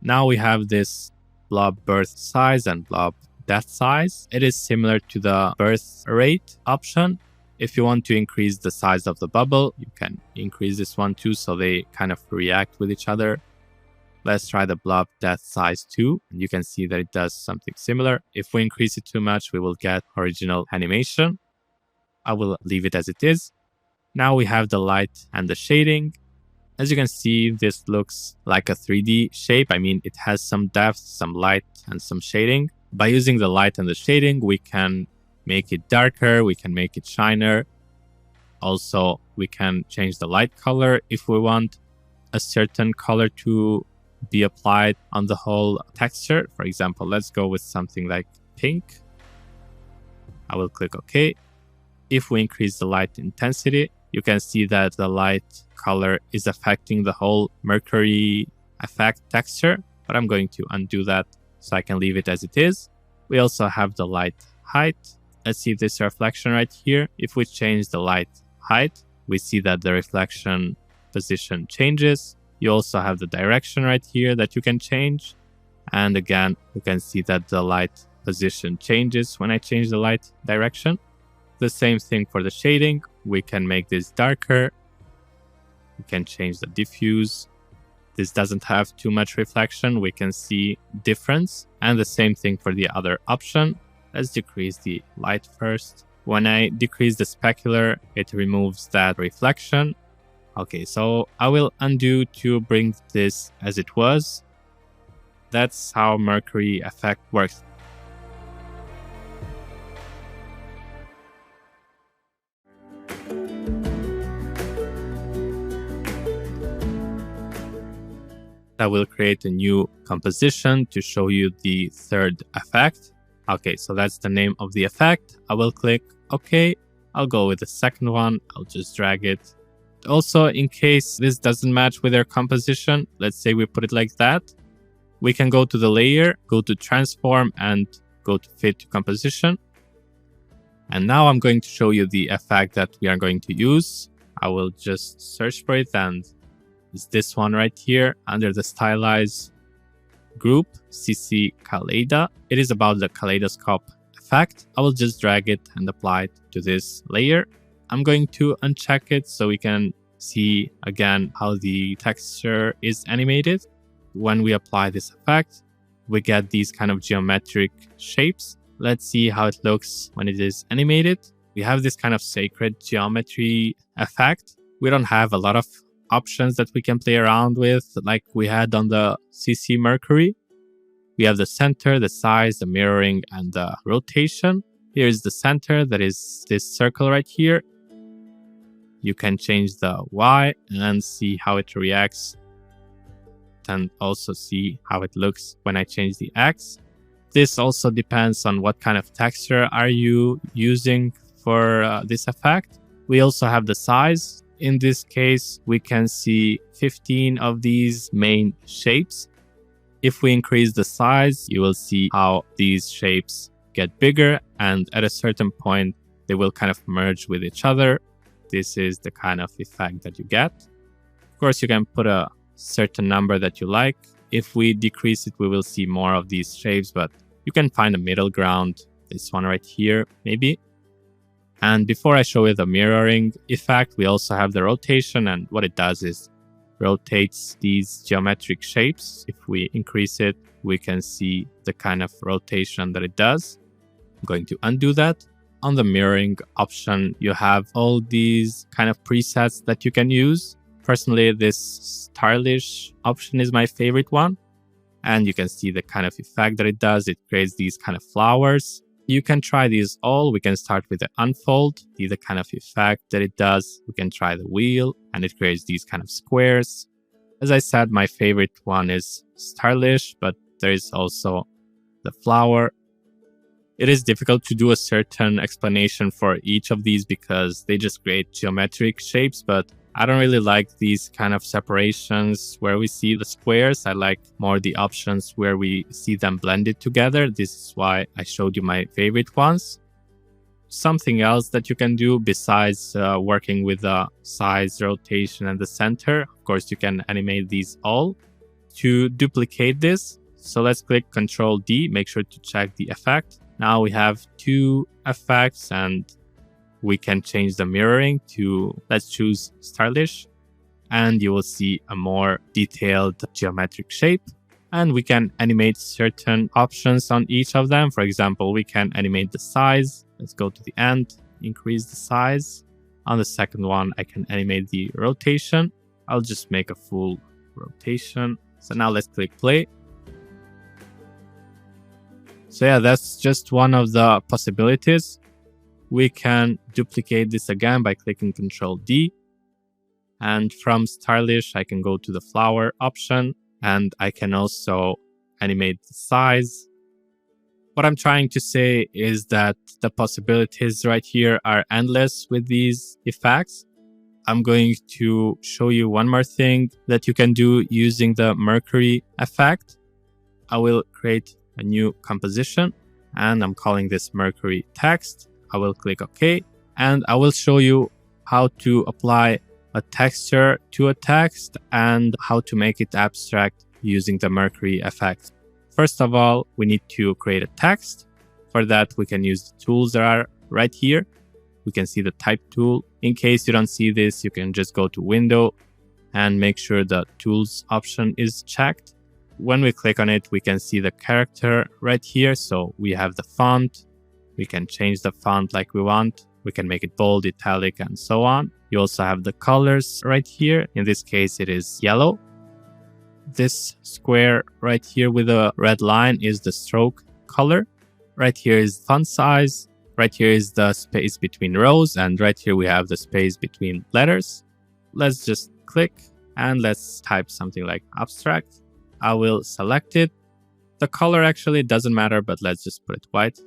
Now we have this blob birth size and blob death size. It is similar to the birth rate option. If you want to increase the size of the bubble, you can increase this one too, so they kind of react with each other. Let's try the blob death size too. You can see that it does something similar. If we increase it too much, we will get original animation. I will leave it as it is. Now we have the light and the shading. As you can see, this looks like a 3D shape. I mean, it has some depth, some light, and some shading. By using the light and the shading, we can make it darker, we can make it shiner. Also, we can change the light color if we want a certain color to be applied on the whole texture. For example, let's go with something like pink. I will click OK. If we increase the light intensity, you can see that the light color is affecting the whole mercury effect texture, but I'm going to undo that so I can leave it as it is. We also have the light height. Let's see this reflection right here. If we change the light height, we see that the reflection position changes. You also have the direction right here that you can change. And again, you can see that the light position changes when I change the light direction. The same thing for the shading. We can make this darker. We can change the diffuse. This doesn't have too much reflection. We can see difference. And the same thing for the other option. Let's decrease the light first. When I decrease the specular, it removes that reflection. Okay, so I will undo to bring this as it was. That's how mercury effect works. I will create a new composition to show you the third effect. Okay, so that's the name of the effect. I will click OK. I'll go with the second one. I'll just drag it. Also, in case this doesn't match with our composition, let's say we put it like that, we can go to the layer, go to transform and go to fit to composition. And now I'm going to show you the effect that we are going to use. I will just search for it, and it's this one right here under the stylize group, CC Kaleido. It is about the kaleidoscope effect. I will just drag it and apply it to this layer. I'm going to uncheck it so we can see again how the texture is animated. When we apply this effect, we get these kind of geometric shapes. Let's see how it looks when it is animated. We have this kind of sacred geometry effect. We don't have a lot of options that we can play around with like we had on the CC Mercury. We have the center, the size, the mirroring, and the rotation. Here's the center, that is this circle right here. You can change the Y and see how it reacts, and also see how it looks when I change the X. This also depends on what kind of texture are you using for this effect. We also have the size. In this case, we can see 15 of these main shapes. If we increase the size, you will see how these shapes get bigger, and at a certain point, they will kind of merge with each other. This is the kind of effect that you get. Of course, you can put a certain number that you like. If we decrease it, we will see more of these shapes, but you can find a middle ground. This one right here, maybe. And before I show you the mirroring effect, we also have the rotation, and what it does is rotates these geometric shapes. If we increase it, we can see the kind of rotation that it does. I'm going to undo that. On the mirroring option, you have all these kind of presets that you can use. Personally, this stylish option is my favorite one. And you can see the kind of effect that it does. It creates these kind of flowers. You can try these all. We can start with the unfold, see the kind of effect that it does. We can try the wheel, and it creates these kind of squares. As I said, my favorite one is stylish, but there is also the flower. It is difficult to do a certain explanation for each of these because they just create geometric shapes, but I don't really like these kind of separations where we see the squares. I like more the options where we see them blended together. This is why I showed you my favorite ones. Something else that you can do besides working with the size, rotation, and the center. Of course, you can animate these all. To duplicate this, so let's click Ctrl D, make sure to check the effect. Now we have two effects, and we can change the mirroring to, let's choose stylish, and you will see a more detailed geometric shape. And we can animate certain options on each of them. For example, we can animate the size. Let's go to the end, increase the size. On the second one, I can animate the rotation. I'll just make a full rotation. So now let's click play. So yeah, that's just one of the possibilities. We can duplicate this again by clicking Ctrl D. And from stylish, I can go to the flower option, and I can also animate the size. What I'm trying to say is that the possibilities right here are endless with these effects. I'm going to show you one more thing that you can do using the Mercury effect. I will create a new composition, and I'm calling this Mercury text. I will click OK, and I will show you how to apply a texture to a text and how to make it abstract using the Mercury effect. First of all, we need to create a text. For that, we can use the tools that are right here. We can see the type tool. In case you don't see this, you can just go to Window and make sure the tools option is checked. When we click on it, we can see the character right here. So we have the font. We can change the font like we want. We can make it bold, italic, and so on. You also have the colors right here. In this case, it is yellow. This square right here with a red line is the stroke color. Right here is font size. Right here is the space between rows. And right here we have the space between letters. Let's just click and let's type something like abstract. I will select it. The color actually doesn't matter, but let's just put it white.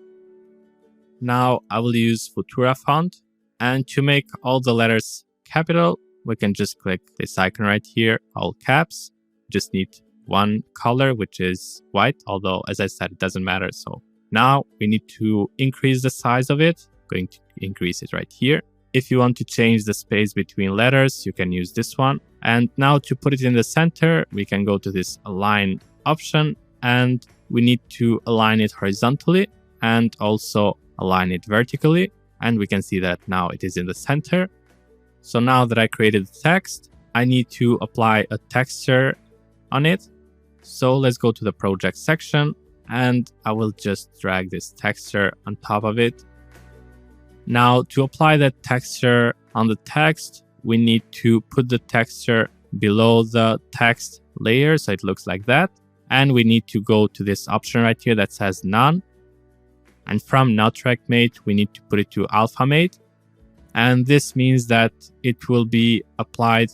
Now I will use Futura font, and to make all the letters capital, we can just click this icon right here, all caps. Just need one color, which is white, although as I said, it doesn't matter. So now we need to increase the size of it. Going to increase it right here. If you want to change the space between letters, you can use this one. And now to put it in the center, we can go to this align option, and we need to align it horizontally and also align it vertically. And we can see that now it is in the center. So now that I created the text, I need to apply a texture on it. So let's go to the project section, and I will just drag this texture on top of it. Now to apply that texture on the text, we need to put the texture below the text layer so it looks like that. And we need to go to this option right here that says none. And from not track mate, we need to put it to alpha mate. And this means that it will be applied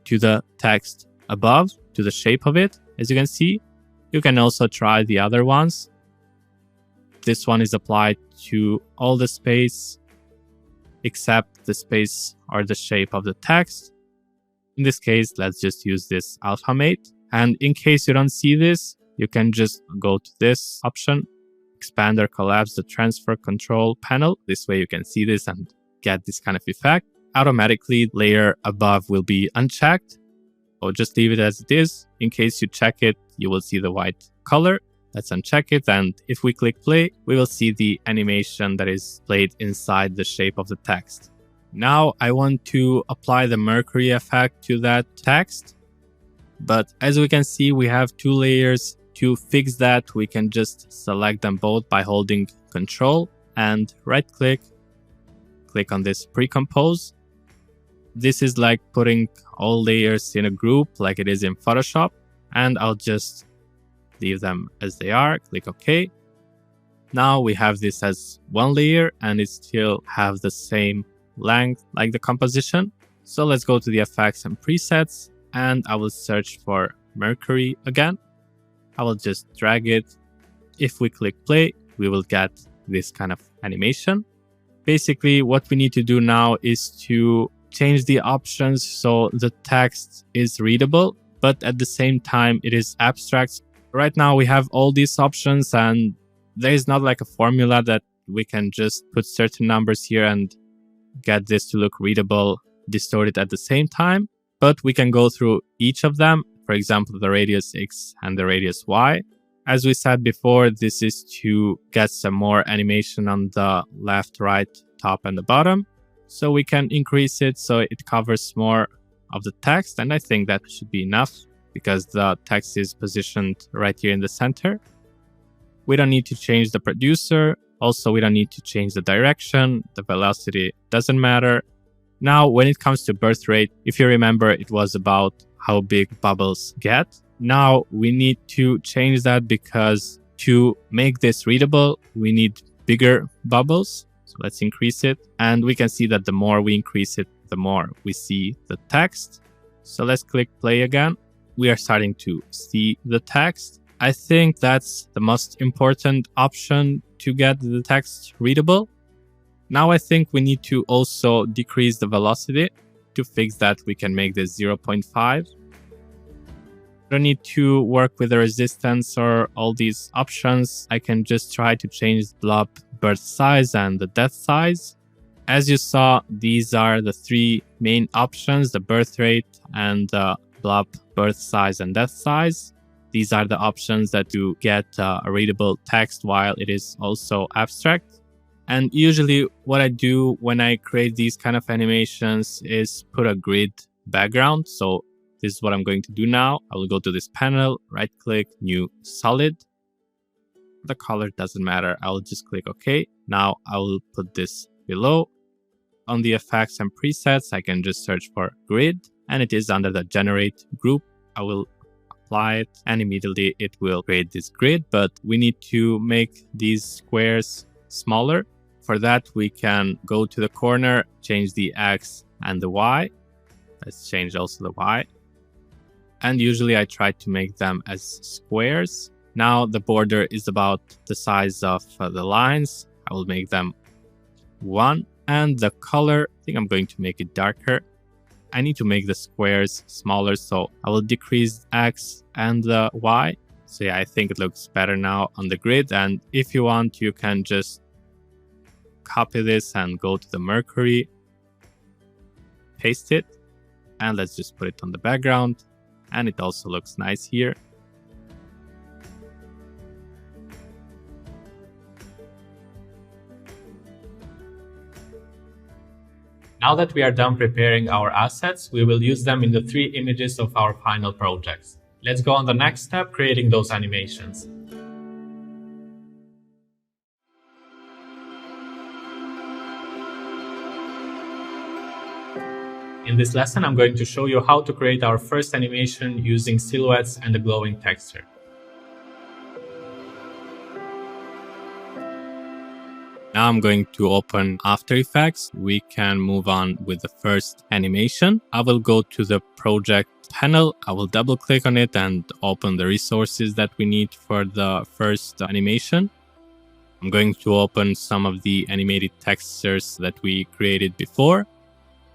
to the text above, to the shape of it. As you can see, you can also try the other ones. This one is applied to all the space except the space or the shape of the text. In this case, let's just use this alpha mate. And in case you don't see this, you can just go to this option, expand or collapse the transfer control panel. This way you can see this and get this kind of effect. Automatically, layer above will be unchecked. Or just leave it as it is. In case you check it, you will see the white color. Let's uncheck it, and if we click play, we will see the animation that is played inside the shape of the text. Now I want to apply the Mercury effect to that text, but as we can see, we have two layers. To fix that, we can just select them both by holding Control and right click on this pre-compose. This is like putting all layers in a group like it is in Photoshop, and I'll just leave them as they are, click OK. Now we have this as one layer and it still have the same length like the composition. So let's go to the effects and presets, and I will search for Mercury again. I will just drag it. If we click play, we will get this kind of animation. Basically, what we need to do now is to change the options so the text is readable, but at the same time it is abstract. Right now we have all these options, and there is not like a formula that we can just put certain numbers here and get this to look readable, distorted at the same time. But we can go through each of them. For example, the radius X and the radius Y. As we said before, this is to get some more animation on the left, right, top, and the bottom. So we can increase it so it covers more of the text. And I think that should be enough, because the text is positioned right here in the center. We don't need to change the producer. Also, we don't need to change the direction. The velocity doesn't matter. Now, when it comes to birth rate, if you remember, it was about how big bubbles get. Now we need to change that, because to make this readable, we need bigger bubbles. So let's increase it. And we can see that the more we increase it, the more we see the text. So let's click play again. We are starting to see the text. I think that's the most important option to get the text readable. Now I think we need to also decrease the velocity. To fix that, we can make this 0.5. Don't need to work with the resistance or all these options. I can just try to change the blob birth size and the death size. As you saw, these are the three main options: the birth rate and the blob birth size and death size. These are the options that you get a readable text while it is also abstract. And usually what I do when I create these kind of animations is put a grid background. So this is what I'm going to do now. I will go to this panel, right click, new solid. The color doesn't matter. I will just click OK. Now I will put this below. On the effects and presets, I can just search for grid, and it is under the generate group. I will apply it and immediately it will create this grid, but we need to make these squares smaller. For that, we can go to the corner, change the X and the Y. Let's change also the Y. And usually I try to make them as squares. Now the border is about the size of the lines. I will make them 1. And the color, I think I'm going to make it darker. I need to make the squares smaller, so I will decrease X and the Y. So yeah, I think it looks better now on the grid. And if you want, you can just copy this and go to the Mercury, paste it, and let's just put it on the background. And it also looks nice here. Now that we are done preparing our assets, we will use them in the 3 images of our final projects. Let's go on the next step, creating those animations. In this lesson, I'm going to show you how to create our first animation using silhouettes and a glowing texture. Now I'm going to open After Effects. We can move on with the first animation. I will go to the project panel. I will double click on it and open the resources that we need for the first animation. I'm going to open some of the animated textures that we created before.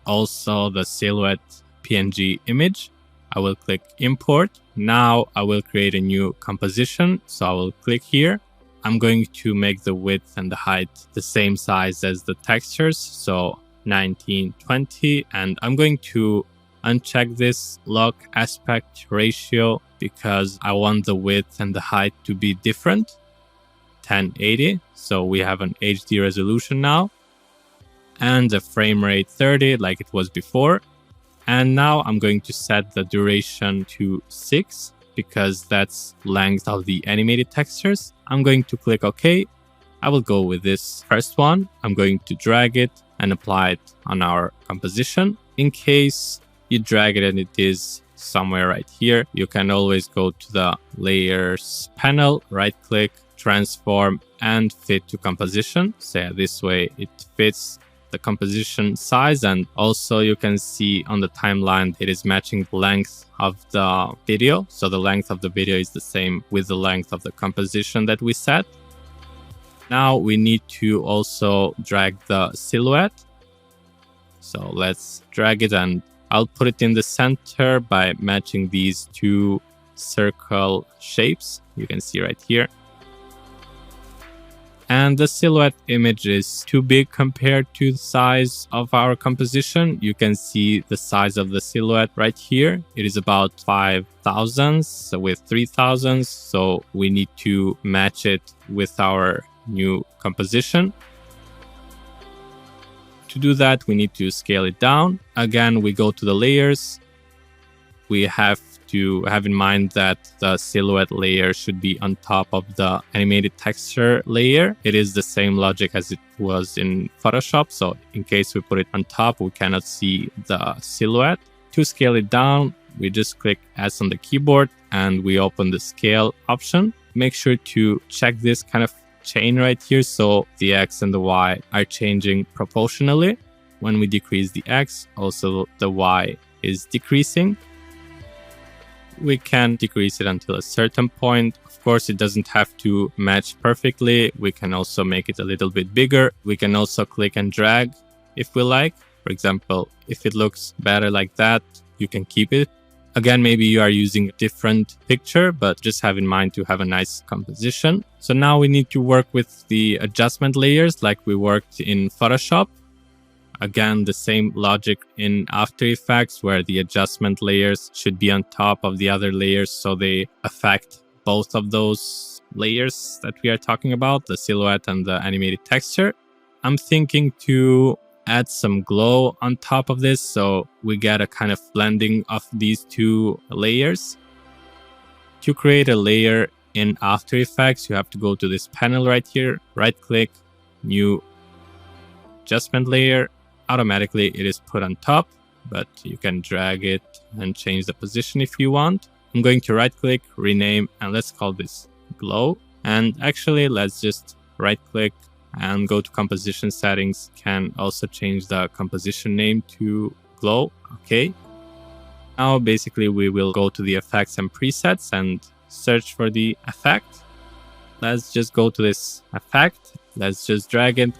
Also the silhouette PNG image. I will click import. Now I will create a new composition. So I will click here. I'm going to make the width and the height the same size as the textures, so 1920, and I'm going to uncheck this lock aspect ratio because I want the width and the height to be different, 1080, so we have an HD resolution now, and the frame rate 30 like it was before. And now I'm going to set the duration to 6 because that's length of the animated textures. I'm going to click OK. I will go with this first one. I'm going to drag it and apply it on our composition. In case you drag it and it is somewhere right here, you can always go to the layers panel, right click, transform and fit to composition. So this way it fits the composition size, and also you can see on the timeline it is matching the length of the video. So the length of the video is the same with the length of the composition that we set. Now we need to also drag the silhouette. So let's drag it and I'll put it in the center by matching these 2 circle shapes you can see right here. And the silhouette image is too big compared to the size of our composition. You can see the size of the silhouette right here. It is about 5,000 with 3,000. So we need to match it with our new composition. To do that, we need to scale it down. Again, we go to the layers. We have to have in mind that the silhouette layer should be on top of the animated texture layer. It is the same logic as it was in Photoshop. So in case we put it on top, we cannot see the silhouette. To scale it down, we just click S on the keyboard and we open the scale option. Make sure to check this kind of chain right here. So the X and the Y are changing proportionally. When we decrease the X, also the Y is decreasing. We can decrease it until a certain point. Of course, it doesn't have to match perfectly. We can also make it a little bit bigger. We can also click and drag if we like. For example, if it looks better like that, you can keep it. Again, maybe you are using a different picture, but just have in mind to have a nice composition. So now we need to work with the adjustment layers like we worked in Photoshop. Again, the same logic in After Effects where the adjustment layers should be on top of the other layers so they affect both of those layers that we are talking about, the silhouette and the animated texture. I'm thinking to add some glow on top of this so we get a kind of blending of these 2 layers. To create a layer in After Effects, you have to go to this panel right here, right click, new adjustment layer. Automatically it is put on top, but you can drag it and change the position if you want. I'm going to right click, rename, and let's call this glow. And actually let's just right click and go to composition settings. Can also change the composition name to glow. Okay. Now, basically, we will go to the effects and presets and search for the effect. Let's just go to this effect. Let's just drag it.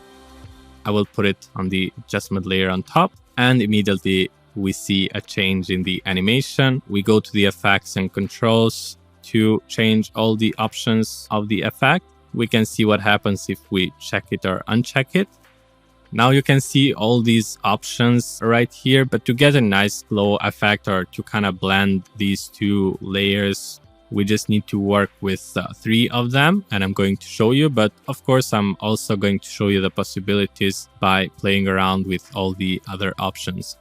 I will put it on the adjustment layer on top, and immediately we see a change in the animation. We go to the effects and controls to change all the options of the effect. We can see what happens if we check it or uncheck it. Now you can see all these options right here, but to get a nice glow effect or to kind of blend these two layers, we just need to work with 3 of them, and I'm going to show you. But of course, I'm also going to show you the possibilities by playing around with all the other options.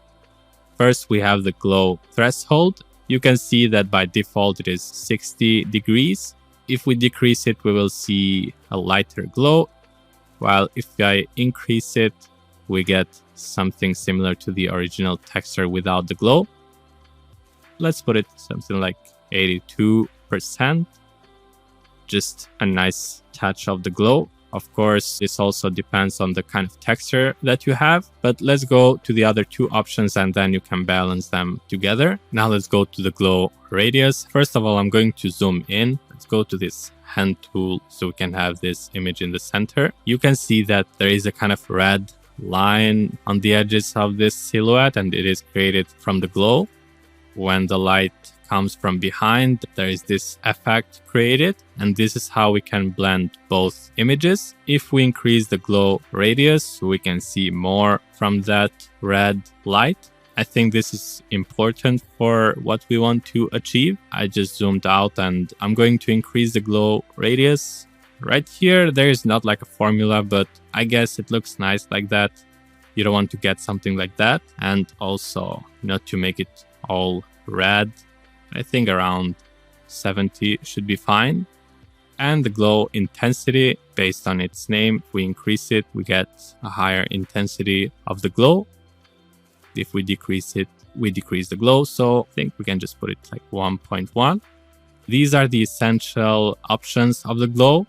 First, we have the glow threshold. You can see that by default, it is 60 degrees. If we decrease it, we will see a lighter glow. While if I increase it, we get something similar to the original texture without the glow. Let's put it something like 82%. Just a nice touch of the glow. Of course, this also depends on the kind of texture that you have, but let's go to the other 2 options and then you can balance them together. Now let's go to the glow radius. First of all, I'm going to zoom in. Let's go to this hand tool so we can have this image in the center. You can see that there is a kind of red line on the edges of this silhouette, and it is created from the glow. When the light comes from behind, there is this effect created, and this is how we can blend both images. If we increase the glow radius, we can see more from that red light. I think this is important for what we want to achieve. I just zoomed out and I'm going to increase the glow radius. Right here, there is not like a formula, but I guess it looks nice like that. You don't want to get something like that. And also not to make it all red. I think around 70 should be fine. And the glow intensity, based on its name, if we increase it, we get a higher intensity of the glow. If we decrease it, we decrease the glow. So I think we can just put it like 1.1. These are the essential options of the glow.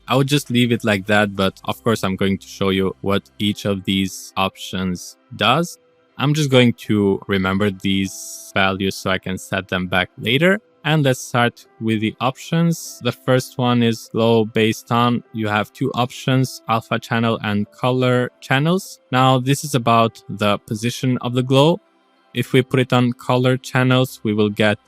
I would just leave it like that, but of course I'm going to show you what each of these options does. I'm just going to remember these values so I can set them back later. And let's start with the options. The first one is glow based on. You have 2 options, alpha channel and color channels. Now this is about the position of the glow. If we put it on color channels, we will get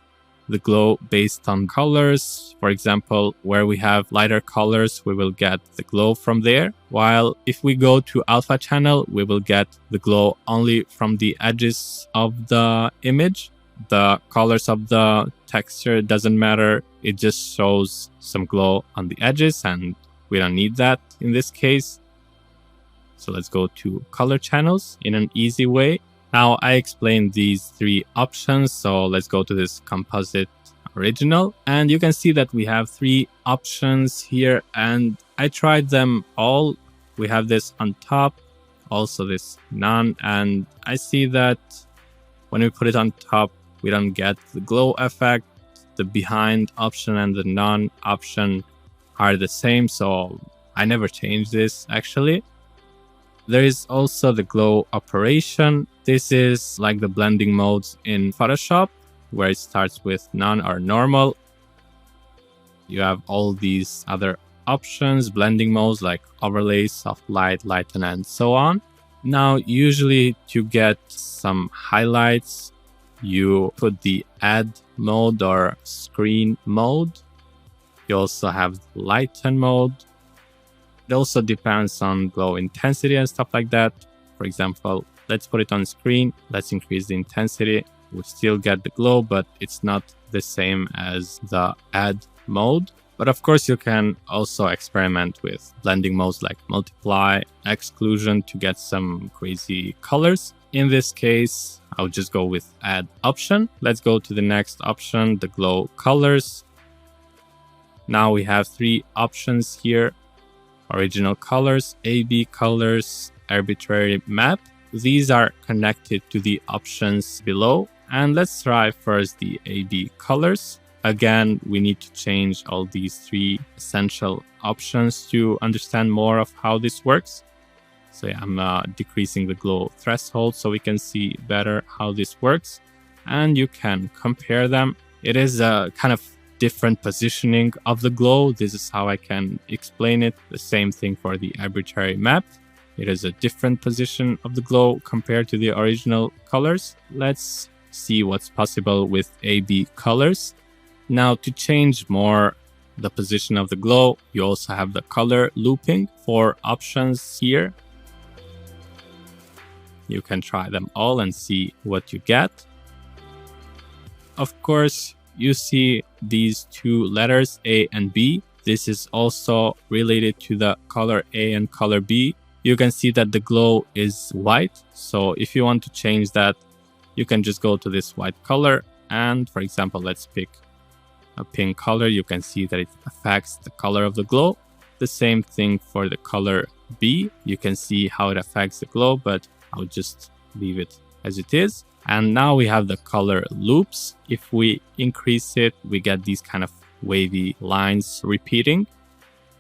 the glow based on colors. For example, where we have lighter colors, we will get the glow from there. While if we go to alpha channel, we will get the glow only from the edges of the image. The colors of the texture doesn't matter. It just shows some glow on the edges, and we don't need that in this case. So let's go to color channels in an easy way. Now I explained these 3 options. So let's go to this composite original, and you can see that we have 3 options here, and I tried them all. We have this on top, also this none, and I see that when we put it on top, we don't get the glow effect. The behind option and the none option are the same, so I never changed this actually. There is also the glow operation. This is like the blending modes in Photoshop, where it starts with none or normal. You have all these other options, blending modes like overlay, soft light, lighten, and so on. Now, usually to get some highlights, you put the add mode or screen mode. You also have lighten mode. It also depends on glow intensity and stuff like that. For example, let's put it on screen. Let's increase the intensity. We still get the glow, but it's not the same as the add mode. But of course, you can also experiment with blending modes like multiply, exclusion to get some crazy colors. In this case, I'll just go with add option. Let's go to the next option, the glow colors. Now we have 3 options here. Original colors, AB colors, arbitrary map. These are connected to the options below. And let's try first the AB colors. Again, we need to change all these 3 essential options to understand more of how this works. So yeah, I'm decreasing the glow threshold so we can see better how this works. and you can compare them. It is a kind of different positioning of the glow. This is how I can explain it. The same thing for the arbitrary map. It is a different position of the glow compared to the original colors. Let's see what's possible with AB colors. Now, to change more the position of the glow, you also have the color looping. 4 options here. You can try them all and see what you get. Of course, you see these 2 letters, A and B. This is also related to the color A and color B. You can see that the glow is white. So if you want to change that, you can just go to this white color. And for example, let's pick a pink color. You can see that it affects the color of the glow. The same thing for the color B. You can see how it affects the glow, but I'll just leave it as it is. And now we have the color loops. If we increase it, we get these kind of wavy lines repeating.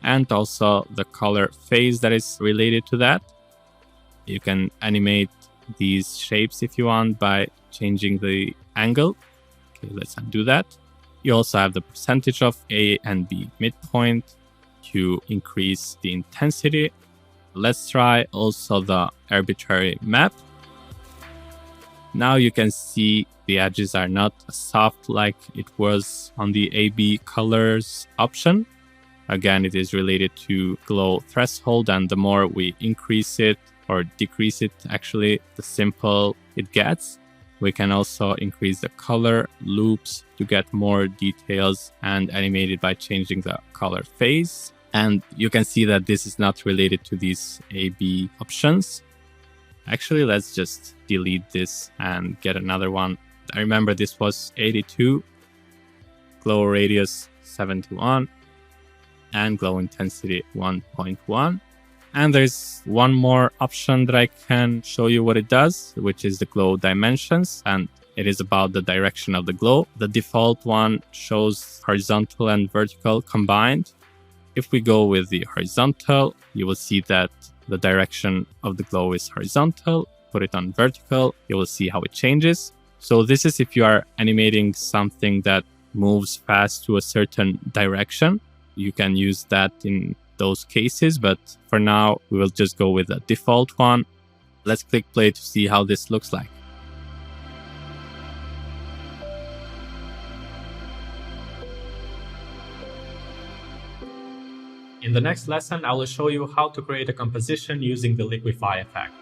And also the color phase that is related to that. You can animate these shapes if you want by changing the angle. Okay, let's undo that. You also have the percentage of A and B midpoint to increase the intensity. Let's try also the arbitrary map. Now you can see the edges are not soft like it was on the AB colors option. Again, it is related to glow threshold, and the more we increase it or decrease it, actually, the simple it gets. We can also increase the color loops to get more details and animate it by changing the color phase. And you can see that this is not related to these AB options. Actually, let's just delete this and get another one. I remember this was 82, glow radius 71, and glow intensity 1.1. And there's one more option that I can show you what it does, which is the glow dimensions. And it is about the direction of the glow. The default one shows horizontal and vertical combined. If we go with the horizontal, you will see that the direction of the glow is horizontal. Put it on vertical, you will see how it changes. So this is if you are animating something that moves fast to a certain direction. You can use that in those cases, but for now, we will just go with the default one. Let's click play to see how this looks like. In the next lesson, I will show you how to create a composition using the liquify effect.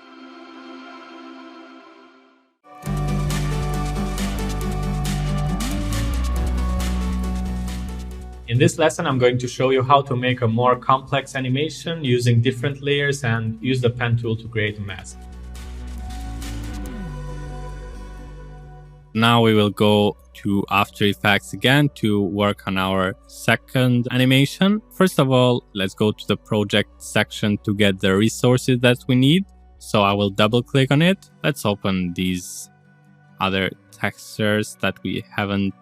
In this lesson, I'm going to show you how to make a more complex animation using different layers and use the pen tool to create a mask. Now we will go to After Effects again to work on our second animation. First of all, let's go to the project section to get the resources that we need. So I will double click on it. Let's open these other textures that we haven't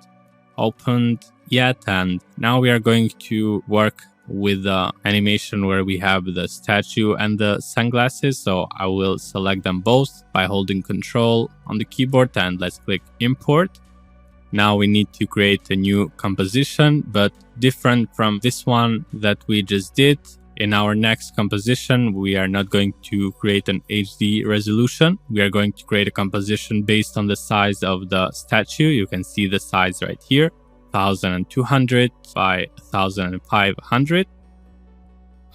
opened yet. And now we are going to work with the animation where we have the statue and the sunglasses. So I will select them both by holding Control on the keyboard, and let's click Import. Now we need to create a new composition, but different from this one that we just did. In our next composition, we are not going to create an HD resolution. We are going to create a composition based on the size of the statue. You can see the size right here, 1200 by 1500.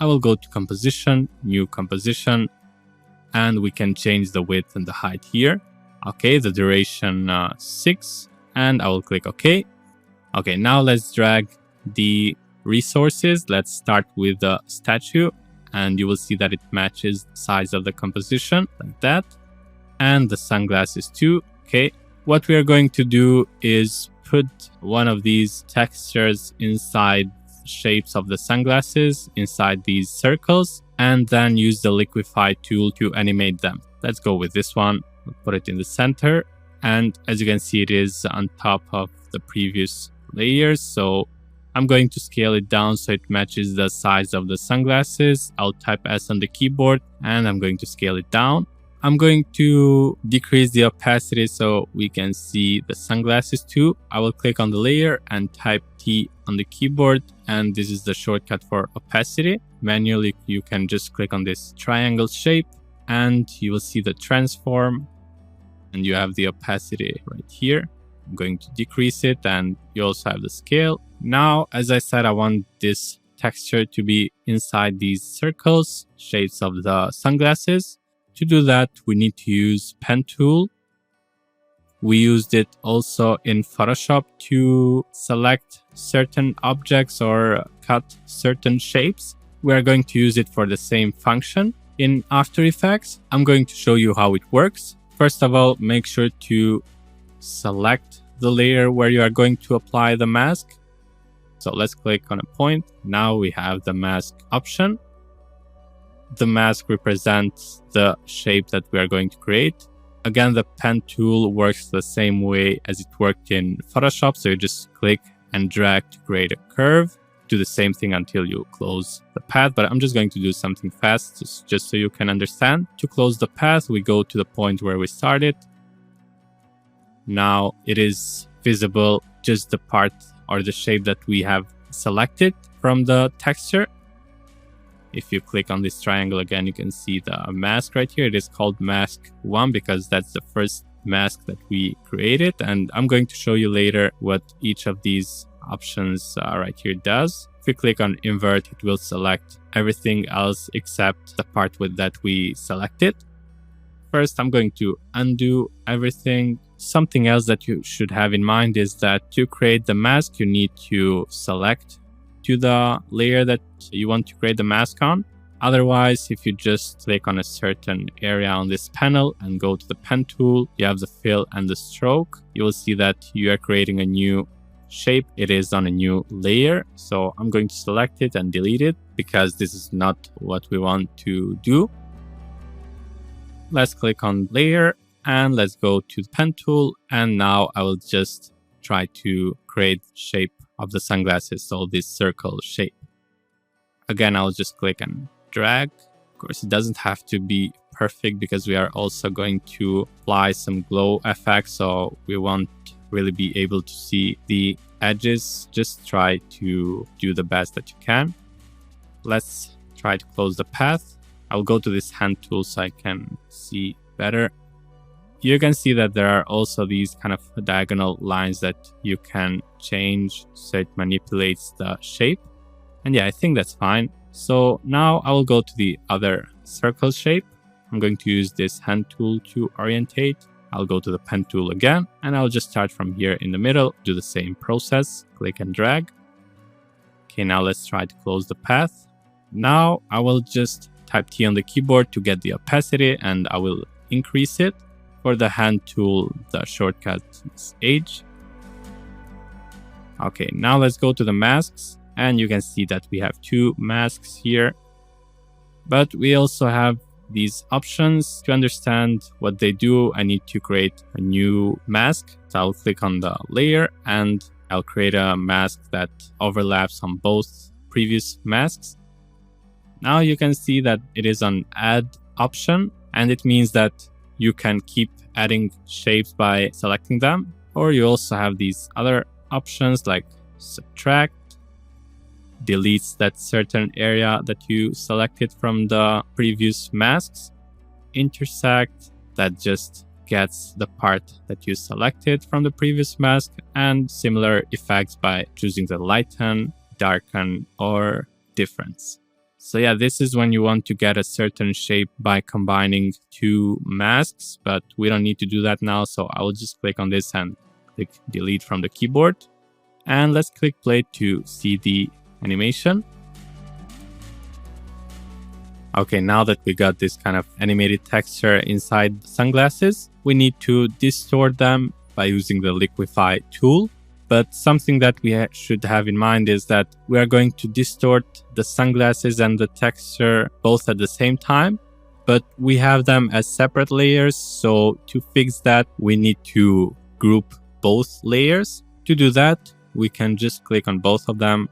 I will go to Composition, New Composition, and we can change the width and the height here. Okay, the duration 6, and I will click OK. Okay, now let's drag the resources. Let's start with the statue, and you will see that it matches the size of the composition like that, and the sunglasses too. Okay, what we are going to do is put one of these textures inside shapes of the sunglasses, inside these circles, and then use the liquify tool to animate them. Let's go with this one. We'll put it in the center, and as you can see, it is on top of the previous layers. So I'm going to scale it down so it matches the size of the sunglasses. I'll type S on the keyboard, and I'm going to scale it down. I'm going to decrease the opacity so we can see the sunglasses too. I will click on the layer and type T on the keyboard, and this is the shortcut for opacity. Manually, you can just click on this triangle shape and you will see the transform, and you have the opacity right here. I'm going to decrease it, and you also have the scale. Now, as I said, I want this texture to be inside these circles, shapes of the sunglasses. To do that, we need to use pen tool. We used it also in Photoshop to select certain objects or cut certain shapes. We are going to use it for the same function in After Effects. I'm going to show you how it works. First of all, make sure to select the layer where you are going to apply the mask. So let's click on a point. Now we have the mask option. The mask represents the shape that we are going to create. Again, the pen tool works the same way as it worked in Photoshop. So you just click and drag to create a curve. Do the same thing until you close the path, but I'm just going to do something fast just so you can understand. To close the path, we go to the point where we started. Now it is visible just the part or the shape that we have selected from the texture. If you click on this triangle again, you can see the mask right here. It is called mask 1 because that's the first mask that we created. And I'm going to show you later what each of these options right here does. If you click on invert, it will select everything else except the part with that we selected. First, I'm going to undo everything. Something else that you should have in mind is that to create the mask, you need to select to the layer that you want to create the mask on. Otherwise, if you just click on a certain area on this panel and go to the pen tool, you have the fill and the stroke, you will see that you are creating a new shape. It is on a new layer. So I'm going to select it and delete it because this is not what we want to do. Let's click on layer and let's go to the pen tool. And now I will just try to create shape of the sunglasses, so this circle shape. Again, I'll just click and drag. Of course, it doesn't have to be perfect because we are also going to apply some glow effects, so we won't really be able to see the edges. Just try to do the best that you can. Let's try to close the path. I'll go to this hand tool so I can see better. You can see that there are also these kind of diagonal lines that you can change so it manipulates the shape. And yeah, I think that's fine. So now I will go to the other circle shape. I'm going to use this hand tool to orientate. I'll go to the pen tool again, and I'll just start from here in the middle, do the same process, click and drag. Okay, now let's try to close the path. Now I will just type T on the keyboard to get the opacity, and I will increase it. For the hand tool, the shortcut is H. Okay, now let's go to the masks, and you can see that we have two masks here, but we also have these options. To understand what they do, I need to create a new mask. So I'll click on the layer and I'll create a mask that overlaps on both previous masks. Now you can see that it is an add option, and it means that you can keep adding shapes by selecting them, or you also have these other options like subtract, deletes that certain area that you selected from the previous masks, intersect, that just gets the part that you selected from the previous mask, and similar effects by choosing the lighten, darken, or difference. So yeah, this is when you want to get a certain shape by combining two masks, but we don't need to do that now. So I will just click on this and click delete from the keyboard. And let's click play to see the animation. Okay, now that we got this kind of animated texture inside sunglasses, we need to distort them by using the liquify tool. But something that we should have in mind is that we are going to distort the sunglasses and the texture both at the same time, but we have them as separate layers. So to fix that, we need to group both layers. To do that, we can just click on both of them,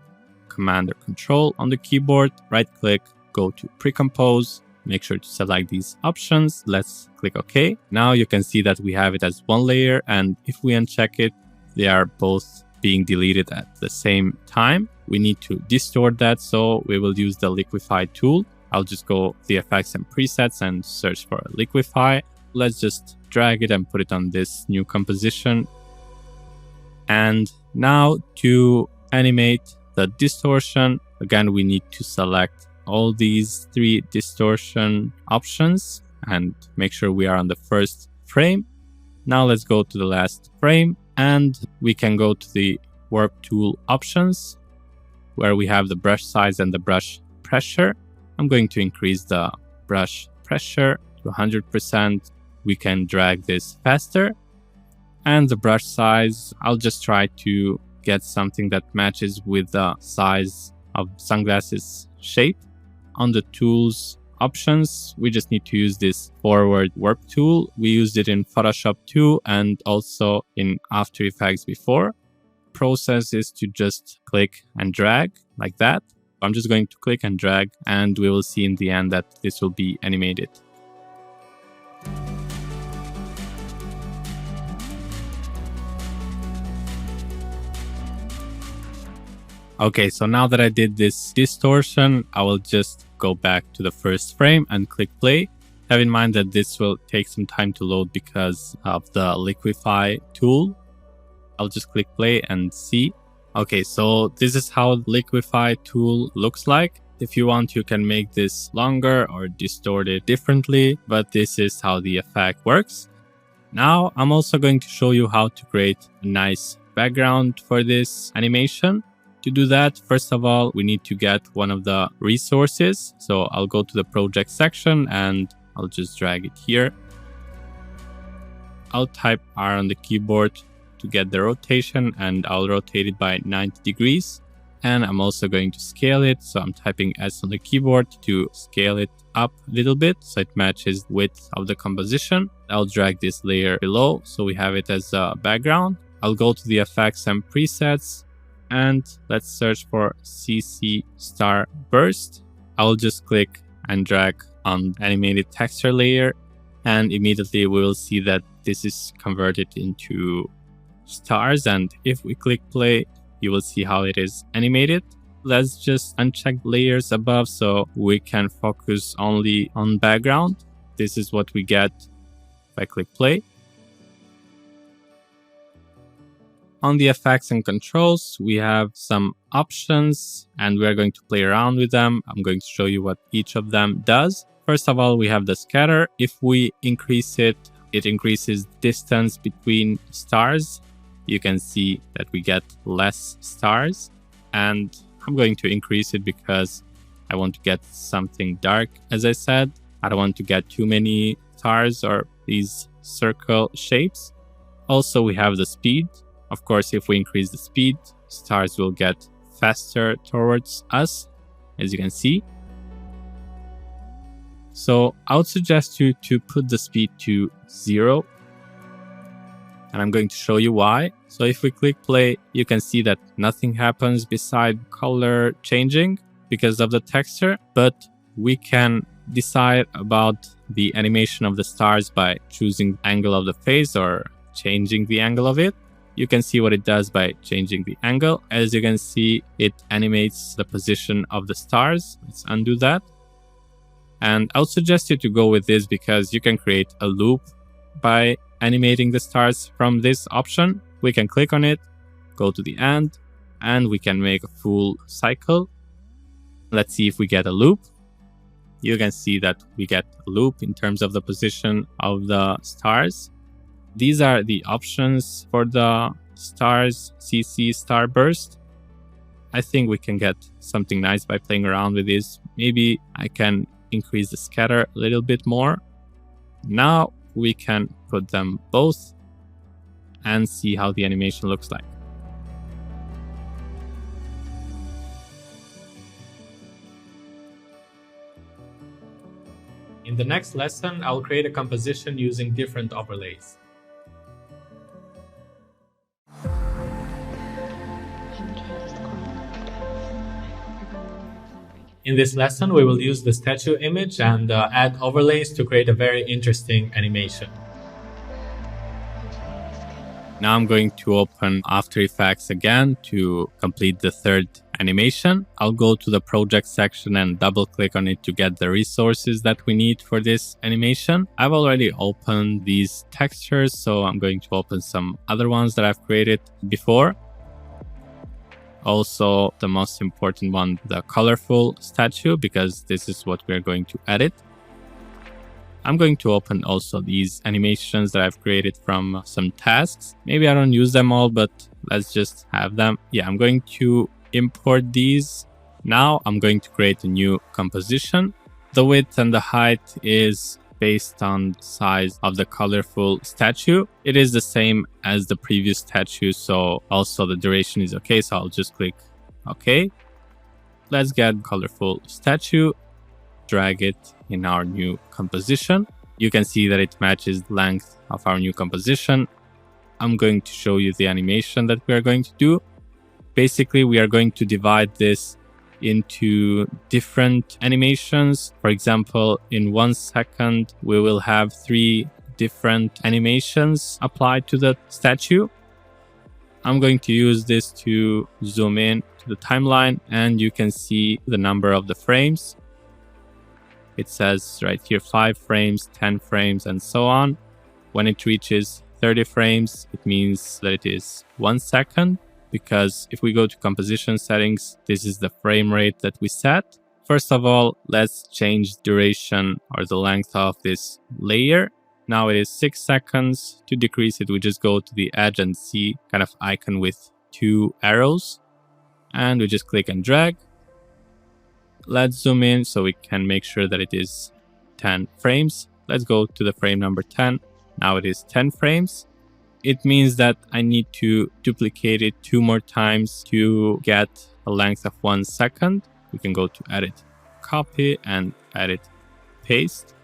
Command or Control on the keyboard, right click, go to Pre-Compose, make sure to select these options. Let's click OK. Now you can see that we have it as one layer, and if we uncheck it, they are both being deleted at the same time. We need to distort that, so we will use the liquify tool. I'll just go the effects and presets and search for liquify. Let's just drag it and put it on this new composition. And now to animate the distortion, again, we need to select all these 3 distortion options and make sure we are on the first frame. Now let's go to the last frame, and we can go to the warp tool options where we have the brush size and the brush pressure. I'm going to increase the brush pressure to 100%. We can drag this faster. And the brush size, I'll just try to get something that matches with the size of sunglasses shape. On the tools options, we just need to use this forward warp tool. We used it in Photoshop 2 and also in After Effects before. Process is to just click and drag like that. I'm just going to click and drag, and we will see in the end that this will be animated. Okay, so now that I did this distortion, I will just go back to the first frame and click play. Have in mind that this will take some time to load because of the liquify tool. I'll just click play and see. Okay, so this is how liquify tool looks like. If you want, you can make this longer or distort it differently, but this is how the effect works. Now, I'm also going to show you how to create a nice background for this animation. To do that, first of all, we need to get one of the resources. So I'll go to the project section and I'll just drag it here. I'll type R on the keyboard to get the rotation, and I'll rotate it by 90 degrees. And I'm also going to scale it. So I'm typing S on the keyboard to scale it up a little bit so it matches the width of the composition. I'll drag this layer below so we have it as a background. I'll go to the effects and presets, and let's search for CC Star Burst. I'll just click and drag on animated texture layer, and immediately we will see that this is converted into stars. And if we click play, you will see how it is animated. Let's just uncheck layers above so we can focus only on background. This is what we get if I click play. On the effects and controls, we have some options and we are going to play around with them. I'm going to show you what each of them does. First of all, we have the scatter. If we increase it, it increases distance between stars. You can see that we get less stars, and I'm going to increase it because I want to get something dark. As I said, I don't want to get too many stars or these circle shapes. Also, we have the speed. Of course, if we increase the speed, stars will get faster towards us, as you can see. So I would suggest you to put the speed to 0. And I'm going to show you why. So if we click play, you can see that nothing happens beside color changing because of the texture, but we can decide about the animation of the stars by choosing the angle of the face or changing the angle of it. You can see what it does by changing the angle. As you can see, it animates the position of the stars. Let's undo that. And I would suggest you to go with this because you can create a loop by animating the stars from this option. We can click on it, go to the end, and we can make a full cycle. Let's see if we get a loop. You can see that we get a loop in terms of the position of the stars. These are the options for the stars CC Starburst. I think we can get something nice by playing around with this. Maybe I can increase the scatter a little bit more. Now we can put them both and see how the animation looks like. In the next lesson, I'll create a composition using different overlays. In this lesson, we will use the statue image and add overlays to create a very interesting animation. Now I'm going to open After Effects again to complete the third animation. I'll go to the project section and double click on it to get the resources that we need for this animation. I've already opened these textures, so I'm going to open some other ones that I've created before. Also, the most important one, the colorful statue, because this is what we're going to edit. I'm going to open also these animations that I've created from some tasks. Maybe I don't use them all, but let's just have them. Yeah, I'm going to import these. Now I'm going to create a new composition. The width and the height is based on the size of the colorful statue. It is the same as the previous statue, so also the duration is okay. So I'll just click OK. Let's get colorful statue, drag it in our new composition. You can see that it matches the length of our new composition. I'm going to show you the animation that we are going to do. Basically, we are going to divide this into different animations. For example, in 1 second, we will have 3 different animations applied to the statue. I'm going to use this to zoom in to the timeline, and you can see the number of the frames. It says right here 5 frames, 10 frames, and so on. When it reaches 30 frames, it means that it is 1 second, because if we go to composition settings, this is the frame rate that we set. First of all, let's change duration or the length of this layer. Now it is 6 seconds. To decrease it, we just go to the edge and see kind of icon with 2 arrows, and we just click and drag. Let's zoom in so we can make sure that it is 10 frames. Let's go to the frame number 10. Now it is 10 frames. It means that I need to duplicate it 2 more times to get a length of 1 second. We can go to edit, copy, and edit, paste.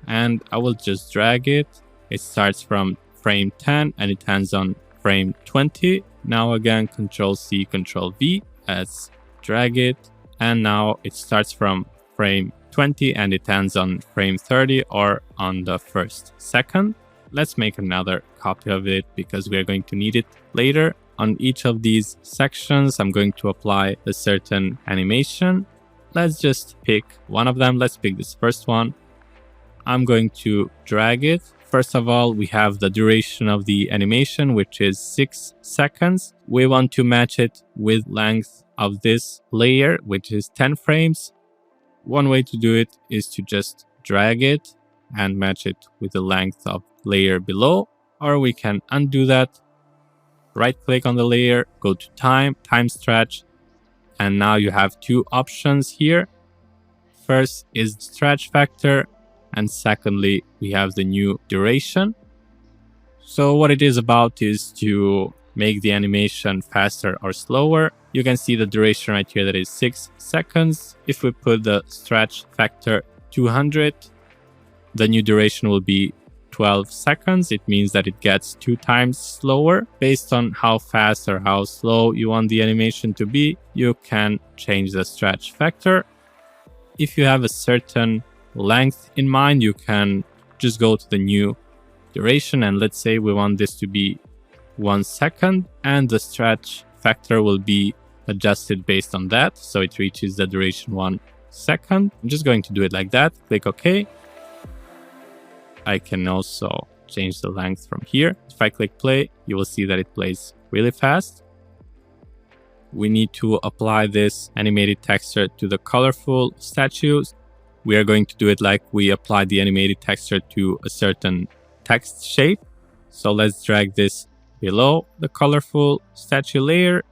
And I will just drag it. It starts from frame 10 and it ends on frame 20. Now again, Control C, Control V. Let's drag it. And now it starts from frame 20 and it ends on frame 30 or on the first second. Let's make another copy of it because we are going to need it later. On each of these sections, I'm going to apply a certain animation. Let's just pick one of them. Let's pick this first one. I'm going to drag it. First of all, we have the duration of the animation, which is 6 seconds. We want to match it with length of this layer, which is 10 frames. One way to do it is to just drag it and match it with the length of layer below, or we can undo that. Right click on the layer, go to time stretch, and now you have 2 options here. First is stretch factor, and secondly, we have the new duration. So what it is about is to make the animation faster or slower. You can see the duration right here that is 6 seconds. If we put the stretch factor 200, the new duration will be 12 seconds. It means that it gets 2 times slower. Based on how fast or how slow you want the animation to be, you can change the stretch factor. If you have a certain length in mind, you can just go to the new duration, and let's say we want this to be 1 second, and the stretch factor will be adjusted based on that, so it reaches the duration 1 second. I'm just going to do it like that. Click OK. I can also change the length from here. If I click play, you will see that it plays really fast. We need to apply this animated texture to the colorful statues. We are going to do it like we applied the animated texture to a certain text shape. So let's drag this below the colorful statue layer.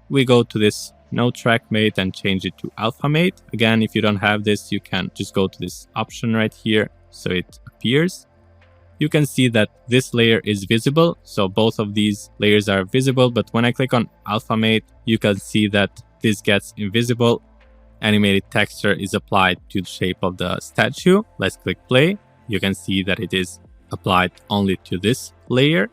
We go to this node track mate and change it to alpha mate. Again, if you don't have this, you can just go to this option right here so it appears. You can see that this layer is visible, so both of these layers are visible, but when I click on alpha mate, you can see that this gets invisible. Animated texture is applied to the shape of the statue. Let's click play. You can see that it is applied only to this layer.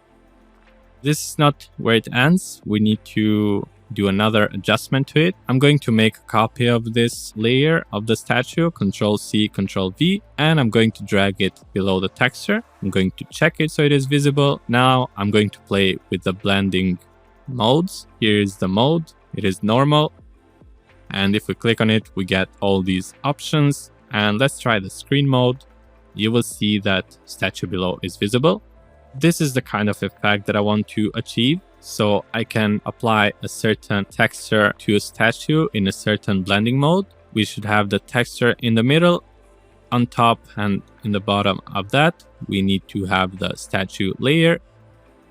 This is not where it ends. We need to do another adjustment to it. I'm going to make a copy of this layer of the statue, Control C, Control V, and I'm going to drag it below the texture. I'm going to check it so it is visible. Now I'm going to play with the blending modes. Here is the mode. It is normal. And if we click on it, we get all these options. And let's try the screen mode. You will see that statue below is visible. This is the kind of effect that I want to achieve. So I can apply a certain texture to a statue in a certain blending mode. We should have the texture in the middle, on top, and in the bottom of that. We need to have the statue layer.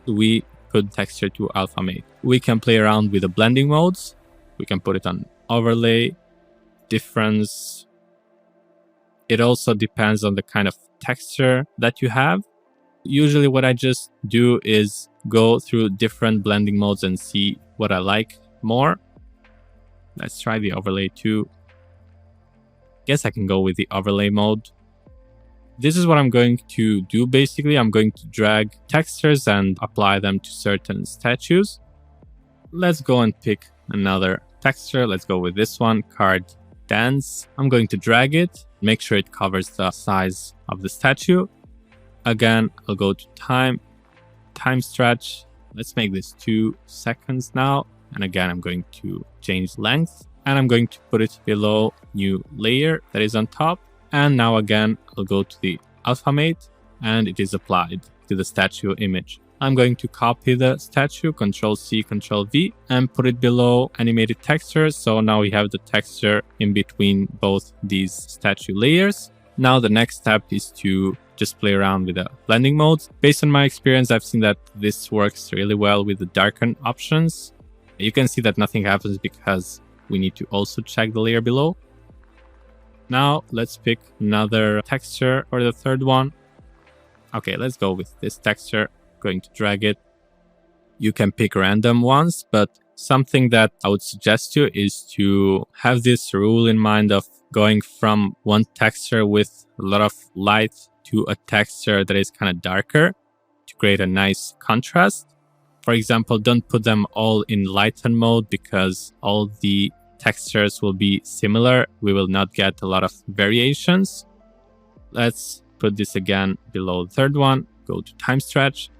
We put texture to alpha mate. We can play around with the blending modes. We can put it on overlay, difference. It also depends on the kind of texture that you have. Usually what I just do is go through different blending modes and see what I like more. Let's try the overlay too. Guess I can go with the overlay mode. This is what I'm going to do basically. I'm going to drag textures and apply them to certain statues. Let's go and pick another texture. Let's go with this one, card dance. I'm going to drag it, make sure it covers the size of the statue. Again, I'll go to time stretch. Let's make this 2 seconds now. And again, I'm going to change length and I'm going to put it below new layer that is on top. And now again, I'll go to the alpha mate and it is applied to the statue image. I'm going to copy the statue, Control C, Control V, and put it below animated texture. So now we have the texture in between both these statue layers. Now the next step is to just play around with the blending modes. Based on my experience, I've seen that this works really well with the darken options. You can see that nothing happens because we need to also check the layer below. Now let's pick another texture or the third one. Okay, let's go with this texture. Going to drag it. You can pick random ones, but something that I would suggest you is to have this rule in mind of going from one texture with a lot of light to a texture that is kind of darker to create a nice contrast. For example, don't put them all in lighten mode because all the textures will be similar. We will not get a lot of variations. Let's put this again below the third one. Go to time stretch.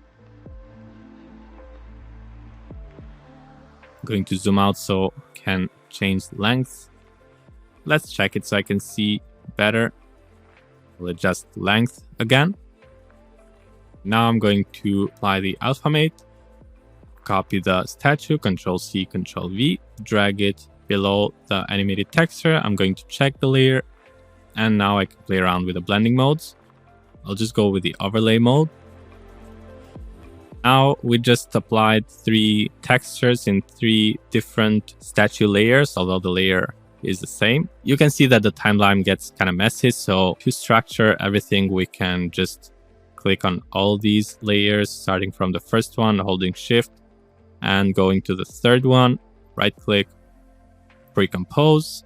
I'm going to zoom out so I can change the length. Let's check it so I can see better. We'll adjust the length again. Now I'm going to apply the alpha mate. Copy the statue, Control C, Control V, drag it below the animated texture. I'm going to check the layer. And now I can play around with the blending modes. I'll just go with the overlay mode. Now we just applied 3 textures in 3 different statue layers, although the layer is the same. You can see that the timeline gets kind of messy. So to structure everything, we can just click on all these layers, starting from the first one, holding Shift, and going to the third one, right click, pre-compose,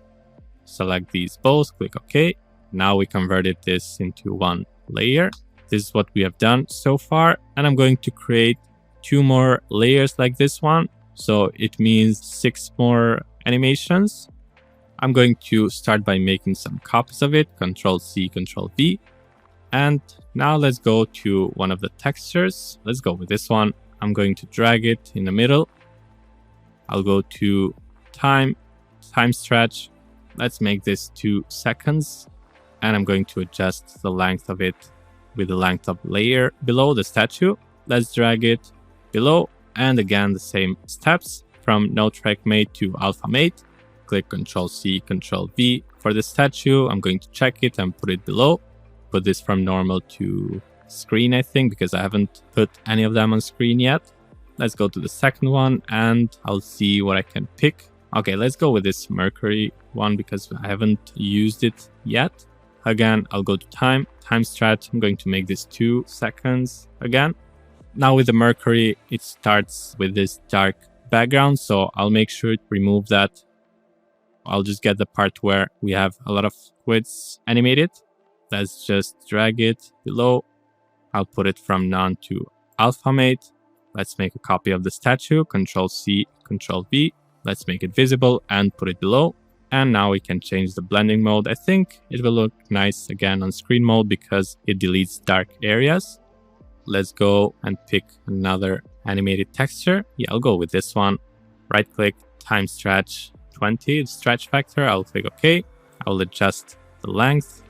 select these both, click OK. Now we converted this into one layer. This is what we have done so far. And I'm going to create 2 more layers like this one. So it means 6 more animations. I'm going to start by making some copies of it. Control C, Control V. And now let's go to one of the textures. Let's go with this one. I'm going to drag it in the middle. I'll go to time stretch. Let's make this 2 seconds. And I'm going to adjust the length of it with the length of layer below the statue. Let's drag it below. And again, the same steps from no track mate to alpha mate. Click Control C, Control V for the statue. I'm going to check it and put it below. Put this from normal to screen, I think, because I haven't put any of them on screen yet. Let's go to the second one and I'll see what I can pick. Okay, let's go with this Mercury one because I haven't used it yet. Again, I'll go to time stretch. I'm going to make this 2 seconds again. Now with the Mercury, it starts with this dark background. So I'll make sure to remove that. I'll just get the part where we have a lot of squids animated. Let's just drag it below. I'll put it from none to alpha mate. Let's make a copy of the statue. Control C, Control V. Let's make it visible and put it below. And now we can change the blending mode. I think it will look nice again on screen mode because it deletes dark areas. Let's go and pick another animated texture. Yeah, I'll go with this one. Right click, time stretch 20, stretch factor. I'll click OK. I will adjust the length.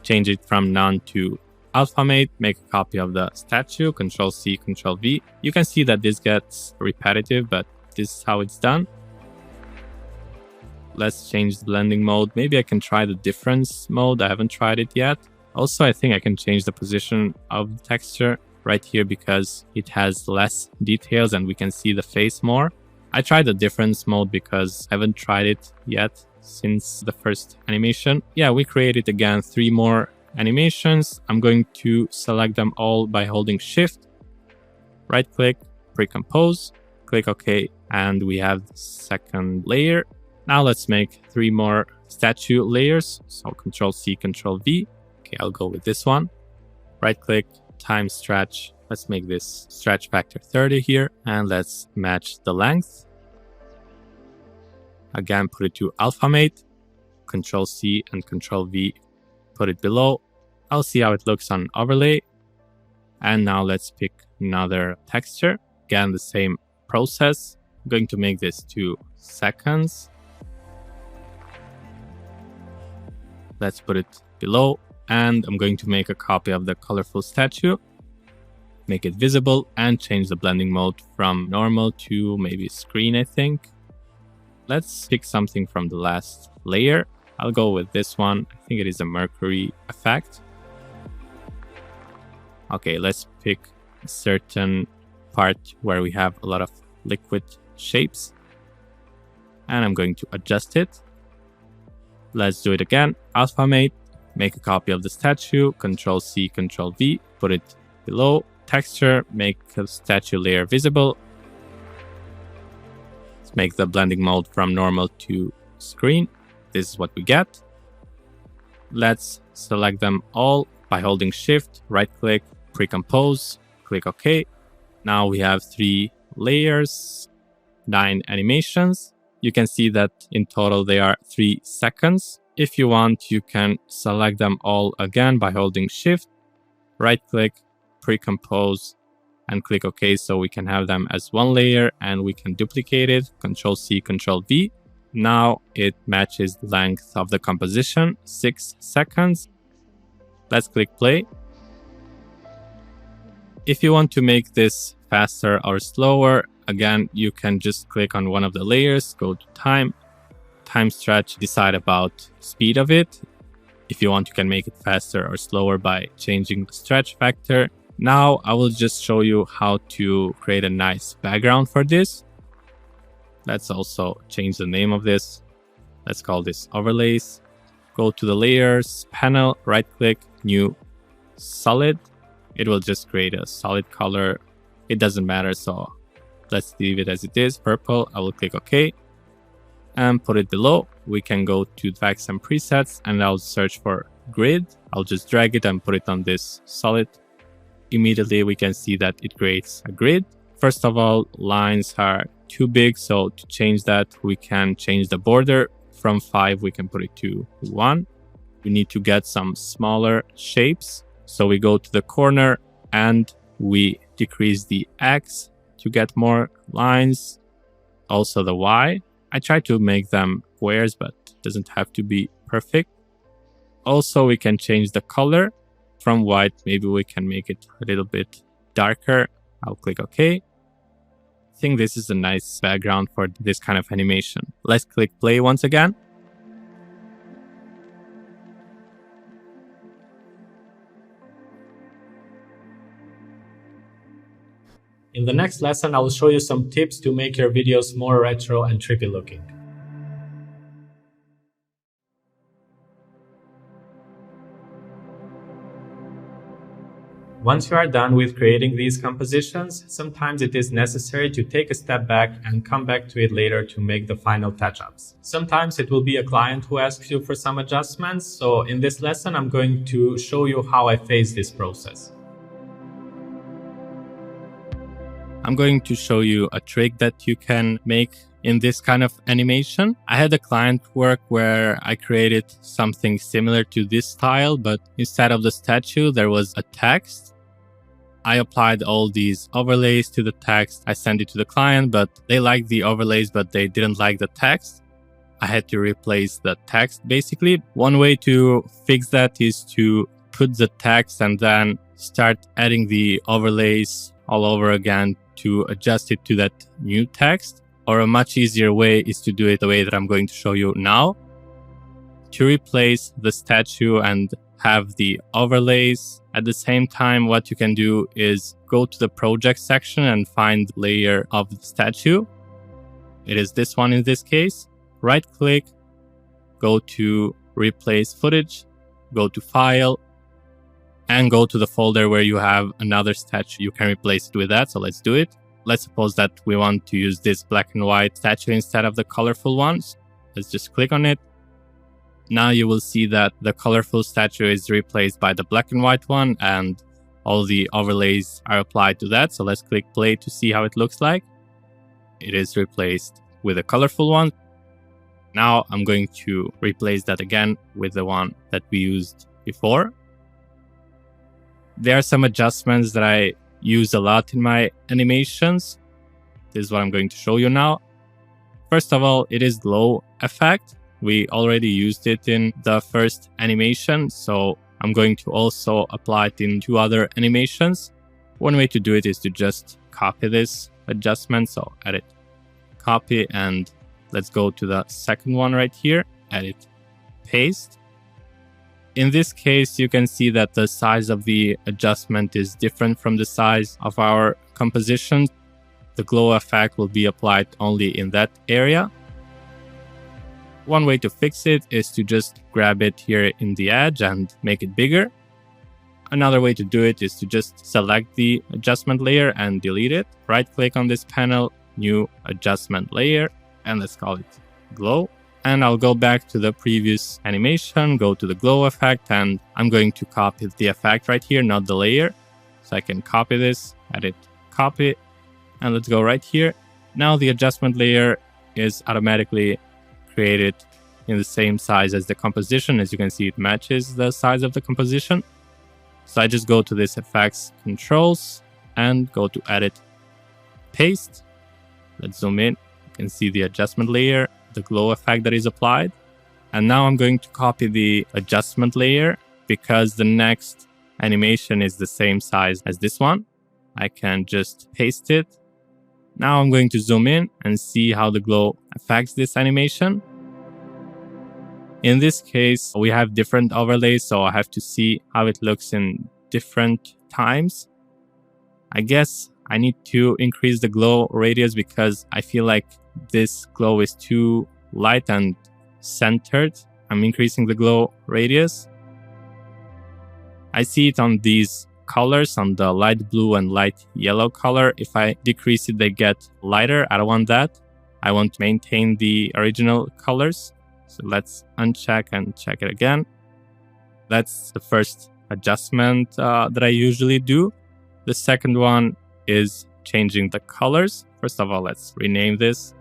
Change it from none to alpha mate. Make a copy of the statue. Control C, Control V. You can see that this gets repetitive, but this is how it's done. Let's change the blending mode. Maybe I can try the difference mode. I haven't tried it yet. Also, I think I can change the position of the texture right here because it has less details and we can see the face more. I tried the difference mode because I haven't tried it yet since the first animation. Yeah, we created again 3 more animations. I'm going to select them all by holding Shift, right click, pre-compose, click OK, and we have the second layer. Now let's make 3 more statue layers. So Control C, Control V. Okay, I'll go with this one. Right click, time stretch. Let's make this stretch factor 30 here and let's match the length. Again, put it to alpha mate. Control C and Control V. Put it below. I'll see how it looks on overlay. And now let's pick another texture. Again, the same process. I'm going to make this 2 seconds. Let's put it below. And I'm going to make a copy of the colorful statue. Make it visible and change the blending mode from normal to maybe screen, I think. Let's pick something from the last layer. I'll go with this one. I think it is a Mercury effect. Okay, let's pick a certain part where we have a lot of liquid shapes. And I'm going to adjust it. Let's do it again. Alpha mate. Make a copy of the statue. Control C, Control V. Put it below. Texture. Make a statue layer visible. Let's make the blending mode from normal to screen. This is what we get. Let's select them all by holding Shift, right click, pre-compose, click OK. Now we have 3 layers, 9 animations. You can see that in total they are 3 seconds. If you want, you can select them all again by holding Shift, right click, pre-compose, and click OK so we can have them as 1 layer and we can duplicate it. Control C, Control V. Now it matches the length of the composition, 6 seconds. Let's click play. If you want to make this faster or slower, again, you can just click on one of the layers, go to time stretch, decide about speed of it. If you want, you can make it faster or slower by changing the stretch factor. Now I will just show you how to create a nice background for this. Let's also change the name of this. Let's call this overlays. Go to the layers panel, right click, new solid. It will just create a solid color. It doesn't matter, so let's leave it as it is, purple. I will click OK and put it below. We can go to effects and presets and I'll search for grid. I'll just drag it and put it on this solid. Immediately we can see that it creates a grid. First of all, lines are too big, so to change that we can change the border. From 5 we can put it to 1. We need to get some smaller shapes, so we go to the corner and we decrease the X to get more lines. Also the Y. I try to make them squares, but it doesn't have to be perfect. Also we can change the color. From white, maybe we can make it a little bit darker. I'll click OK. I think this is a nice background for this kind of animation. Let's click play once again. In the next lesson, I will show you some tips to make your videos more retro and trippy looking. Once you are done with creating these compositions, sometimes it is necessary to take a step back and come back to it later to make the final touch-ups. Sometimes it will be a client who asks you for some adjustments, so in this lesson I'm going to show you how I face this process. I'm going to show you a trick that you can make in this kind of animation. I had a client work where I created something similar to this style, but instead of the statue, there was a text. I applied all these overlays to the text. I sent it to the client, but they liked the overlays, but they didn't like the text. I had to replace the text basically. One way to fix that is to put the text and then start adding the overlays all over again to adjust it to that new text. Or a much easier way is to do it the way that I'm going to show you now. To replace the statue and have the overlays at the same time, what you can do is go to the project section and find the layer of the statue. It is this one in this case. Right click, go to replace footage, go to file, and go to the folder where you have another statue. You can replace it with that. So let's do it. Let's suppose that we want to use this black and white statue instead of the colorful ones. Let's just click on it. Now you will see that the colorful statue is replaced by the black and white one, and all the overlays are applied to that. So let's click play to see how it looks like. It is replaced with a colorful one. Now I'm going to replace that again with the one that we used before. There are some adjustments that I use a lot in my animations. This is what I'm going to show you now. First of all, it is glow effect. We already used it in the first animation, so I'm going to also apply it in 2 other animations. One way to do it is to just copy this adjustment. So edit, copy, and let's go to the second one right here, edit, paste. In this case, you can see that the size of the adjustment is different from the size of our composition. The glow effect will be applied only in that area. One way to fix it is to just grab it here in the edge and make it bigger. Another way to do it is to just select the adjustment layer and delete it. Right click on this panel, new adjustment layer, and let's call it glow. And I'll go back to the previous animation, go to the glow effect, and I'm going to copy the effect right here, not the layer. So I can copy this, edit, copy, and let's go right here. Now the adjustment layer is automatically created in the same size as the composition. As you can see, it matches the size of the composition. So I just go to this effects controls and go to edit, paste. Let's zoom in. You can see the adjustment layer, the glow effect that is applied. And now I'm going to copy the adjustment layer because the next animation is the same size as this one. I can just paste it. Now I'm going to zoom in and see how the glow affects this animation. In this case, we have different overlays, so I have to see how it looks in different times. I guess I need to increase the glow radius because I feel like this glow is too light and centered. I'm increasing the glow radius. I see it on these colors, on the light blue and light yellow color. If I decrease it, they get lighter. I don't want that. I want to maintain the original colors. So let's uncheck and check it again. That's the first adjustment that I usually do. The second one is changing the colors. First of all, let's rename this.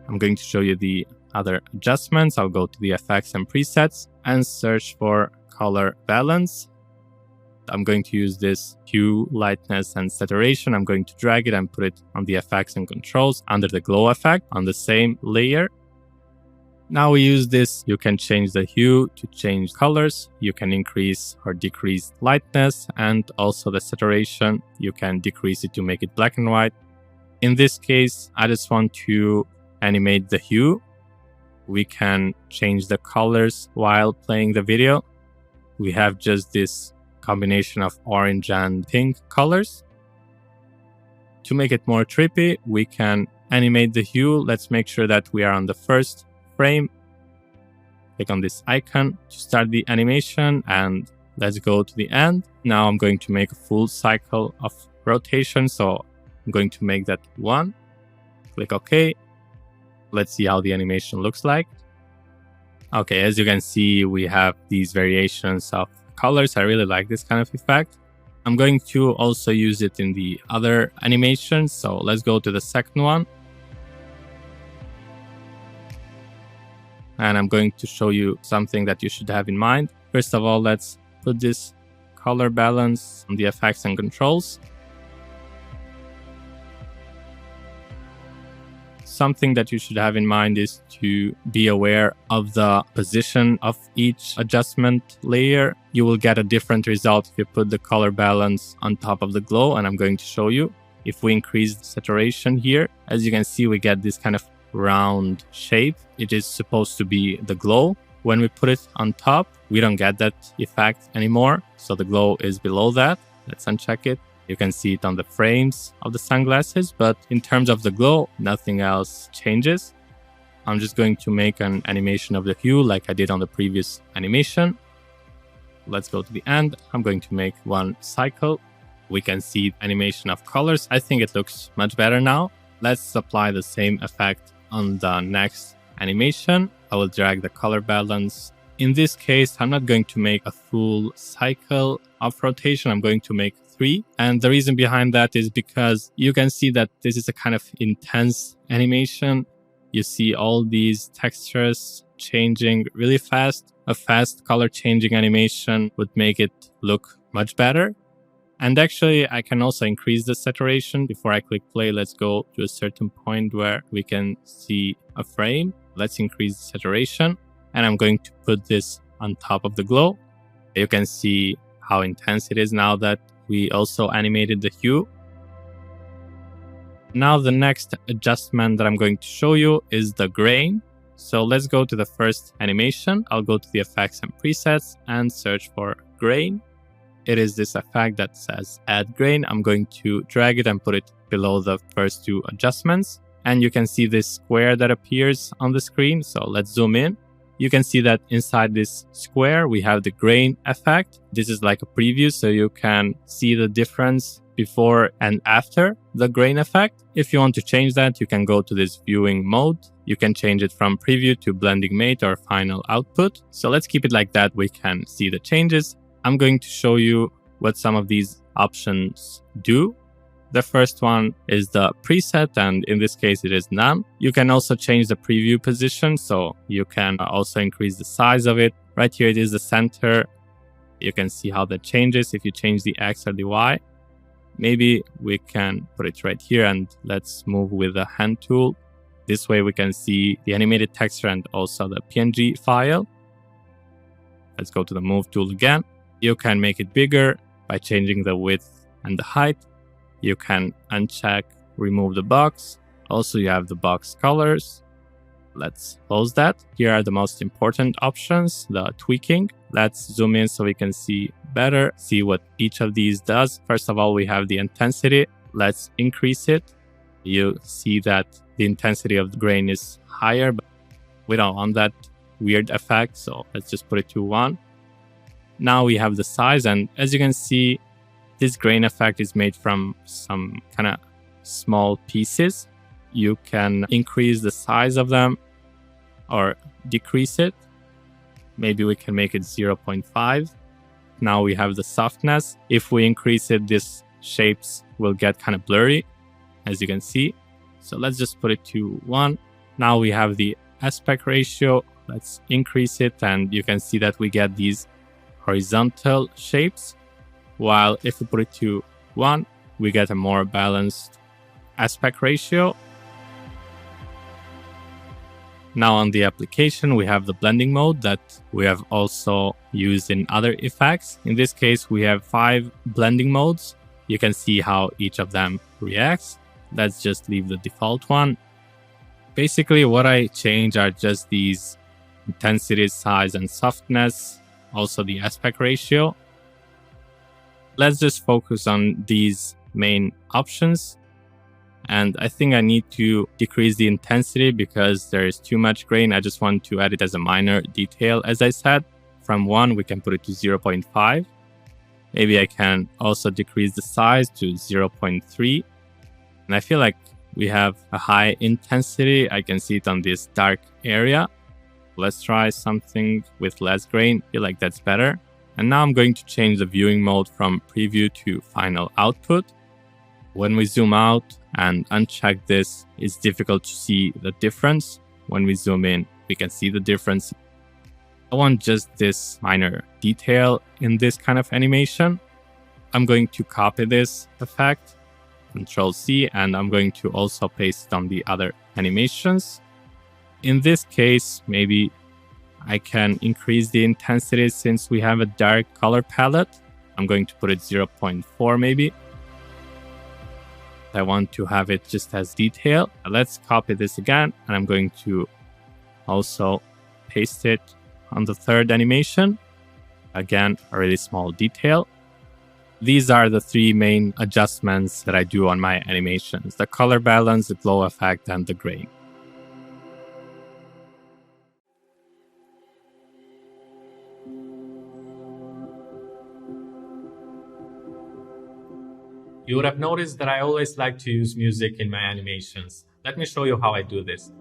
I'm going to show you the other adjustments. I'll go to the effects and presets and search for color balance. I'm going to use this hue, lightness, and saturation. I'm going to drag it and put it on the effects and controls under the glow effect on the same layer. Now we use this. You can change the hue to change colors. You can increase or decrease lightness, and also the saturation. You can decrease it to make it black and white. In this case, I just want to animate the hue. We can change the colors while playing the video. We have just this combination of orange and pink colors. To make it more trippy, we can animate the hue. Let's make sure that we are on the first frame. Click on this icon to start the animation, and let's go to the end. Now I'm going to make a full cycle of rotation. So I'm going to make that 1. Click OK. Let's see how the animation looks like. Okay, as you can see, we have these variations of colors. I really like this kind of effect. I'm going to also use it in the other animation. So let's go to the second one. And I'm going to show you something that you should have in mind. First of all, let's put this color balance on the effects and controls. Something that you should have in mind is to be aware of the position of each adjustment layer. You will get a different result if you put the color balance on top of the glow, and I'm going to show you. If we increase the saturation here, as you can see, we get this kind of round shape. It is supposed to be the glow. When we put it on top, we don't get that effect anymore. So the glow is below that. Let's uncheck it. You can see it on the frames of the sunglasses, but in terms of the glow, nothing else changes. I'm just going to make an animation of the hue like I did on the previous animation. Let's go to the end. I'm going to make one cycle. We can see animation of colors. I think it looks much better now. Let's apply the same effect on the next animation. I will drag the color balance. In this case, I'm not going to make a full cycle of rotation. I'm going to make 3. And the reason behind that is because you can see that this is a kind of intense animation. You see all these textures changing really fast. A fast color changing animation would make it look much better. And actually, I can also increase the saturation. Before I click play, let's go to a certain point where we can see a frame. Let's increase the saturation. And I'm going to put this on top of the glow. You can see how intense it is now that we also animated the hue. Now the next adjustment that I'm going to show you is the grain. So let's go to the first animation. I'll go to the effects and presets and search for grain. It is this effect that says add grain. I'm going to drag it and put it below the first 2 adjustments. And you can see this square that appears on the screen. So let's zoom in. You can see that inside this square, we have the grain effect. This is like a preview, so you can see the difference before and after the grain effect. If you want to change that, you can go to this viewing mode. You can change it from preview to blending mate or final output. So let's keep it like that. We can see the changes. I'm going to show you what some of these options do. The first one is the preset, and in this case, it is none. You can also change the preview position, so you can also increase the size of it. Right here, it is the center. You can see how that changes if you change the X or the Y. Maybe we can put it right here, and let's move with the hand tool. This way, we can see the animated texture and also the PNG file. Let's go to the move tool again. You can make it bigger by changing the width and the height. You can uncheck, remove the box. Also, you have the box colors. Let's close that. Here are the most important options, the tweaking. Let's zoom in so we can see better, see what each of these does. First of all, we have the intensity. Let's increase it. You see that the intensity of the grain is higher, but we don't want that weird effect. So let's just put it to 1. Now we have the size, and as you can see, this grain effect is made from some kind of small pieces. You can increase the size of them or decrease it. Maybe we can make it 0.5. Now we have the softness. If we increase it, these shapes will get kind of blurry, as you can see. So let's just put it to 1. Now we have the aspect ratio. Let's increase it, and you can see that we get these horizontal shapes. While if we put it to 1, we get a more balanced aspect ratio. Now on the application, we have the blending mode that we have also used in other effects. In this case, we have 5 blending modes. You can see how each of them reacts. Let's just leave the default one. Basically, what I change are just these intensity, size, and softness, also the aspect ratio. Let's just focus on these main options. And I think I need to decrease the intensity because there is too much grain. I just want to add it as a minor detail. As I said, from 1, we can put it to 0.5. Maybe I can also decrease the size to 0.3. And I feel like we have a high intensity. I can see it on this dark area. Let's try something with less grain. I feel like that's better. And now I'm going to change the viewing mode from preview to final output. When we zoom out and uncheck this, it's difficult to see the difference. When we zoom in, we can see the difference. I want just this minor detail in this kind of animation. I'm going to copy this effect, Control C, and I'm going to also paste it on the other animations. In this case, maybe I can increase the intensity since we have a dark color palette. I'm going to put it 0.4 maybe. I want to have it just as detail. Let's copy this again, and I'm going to also paste it on the third animation. Again, a really small detail. These are the three main adjustments that I do on my animations: the color balance, the glow effect, and the grain. You would have noticed that I always like to use music in my animations. Let me show you how I do this.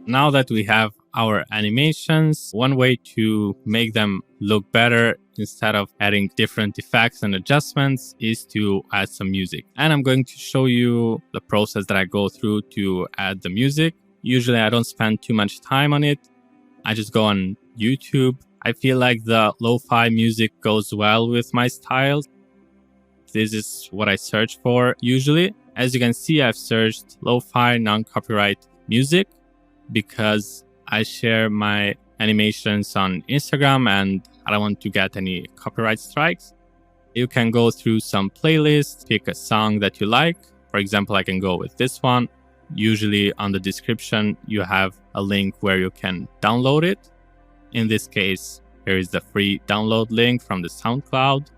Now that we have our animations, one way to make them look better instead of adding different effects and adjustments is to add some music. And I'm going to show you the process that I go through to add the music. Usually I don't spend too much time on it. I just go on YouTube. I feel like the lo-fi music goes well with my style. This is what I search for usually. As you can see, I've searched lo-fi non-copyright music because I share my animations on Instagram and I don't want to get any copyright strikes. You can go through some playlists, pick a song that you like. For example, I can go with this one. Usually on the description, you have a link where you can download it. In this case, here is the free download link from the SoundCloud.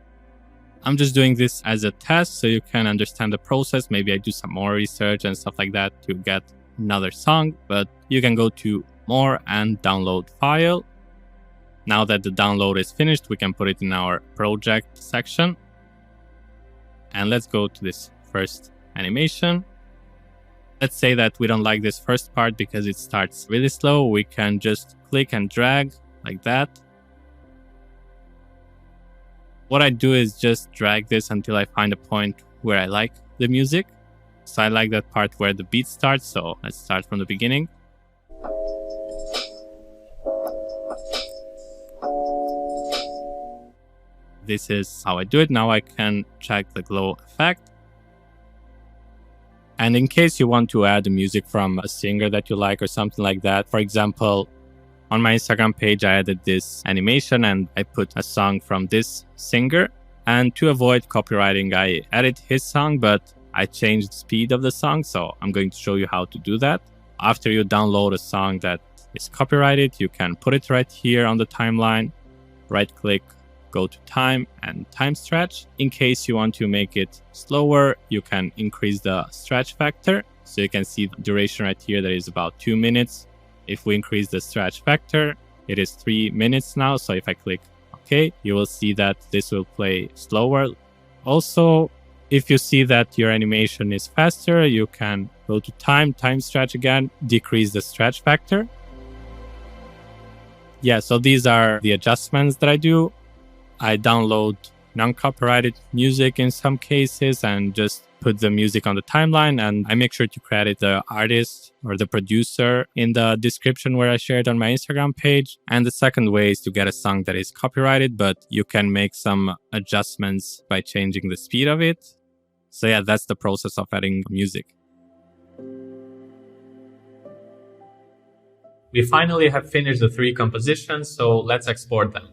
I'm just doing this as a test so you can understand the process. Maybe I do some more research and stuff like that to get another song, but you can go to more and download file. Now that the download is finished, we can put it in our project section. And let's go to this first animation. Let's say that we don't like this first part because it starts really slow. We can just click and drag like that. What I do is just drag this until I find a point where I like the music. So I like that part where the beat starts. So let's start from the beginning. This is how I do it. Now I can check the glow effect. And in case you want to add the music from a singer that you like or something like that, for example, on my Instagram page, I added this animation and I put a song from this singer. And to avoid copywriting, I added his song, but I changed the speed of the song. So I'm going to show you how to do that. After you download a song that is copyrighted, you can put it right here on the timeline, right click, go to time and time stretch. In case you want to make it slower, you can increase the stretch factor. So you can see the duration right here, that is about 2 minutes. If we increase the stretch factor, it is 3 minutes now. So if I click OK, you will see that this will play slower. Also, if you see that your animation is faster, you can go to time stretch again, decrease the stretch factor. Yeah, so these are the adjustments that I do. I download non-copyrighted music in some cases and just put the music on the timeline, and I make sure to credit the artist or the producer in the description where I share it on my Instagram page. And the second way is to get a song that is copyrighted, but you can make some adjustments by changing the speed of it. So yeah, that's the process of adding music. We finally have finished the 3 compositions, so let's export them.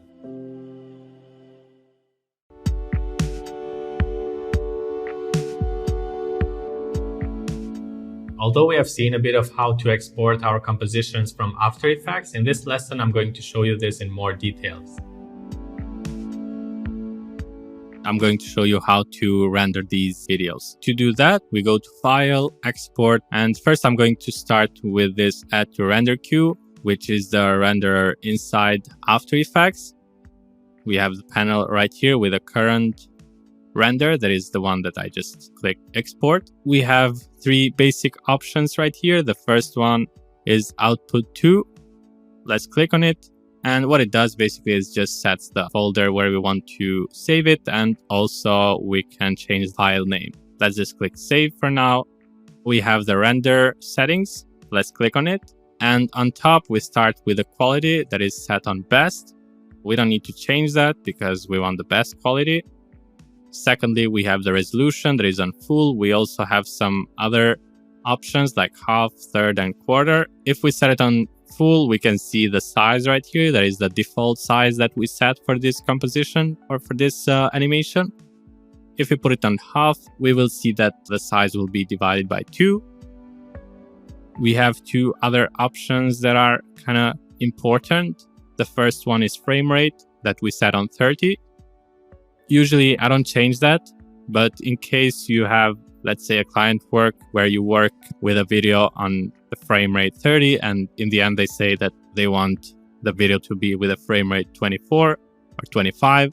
Although we have seen a bit of how to export our compositions from After Effects, in this lesson I'm going to show you this in more details. I'm going to show you how to render these videos. To do that, we go to File, Export, and first I'm going to start with this Add to Render Queue, which is the renderer inside After Effects. We have the panel right here with a current render. That is the one that I just clicked Export. We have 3 basic options right here. The first one is output 2. Let's click on it. And what it does basically is just sets the folder where we want to save it. And also we can change the file name. Let's just click save for now. We have the render settings. Let's click on it. And on top, we start with the quality that is set on best. We don't need to change that because we want the best quality. Secondly, we have the resolution that is on full. We also have some other options like half, third, and quarter. If we set it on full, we can see the size right here. That is the default size that we set for this composition or for this animation. If we put it on half, we will see that the size will be divided by 2. We have two other options that are kind of important. The first one is frame rate that we set on 30. Usually I don't change that, but in case you have, let's say, a client work where you work with a video on the frame rate 30 and in the end they say that they want the video to be with a frame rate 24 or 25,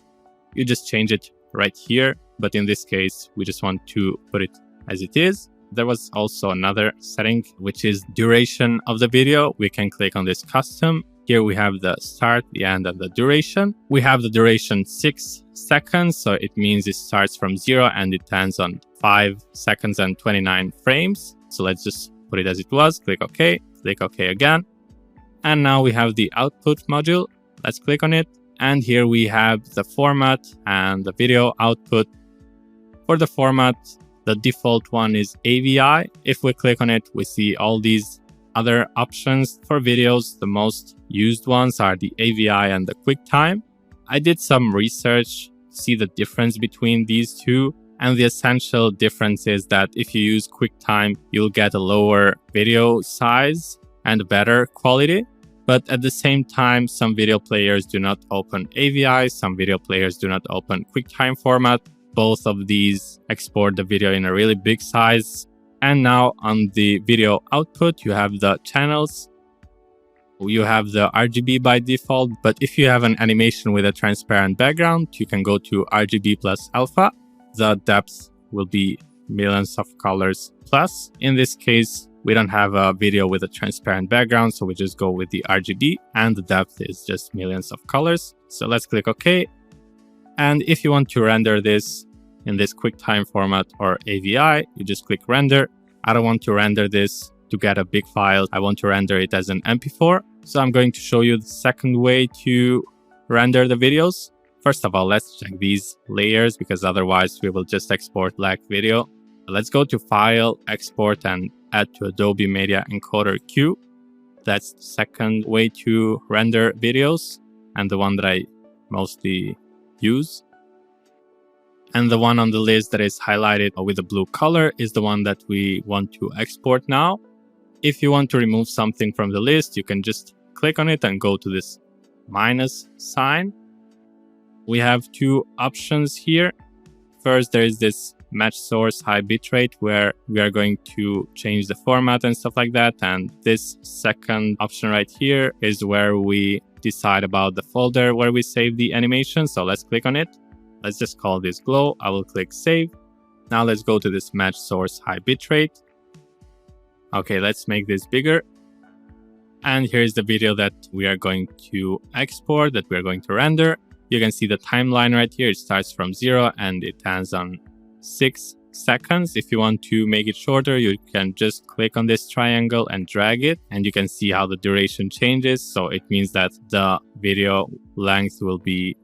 you just change it right here. But in this case, we just want to put it as it is. There was also another setting, which is duration of the video. We can click on this custom. Here we have the start, the end, and the duration. We have the duration 6 seconds. So it means it starts from 0 and it ends on 5 seconds and 29 frames. So let's just put it as it was. Click OK again. And now we have the output module. Let's click on it. And here we have the format and the video output. For the format, the default one is AVI. If we click on it, we see all these other options for videos. The most used ones are the AVI and the QuickTime. I did some research to see the difference between these two. And the essential difference is that if you use QuickTime, you'll get a lower video size and better quality. But at the same time, some video players do not open AVI, some video players do not open QuickTime format. Both of these export the video in a really big size. And now on the video output, you have the channels. You have the RGB by default, but if you have an animation with a transparent background, you can go to RGB plus alpha. The depth will be millions of colors plus. In this case, we don't have a video with a transparent background, so we just go with the RGB and the depth is just millions of colors. So let's click OK. And if you want to render this in this QuickTime format or AVI, you just click render. I don't want to render this to get a big file. I want to render it as an MP4. So I'm going to show you the second way to render the videos. First of all, let's check these layers because otherwise we will just export black video. Let's go to File, Export, and add to Adobe Media Encoder Q. That's the second way to render videos and the one that I mostly use. And the one on the list that is highlighted with a blue color is the one that we want to export now. If you want to remove something from the list, you can just click on it and go to this minus sign. We have two options here. First, there is this match source high bitrate where we are going to change the format and stuff like that. And this second option right here is where we decide about the folder where we save the animation. So let's click on it. Let's just call this glow. I will click save. Now let's go to this match source high bitrate. Okay, let's make this bigger. And here's the video that we are going to export, that we are going to render. You can see the timeline right here. It starts from 0 and it ends on 6 seconds. If you want to make it shorter, you can just click on this triangle and drag it, and you can see how the duration changes. So it means that the video length will be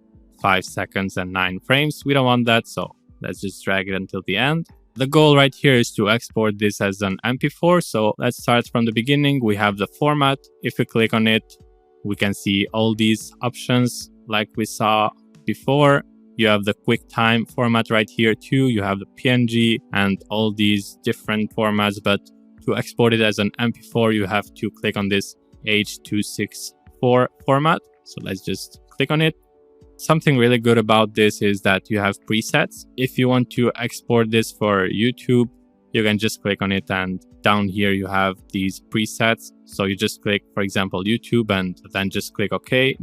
5 seconds and 9 frames. We don't want that, so let's just drag it until the end. The goal right here is to export this as an MP4. So let's start from the beginning. We have the format. If we click on it, we can see all these options like we saw before. You have the QuickTime format right here too. You have the PNG and all these different formats. But to export it as an MP4, you have to click on this H.264 format. So let's just click on it. Something really good about this is that you have presets. If you want to export this for YouTube, you can just click on it and down here you have these presets. So you just click, for example, YouTube and then just click OK.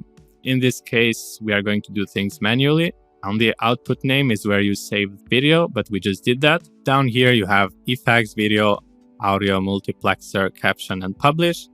In this case, we are going to do things manually. On the output name is where you save video, but we just did that. Down here you have effects, video, audio, multiplexer, caption, and publish.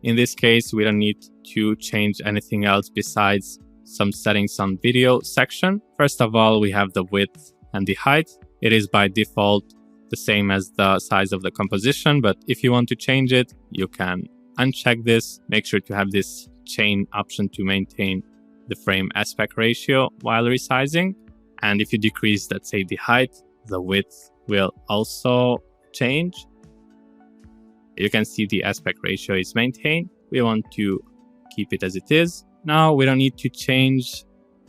In this case, we don't need to change anything else besides some settings on video section. First of all, we have the width and the height. It is by default the same as the size of the composition, but if you want to change it, you can uncheck this. Make sure to have this chain option to maintain the frame aspect ratio while resizing. And if you decrease, let's say, the height, the width will also change. You can see the aspect ratio is maintained. We want to keep it as it is. Now we don't need to change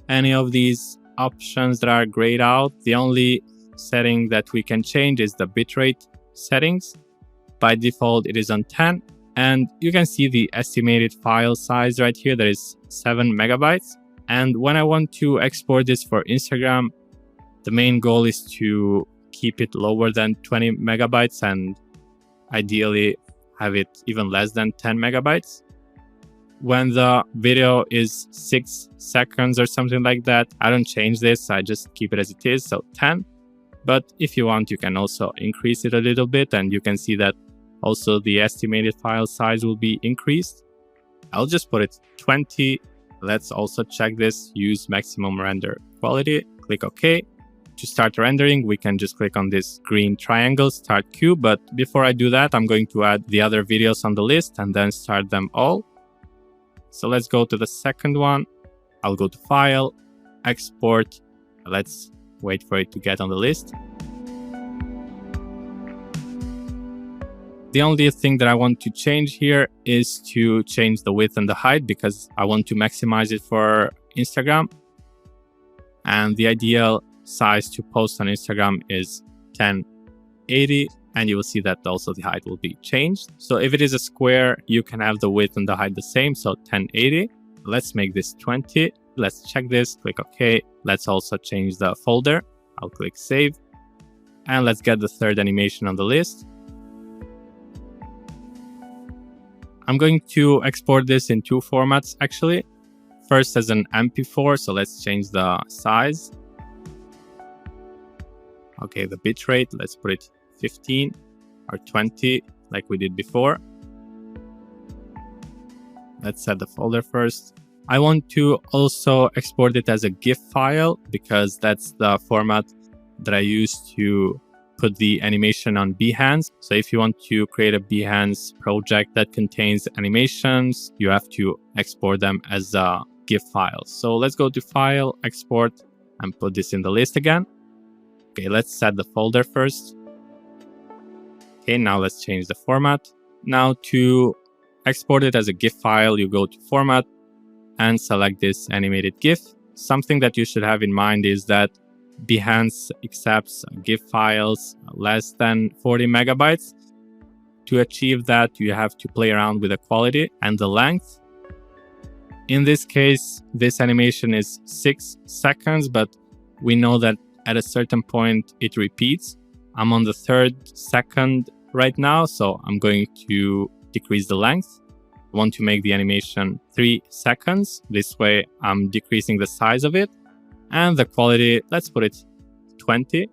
any of these options that are grayed out. The only setting that we can change is the bitrate settings. By default, it is on 10. And you can see the estimated file size right here. That is 7 megabytes. And when I want to export this for Instagram, the main goal is to keep it lower than 20 megabytes and ideally have it even less than 10 megabytes. When the video is 6 seconds or something like that, I don't change this. I just keep it as it is, so 10. But if you want, you can also increase it a little bit, and you can see that also the estimated file size will be increased. I'll just put it 20. Let's also check this. Use maximum render quality. Click OK. To start rendering, we can just click on this green triangle, start queue. But before I do that, I'm going to add the other videos on the list and then start them all. So let's go to the second one. I'll go to File, Export. Let's wait for it to get on the list. The only thing that I want to change here is to change the width and the height because I want to maximize it for Instagram. And the ideal size to post on Instagram is 1080, and you will see that also the height will be changed. So if it is a square, you can have the width and the height the same, so 1080. Let's make this 20. Let's check this, click OK. Let's also change the folder. I'll click Save. And let's get the third animation on the list. I'm going to export this in two formats actually. First as an MP4, so let's change the size. Okay, the bitrate, let's put it 15 or 20 like we did before. Let's set the folder first. I want to also export it as a GIF file because that's the format that I use to put the animation on Behance. So if you want to create a Behance project that contains animations, you have to export them as a GIF file. So let's go to File, Export, and put this in the list again. Okay, let's set the folder first. Okay, now let's change the format. Now to export it as a GIF file, you go to Format and select this animated GIF. Something that you should have in mind is that Behance accepts GIF files less than 40 megabytes. To achieve that, you have to play around with the quality and the length. In this case, this animation is 6 seconds, but we know that at a certain point it repeats. I'm on the 3rd second right now, so I'm going to decrease the length. I want to make the animation 3 seconds. This way I'm decreasing the size of it. And the quality, let's put it 20.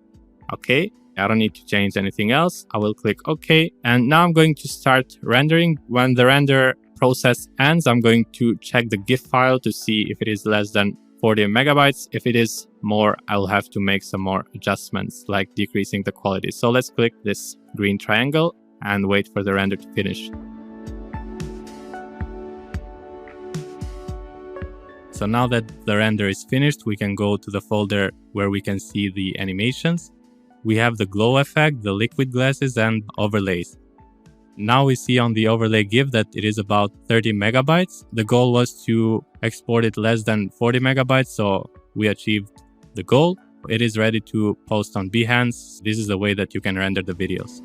Okay, I don't need to change anything else. I will click OK. And now I'm going to start rendering. When the render process ends, I'm going to check the GIF file to see if it is less than 40 megabytes. If it is more, I'll have to make some more adjustments like decreasing the quality. So let's click this green triangle and wait for the render to finish. So now that the render is finished, we can go to the folder where we can see the animations. We have the glow effect, the liquid glasses, and overlays. Now we see on the overlay GIF that it is about 30 megabytes. The goal was to export it less than 40 megabytes, so we achieved the goal. It is ready to post on Behance. This is the way that you can render the videos.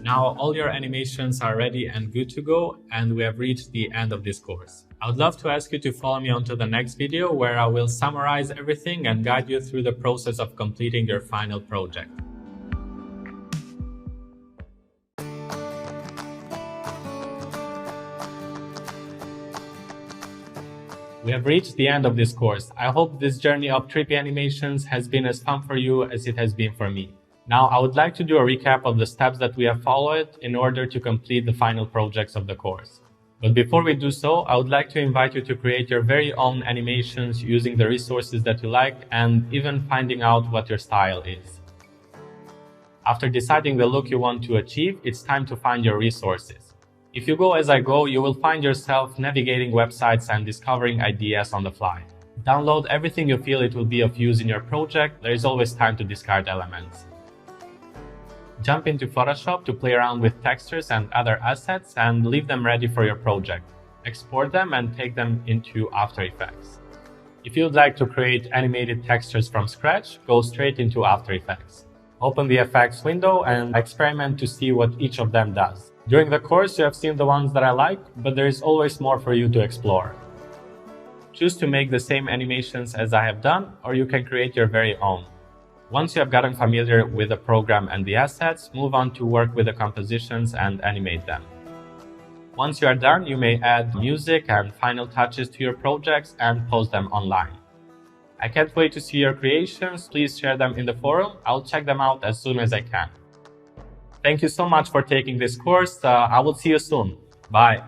Now all your animations are ready and good to go, and we have reached the end of this course. I would love to ask you to follow me onto the next video where I will summarize everything and guide you through the process of completing your final project. We have reached the end of this course. I hope this journey of Trippy animations has been as fun for you as it has been for me. Now, I would like to do a recap of the steps that we have followed in order to complete the final projects of the course. But before we do so, I would like to invite you to create your very own animations using the resources that you like and even finding out what your style is. After deciding the look you want to achieve, it's time to find your resources. If you go as I go, you will find yourself navigating websites and discovering ideas on the fly. Download everything you feel it will be of use in your project. There is always time to discard elements. Jump into Photoshop to play around with textures and other assets and leave them ready for your project. Export them and take them into After Effects. If you would like to create animated textures from scratch, go straight into After Effects. Open the effects window and experiment to see what each of them does. During the course, you have seen the ones that I like, but there is always more for you to explore. Choose to make the same animations as I have done, or you can create your very own. Once you have gotten familiar with the program and the assets, move on to work with the compositions and animate them. Once you are done, you may add music and final touches to your projects and post them online. I can't wait to see your creations. Please share them in the forum. I'll check them out as soon as I can. Thank you so much for taking this course. I will see you soon. Bye.